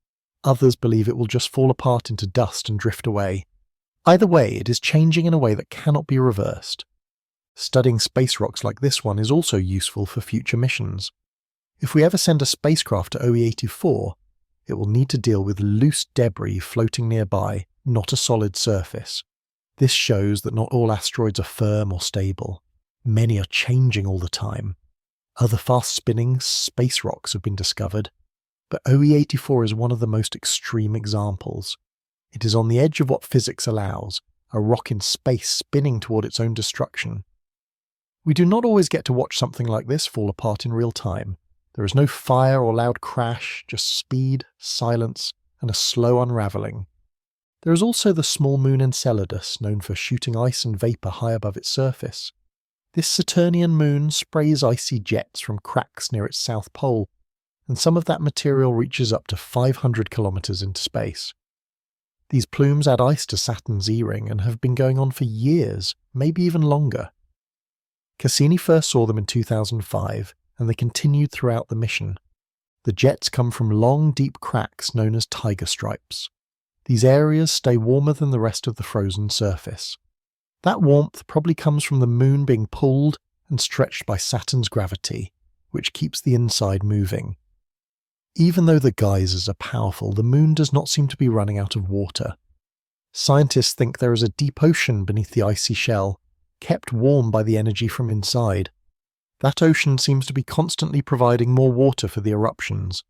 Others believe it will just fall apart into dust and drift away. Either way, it is changing in a way that cannot be reversed. Studying space rocks like this one is also useful for future missions. If we ever send a spacecraft to OE-84, it will need to deal with loose debris floating nearby, not a solid surface. This shows that not all asteroids are firm or stable. Many are changing all the time. Other fast-spinning space rocks have been discovered, but OE-84 is one of the most extreme examples. It is on the edge of what physics allows, a rock in space spinning toward its own destruction. We do not always get to watch something like this fall apart in real time. There is no fire or loud crash, just speed, silence, and a slow unravelling. There is also the small moon Enceladus, known for shooting ice and vapour high above its surface. This Saturnian moon sprays icy jets from cracks near its south pole, and some of that material reaches up to 500 kilometres into space. These plumes add ice to Saturn's E-ring and have been going on for years, maybe even longer. Cassini first saw them in 2005, and they continued throughout the mission. The jets come from long, deep cracks known as tiger stripes. These areas stay warmer than the rest of the frozen surface. That warmth probably comes from the moon being pulled and stretched by Saturn's gravity, which keeps the inside moving. Even though the geysers are powerful, the moon does not seem to be running out of water. Scientists think there is a deep ocean beneath the icy shell, kept warm by the energy from inside. That ocean seems to be constantly providing more water for the eruptions.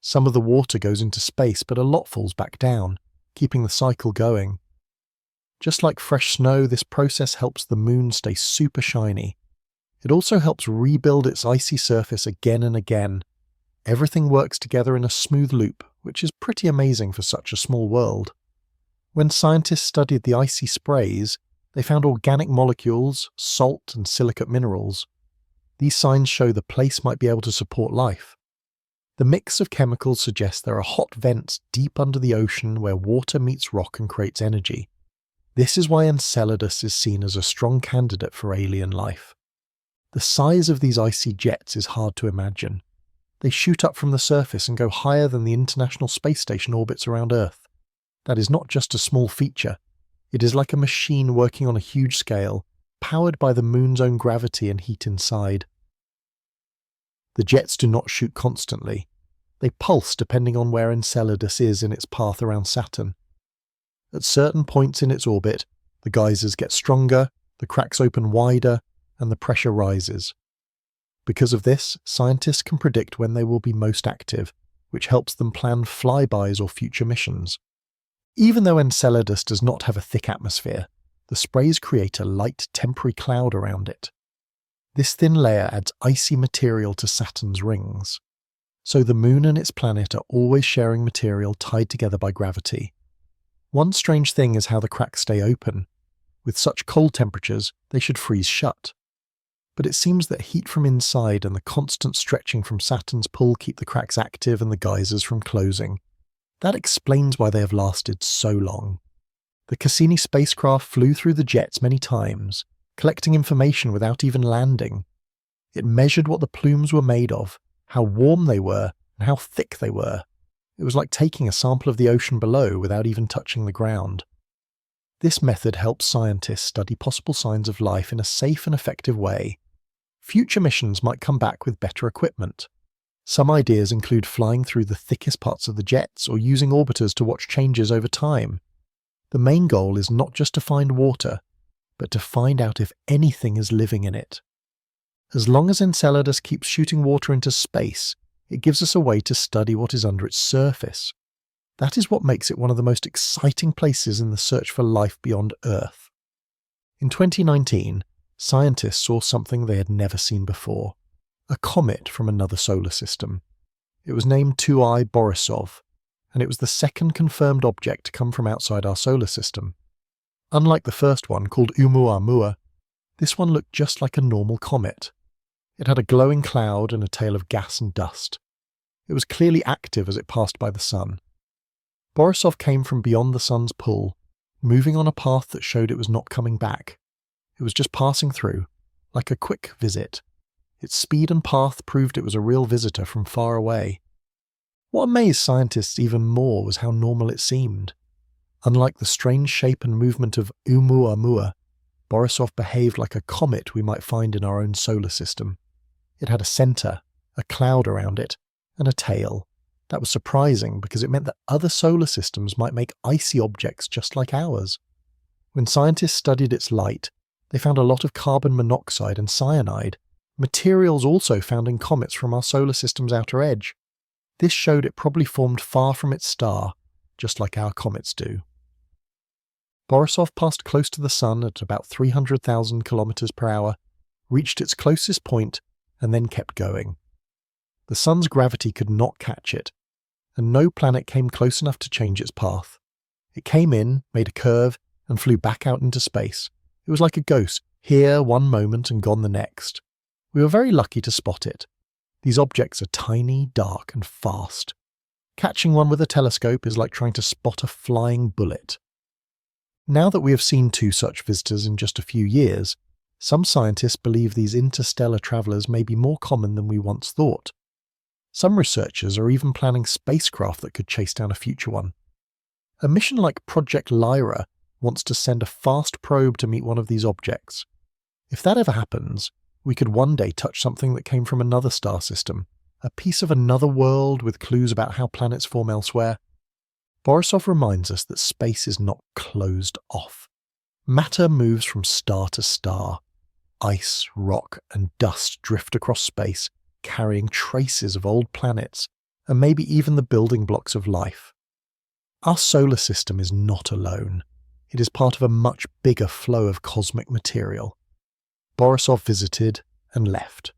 Some of the water goes into space, but a lot falls back down, keeping the cycle going. Just like fresh snow, this process helps the moon stay super shiny. It also helps rebuild its icy surface again and again. Everything works together in a smooth loop, which is pretty amazing for such a small world. When scientists studied the icy sprays, they found organic molecules, salt and silicate minerals. These signs show the place might be able to support life. The mix of chemicals suggests there are hot vents deep under the ocean where water meets rock and creates energy. This is why Enceladus is seen as a strong candidate for alien life. The size of these icy jets is hard to imagine. They shoot up from the surface and go higher than the International Space Station orbits around Earth. That is not just a small feature. It is like a machine working on a huge scale, powered by the moon's own gravity and heat inside. The jets do not shoot constantly. They pulse depending on where Enceladus is in its path around Saturn. At certain points in its orbit, the geysers get stronger, the cracks open wider, and the pressure rises. Because of this, scientists can predict when they will be most active, which helps them plan flybys or future missions. Even though Enceladus does not have a thick atmosphere, the sprays create a light temporary cloud around it. This thin layer adds icy material to Saturn's rings. So the moon and its planet are always sharing material tied together by gravity. One strange thing is how the cracks stay open. With such cold temperatures, they should freeze shut. But it seems that heat from inside and the constant stretching from Saturn's pull keep the cracks active and the geysers from closing. That explains why they have lasted so long. The Cassini spacecraft flew through the jets many times, collecting information without even landing. It measured what the plumes were made of, how warm they were, and how thick they were. It was like taking a sample of the ocean below without even touching the ground. This method helps scientists study possible signs of life in a safe and effective way. Future missions might come back with better equipment. Some ideas include flying through the thickest parts of the jets or using orbiters to watch changes over time. The main goal is not just to find water, but to find out if anything is living in it. As long as Enceladus keeps shooting water into space, it gives us a way to study what is under its surface. That is what makes it one of the most exciting places in the search for life beyond Earth. In 2019, scientists saw something they had never seen before. A comet from another solar system. It was named 2I Borisov, and it was the second confirmed object to come from outside our solar system. Unlike the first one, called Oumuamua, this one looked just like a normal comet. It had a glowing cloud and a tail of gas and dust. It was clearly active as it passed by the sun. Borisov came from beyond the sun's pull, moving on a path that showed it was not coming back. It was just passing through, like a quick visit. Its speed and path proved it was a real visitor from far away. What amazed scientists even more was how normal it seemed. Unlike the strange shape and movement of Oumuamua, Borisov behaved like a comet we might find in our own solar system. It had a center, a cloud around it, and a tail. That was surprising because it meant that other solar systems might make icy objects just like ours. When scientists studied its light, they found a lot of carbon monoxide and cyanide, materials also found in comets from our solar system's outer edge. This showed it probably formed far from its star, just like our comets do. Borisov passed close to the Sun at about 300,000 kilometers per hour, reached its closest point, and then kept going. The Sun's gravity could not catch it, and no planet came close enough to change its path. It came in, made a curve, and flew back out into space. It was like a ghost, here one moment and gone the next. We were very lucky to spot it. These objects are tiny, dark, and fast. Catching one with a telescope is like trying to spot a flying bullet. Now that we have seen 2 such visitors in just a few years, some scientists believe these interstellar travelers may be more common than we once thought. Some researchers are even planning spacecraft that could chase down a future one. A mission like Project Lyra wants to send a fast probe to meet one of these objects. If that ever happens, we could one day touch something that came from another star system, a piece of another world with clues about how planets form elsewhere. Borisov reminds us that space is not closed off. Matter moves from star to star. Ice, rock, and dust drift across space, carrying traces of old planets, and maybe even the building blocks of life. Our solar system is not alone. It is part of a much bigger flow of cosmic material. Borisov visited and left.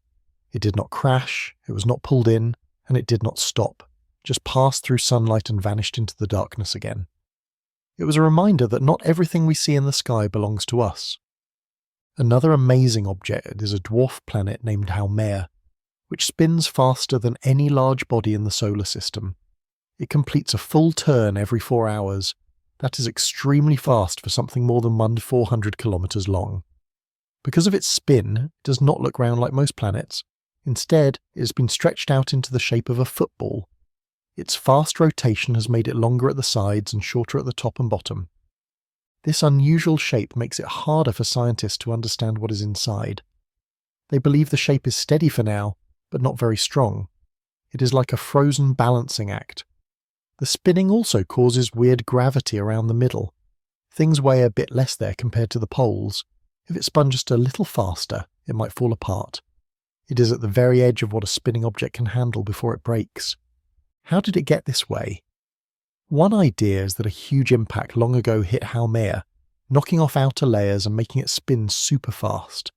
It did not crash, it was not pulled in, and it did not stop, just passed through sunlight and vanished into the darkness again. It was a reminder that not everything we see in the sky belongs to us. Another amazing object is a dwarf planet named Haumea, which spins faster than any large body in the solar system. It completes a full turn every 4 hours. That is extremely fast for something more than 1/400 kilometers long. Because of its spin, it does not look round like most planets. Instead, it has been stretched out into the shape of a football. Its fast rotation has made it longer at the sides and shorter at the top and bottom. This unusual shape makes it harder for scientists to understand what is inside. They believe the shape is steady for now, but not very strong. It is like a frozen balancing act. The spinning also causes weird gravity around the middle. Things weigh a bit less there compared to the poles. If it spun just a little faster, it might fall apart. It is at the very edge of what a spinning object can handle before it breaks. How did it get this way? One idea is that a huge impact long ago hit Haumea, knocking off outer layers and making it spin super fast.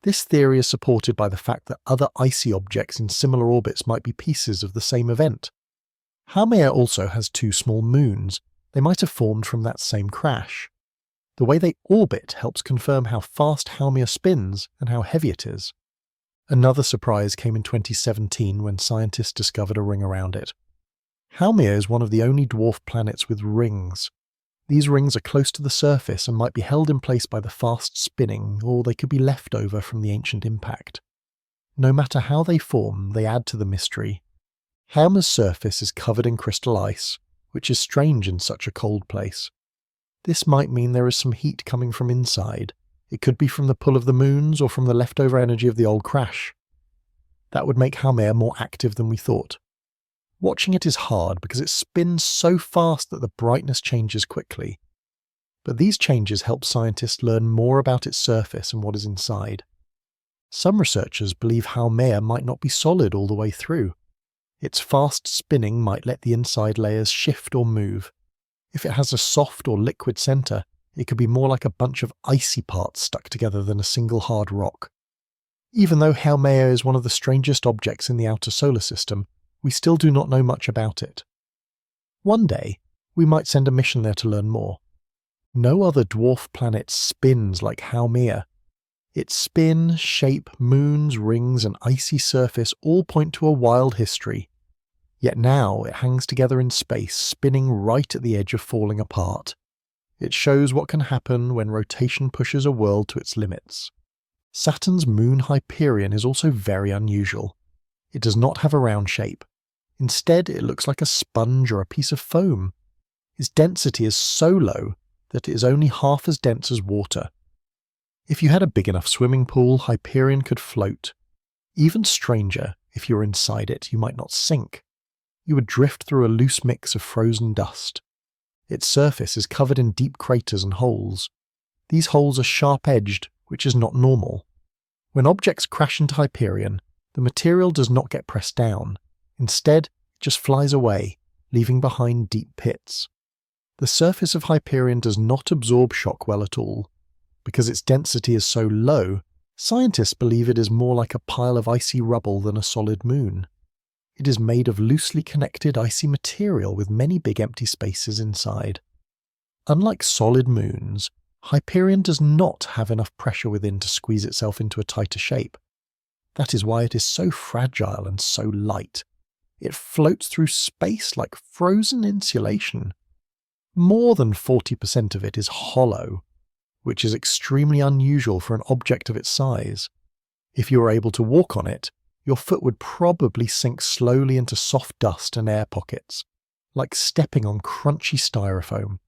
This theory is supported by the fact that other icy objects in similar orbits might be pieces of the same event. Haumea also has 2 small moons. They might have formed from that same crash. The way they orbit helps confirm how fast Haumea spins and how heavy it is. Another surprise came in 2017 when scientists discovered a ring around it. Haumea is one of the only dwarf planets with rings. These rings are close to the surface and might be held in place by the fast spinning, or they could be left over from the ancient impact. No matter how they form, they add to the mystery. Haumea's surface is covered in crystal ice, which is strange in such a cold place. This might mean there is some heat coming from inside. It could be from the pull of the moons or from the leftover energy of the old crash. That would make Haumea more active than we thought. Watching it is hard because it spins so fast that the brightness changes quickly. But these changes help scientists learn more about its surface and what is inside. Some researchers believe Haumea might not be solid all the way through. Its fast spinning might let the inside layers shift or move. If it has a soft or liquid center, it could be more like a bunch of icy parts stuck together than a single hard rock. Even though Haumea is one of the strangest objects in the outer solar system, we still do not know much about it. One day, we might send a mission there to learn more. No other dwarf planet spins like Haumea. Its spin, shape, moons, rings, and icy surface all point to a wild history. Yet now it hangs together in space, spinning right at the edge of falling apart. It shows what can happen when rotation pushes a world to its limits. Saturn's moon Hyperion is also very unusual. It does not have a round shape. Instead, it looks like a sponge or a piece of foam. Its density is so low that it is only half as dense as water. If you had a big enough swimming pool, Hyperion could float. Even stranger, if you were inside it, you might not sink. You would drift through a loose mix of frozen dust. Its surface is covered in deep craters and holes. These holes are sharp-edged, which is not normal. When objects crash into Hyperion, the material does not get pressed down. Instead, it just flies away, leaving behind deep pits. The surface of Hyperion does not absorb shock well at all. Because its density is so low, scientists believe it is more like a pile of icy rubble than a solid moon. It is made of loosely connected icy material with many big empty spaces inside. Unlike solid moons, Hyperion does not have enough pressure within to squeeze itself into a tighter shape. That is why it is so fragile and so light. It floats through space like frozen insulation. More than 40% of it is hollow, which is extremely unusual for an object of its size. If you were able to walk on it, your foot would probably sink slowly into soft dust and air pockets, like stepping on crunchy styrofoam.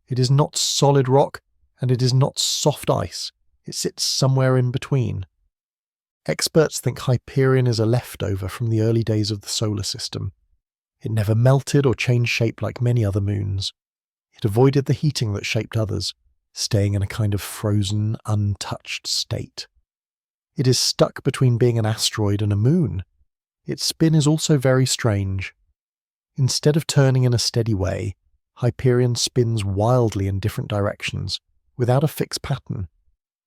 It is not solid rock, and it is not soft ice. It sits somewhere in between. Experts think Hyperion is a leftover from the early days of the solar system. It never melted or changed shape like many other moons. It avoided the heating that shaped others, staying in a kind of frozen, untouched state. It is stuck between being an asteroid and a moon. Its spin is also very strange. Instead of turning in a steady way, Hyperion spins wildly in different directions, without a fixed pattern.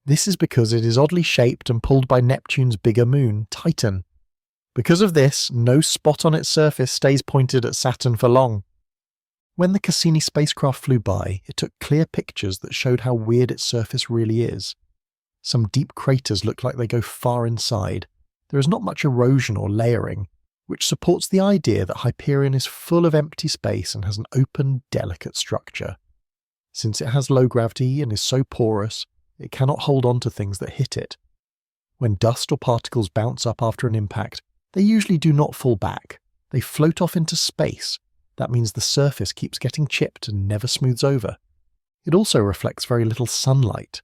This is because it is oddly shaped and pulled by Neptune's bigger moon, Titan. Because of this, no spot on its surface stays pointed at Saturn for long. When the Cassini spacecraft flew by, it took clear pictures that showed how weird its surface really is. Some deep craters look like they go far inside. There is not much erosion or layering, which supports the idea that Hyperion is full of empty space and has an open, delicate structure. Since it has low gravity and is so porous, it cannot hold on to things that hit it. When dust or particles bounce up after an impact, they usually do not fall back. They float off into space. That means the surface keeps getting chipped and never smooths over. It also reflects very little sunlight.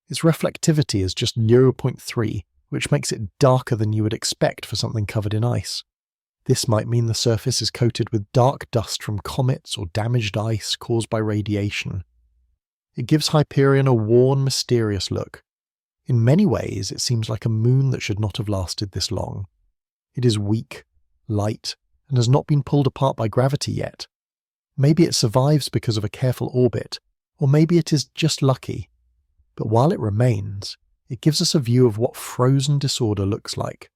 Its reflectivity is just 0.3, which makes it darker than you would expect for something covered in ice. This might mean the surface is coated with dark dust from comets or damaged ice caused by radiation. It gives Hyperion a worn, mysterious look. In many ways, it seems like a moon that should not have lasted this long. It is weak, light, and has not been pulled apart by gravity yet. Maybe it survives because of a careful orbit, or maybe it is just lucky. But while it remains, it gives us a view of what frozen disorder looks like.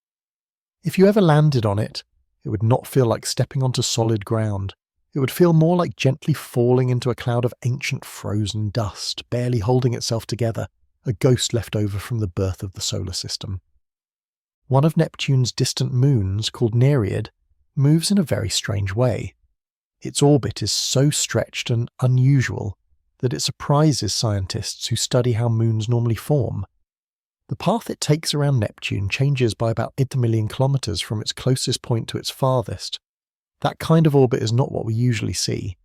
If you ever landed on it, it would not feel like stepping onto solid ground. It would feel more like gently falling into a cloud of ancient frozen dust, barely holding itself together, a ghost left over from the birth of the solar system. One of Neptune's distant moons, called Nereid, moves in a very strange way. Its orbit is so stretched and unusual that it surprises scientists who study how moons normally form. The path it takes around Neptune changes by about 8 million kilometers from its closest point to its farthest. That kind of orbit is not what we usually see.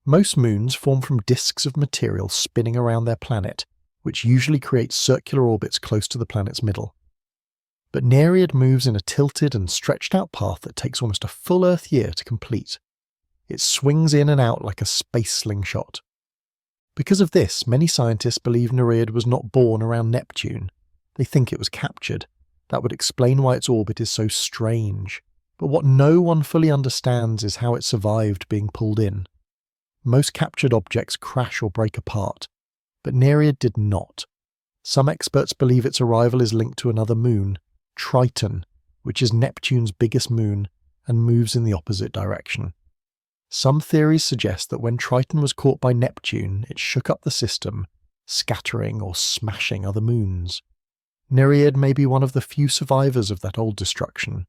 Most moons form from disks of material spinning around their planet, which usually creates circular orbits close to the planet's middle. But Nereid moves in a tilted and stretched out path that takes almost a full Earth year to complete. It swings in and out like a space slingshot. Because of this, many scientists believe Nereid was not born around Neptune. They think it was captured. That would explain why its orbit is so strange. But what no one fully understands is how it survived being pulled in. Most captured objects crash or break apart, but Nereid did not. Some experts believe its arrival is linked to another moon, Triton, which is Neptune's biggest moon and moves in the opposite direction. Some theories suggest that when Triton was caught by Neptune, it shook up the system, scattering or smashing other moons. Nereid may be one of the few survivors of that old destruction.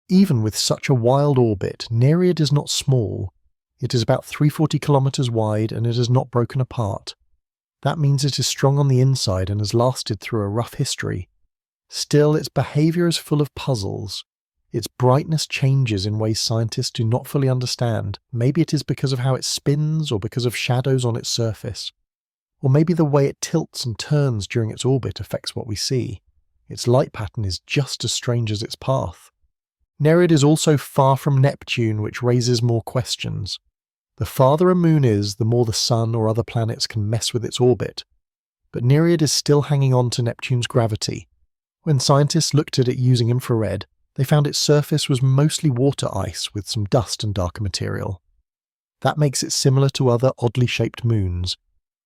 Even with such a wild orbit, Nereid is not small. It is about 340 kilometers wide and it has not broken apart. That means it is strong on the inside and has lasted through a rough history. Still, its behavior is full of puzzles. Its brightness changes in ways scientists do not fully understand. Maybe it is because of how it spins or because of shadows on its surface. Or maybe the way it tilts and turns during its orbit affects what we see. Its light pattern is just as strange as its path. Nereid is also far from Neptune, which raises more questions. The farther a moon is, the more the Sun or other planets can mess with its orbit. But Nereid is still hanging on to Neptune's gravity. When scientists looked at it using infrared, they found its surface was mostly water ice with some dust and darker material. That makes it similar to other oddly shaped moons.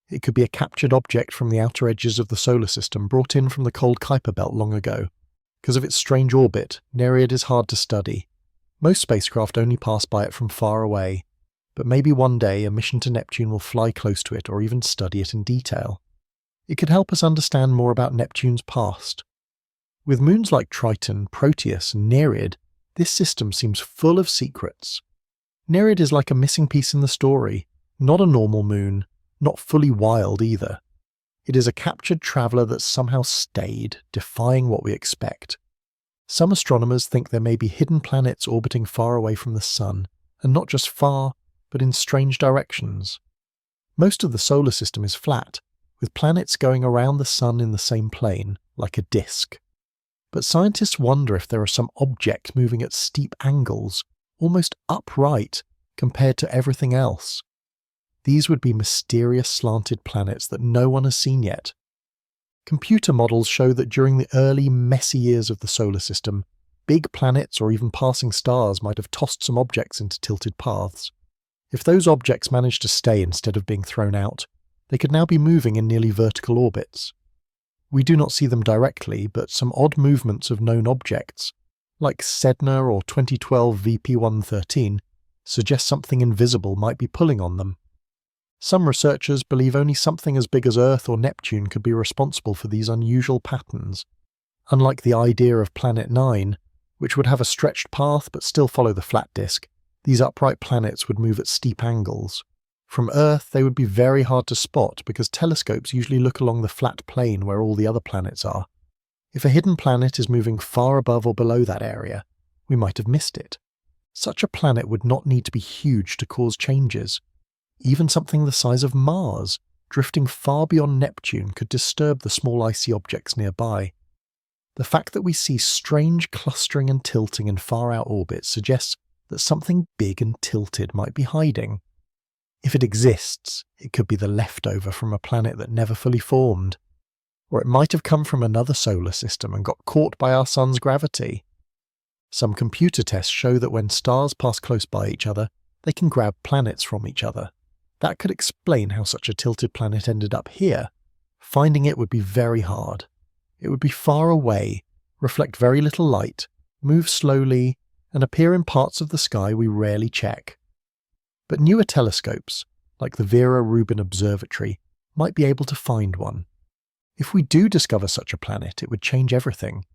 It could be a captured object from the outer edges of the solar system brought in from the cold Kuiper belt long ago. Because of its strange orbit, Nereid is hard to study. Most spacecraft only pass by it from far away, but maybe one day a mission to Neptune will fly close to it or even study it in detail. It could help us understand more about Neptune's past. With moons like Triton, Proteus, and Nereid, this system seems full of secrets. Nereid is like a missing piece in the story, not a normal moon, not fully wild either. It is a captured traveller that somehow stayed, defying what we expect. Some astronomers think there may be hidden planets orbiting far away from the Sun, and not just far, but in strange directions. Most of the solar system is flat, with planets going around the Sun in the same plane, like a disk. But scientists wonder if there are some objects moving at steep angles, almost upright, compared to everything else. These would be mysterious slanted planets that no one has seen yet. Computer models show that during the early, messy years of the solar system, big planets or even passing stars might have tossed some objects into tilted paths. If those objects managed to stay instead of being thrown out, they could now be moving in nearly vertical orbits. We do not see them directly, but some odd movements of known objects, like Sedna or 2012 VP113, suggest something invisible might be pulling on them. Some researchers believe only something as big as Earth or Neptune could be responsible for these unusual patterns. Unlike the idea of Planet 9, which would have a stretched path but still follow the flat disk, these upright planets would move at steep angles. From Earth, they would be very hard to spot because telescopes usually look along the flat plane where all the other planets are. If a hidden planet is moving far above or below that area, we might have missed it. Such a planet would not need to be huge to cause changes. Even something the size of Mars, drifting far beyond Neptune, could disturb the small icy objects nearby. The fact that we see strange clustering and tilting in far-out orbits suggests that something big and tilted might be hiding. If it exists, it could be the leftover from a planet that never fully formed. Or it might have come from another solar system and got caught by our Sun's gravity. Some computer tests show that when stars pass close by each other, they can grab planets from each other. That could explain how such a tilted planet ended up here. Finding it would be very hard. It would be far away, reflect very little light, move slowly, and appear in parts of the sky we rarely check. But newer telescopes, like the Vera Rubin Observatory, might be able to find one. If we do discover such a planet, it would change everything.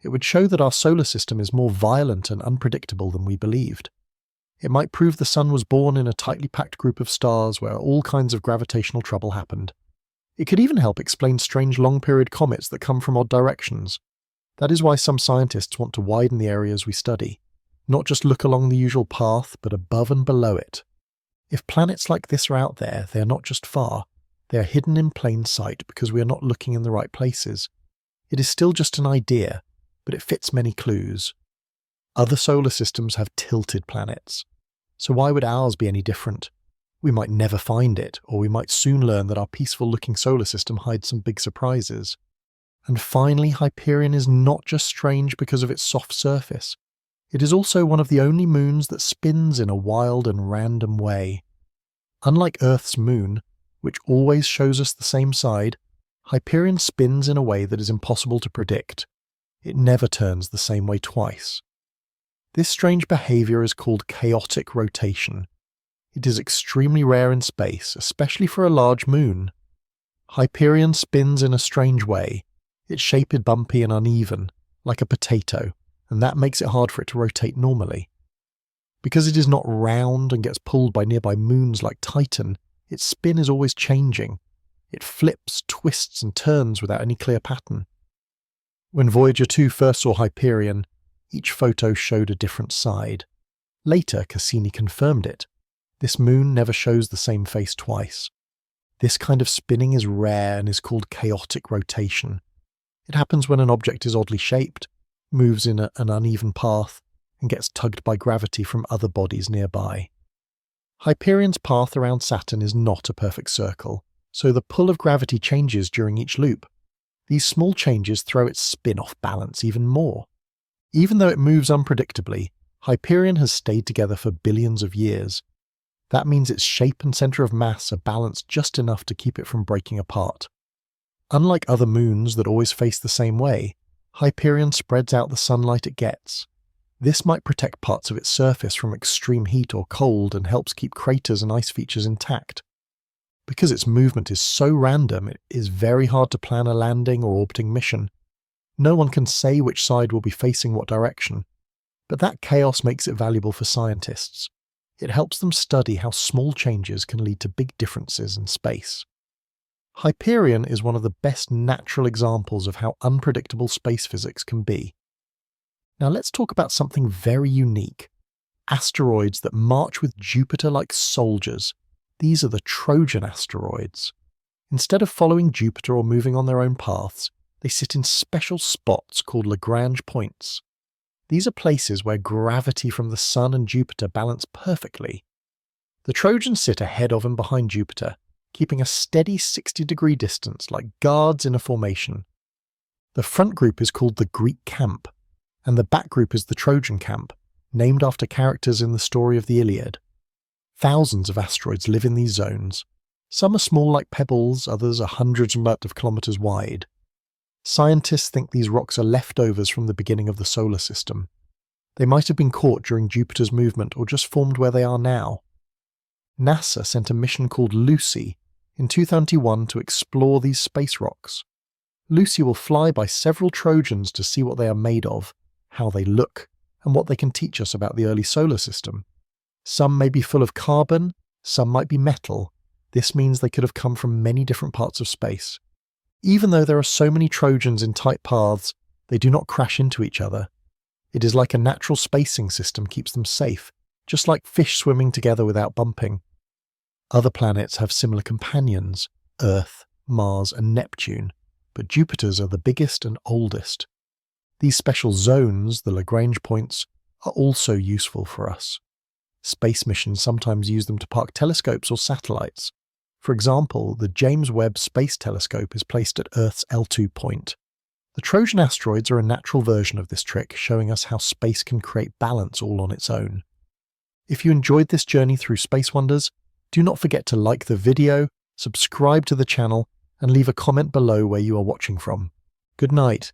It would show that our solar system is more violent and unpredictable than we believed. It might prove the Sun was born in a tightly packed group of stars where all kinds of gravitational trouble happened. It could even help explain strange long-period comets that come from odd directions. That is why some scientists want to widen the areas we study, not just look along the usual path, but above and below it. If planets like this are out there, they are not just far, they are hidden in plain sight because we are not looking in the right places. It is still just an idea, but it fits many clues. Other solar systems have tilted planets, so why would ours be any different? We might never find it, or we might soon learn that our peaceful-looking solar system hides some big surprises. And finally, Hyperion is not just strange because of its soft surface. It is also one of the only moons that spins in a wild and random way. Unlike Earth's moon, which always shows us the same side, Hyperion spins in a way that is impossible to predict. It never turns the same way twice. This strange behaviour is called chaotic rotation. It is extremely rare in space, especially for a large moon. Hyperion spins in a strange way. Its shape is bumpy and uneven, like a potato, and that makes it hard for it to rotate normally. Because it is not round and gets pulled by nearby moons like Titan, its spin is always changing. It flips, twists and turns without any clear pattern. When Voyager 2 first saw Hyperion, each photo showed a different side. Later, Cassini confirmed it. This moon never shows the same face twice. This kind of spinning is rare and is called chaotic rotation. It happens when an object is oddly shaped, moves in an uneven path, and gets tugged by gravity from other bodies nearby. Hyperion's path around Saturn is not a perfect circle, so the pull of gravity changes during each loop. These small changes throw its spin off balance even more. Even though it moves unpredictably, Hyperion has stayed together for billions of years. That means its shape and center of mass are balanced just enough to keep it from breaking apart. Unlike other moons that always face the same way, Hyperion spreads out the sunlight it gets. This might protect parts of its surface from extreme heat or cold and helps keep craters and ice features intact. Because its movement is so random, it is very hard to plan a landing or orbiting mission. No one can say which side will be facing what direction, but that chaos makes it valuable for scientists. It helps them study how small changes can lead to big differences in space. Hyperion is one of the best natural examples of how unpredictable space physics can be. Now let's talk about something very unique. Asteroids that march with Jupiter like soldiers. These are the Trojan asteroids. Instead of following Jupiter or moving on their own paths, they sit in special spots called Lagrange points. These are places where gravity from the Sun and Jupiter balance perfectly. The Trojans sit ahead of and behind Jupiter, keeping a steady 60-degree distance like guards in a formation. The front group is called the Greek camp, and the back group is the Trojan camp, named after characters in the story of the Iliad. Thousands of asteroids live in these zones. Some are small like pebbles, others are hundreds of kilometers wide. Scientists think these rocks are leftovers from the beginning of the solar system. They might have been caught during Jupiter's movement or just formed where they are now. NASA sent a mission called Lucy in 2021 to explore these space rocks. Lucy will fly by several Trojans to see what they are made of, how they look, and what they can teach us about the early solar system. Some may be full of carbon, some might be metal. This means they could have come from many different parts of space. Even though there are so many Trojans in tight paths, they do not crash into each other. It is like a natural spacing system keeps them safe, just like fish swimming together without bumping. Other planets have similar companions, Earth, Mars, and Neptune, but Jupiter's are the biggest and oldest. These special zones, the Lagrange points, are also useful for us. Space missions sometimes use them to park telescopes or satellites. For example, the James Webb Space Telescope is placed at Earth's L2 point. The Trojan asteroids are a natural version of this trick, showing us how space can create balance all on its own. If you enjoyed this journey through Space Wonders, do not forget to like the video, subscribe to the channel, and leave a comment below where you are watching from. Good night.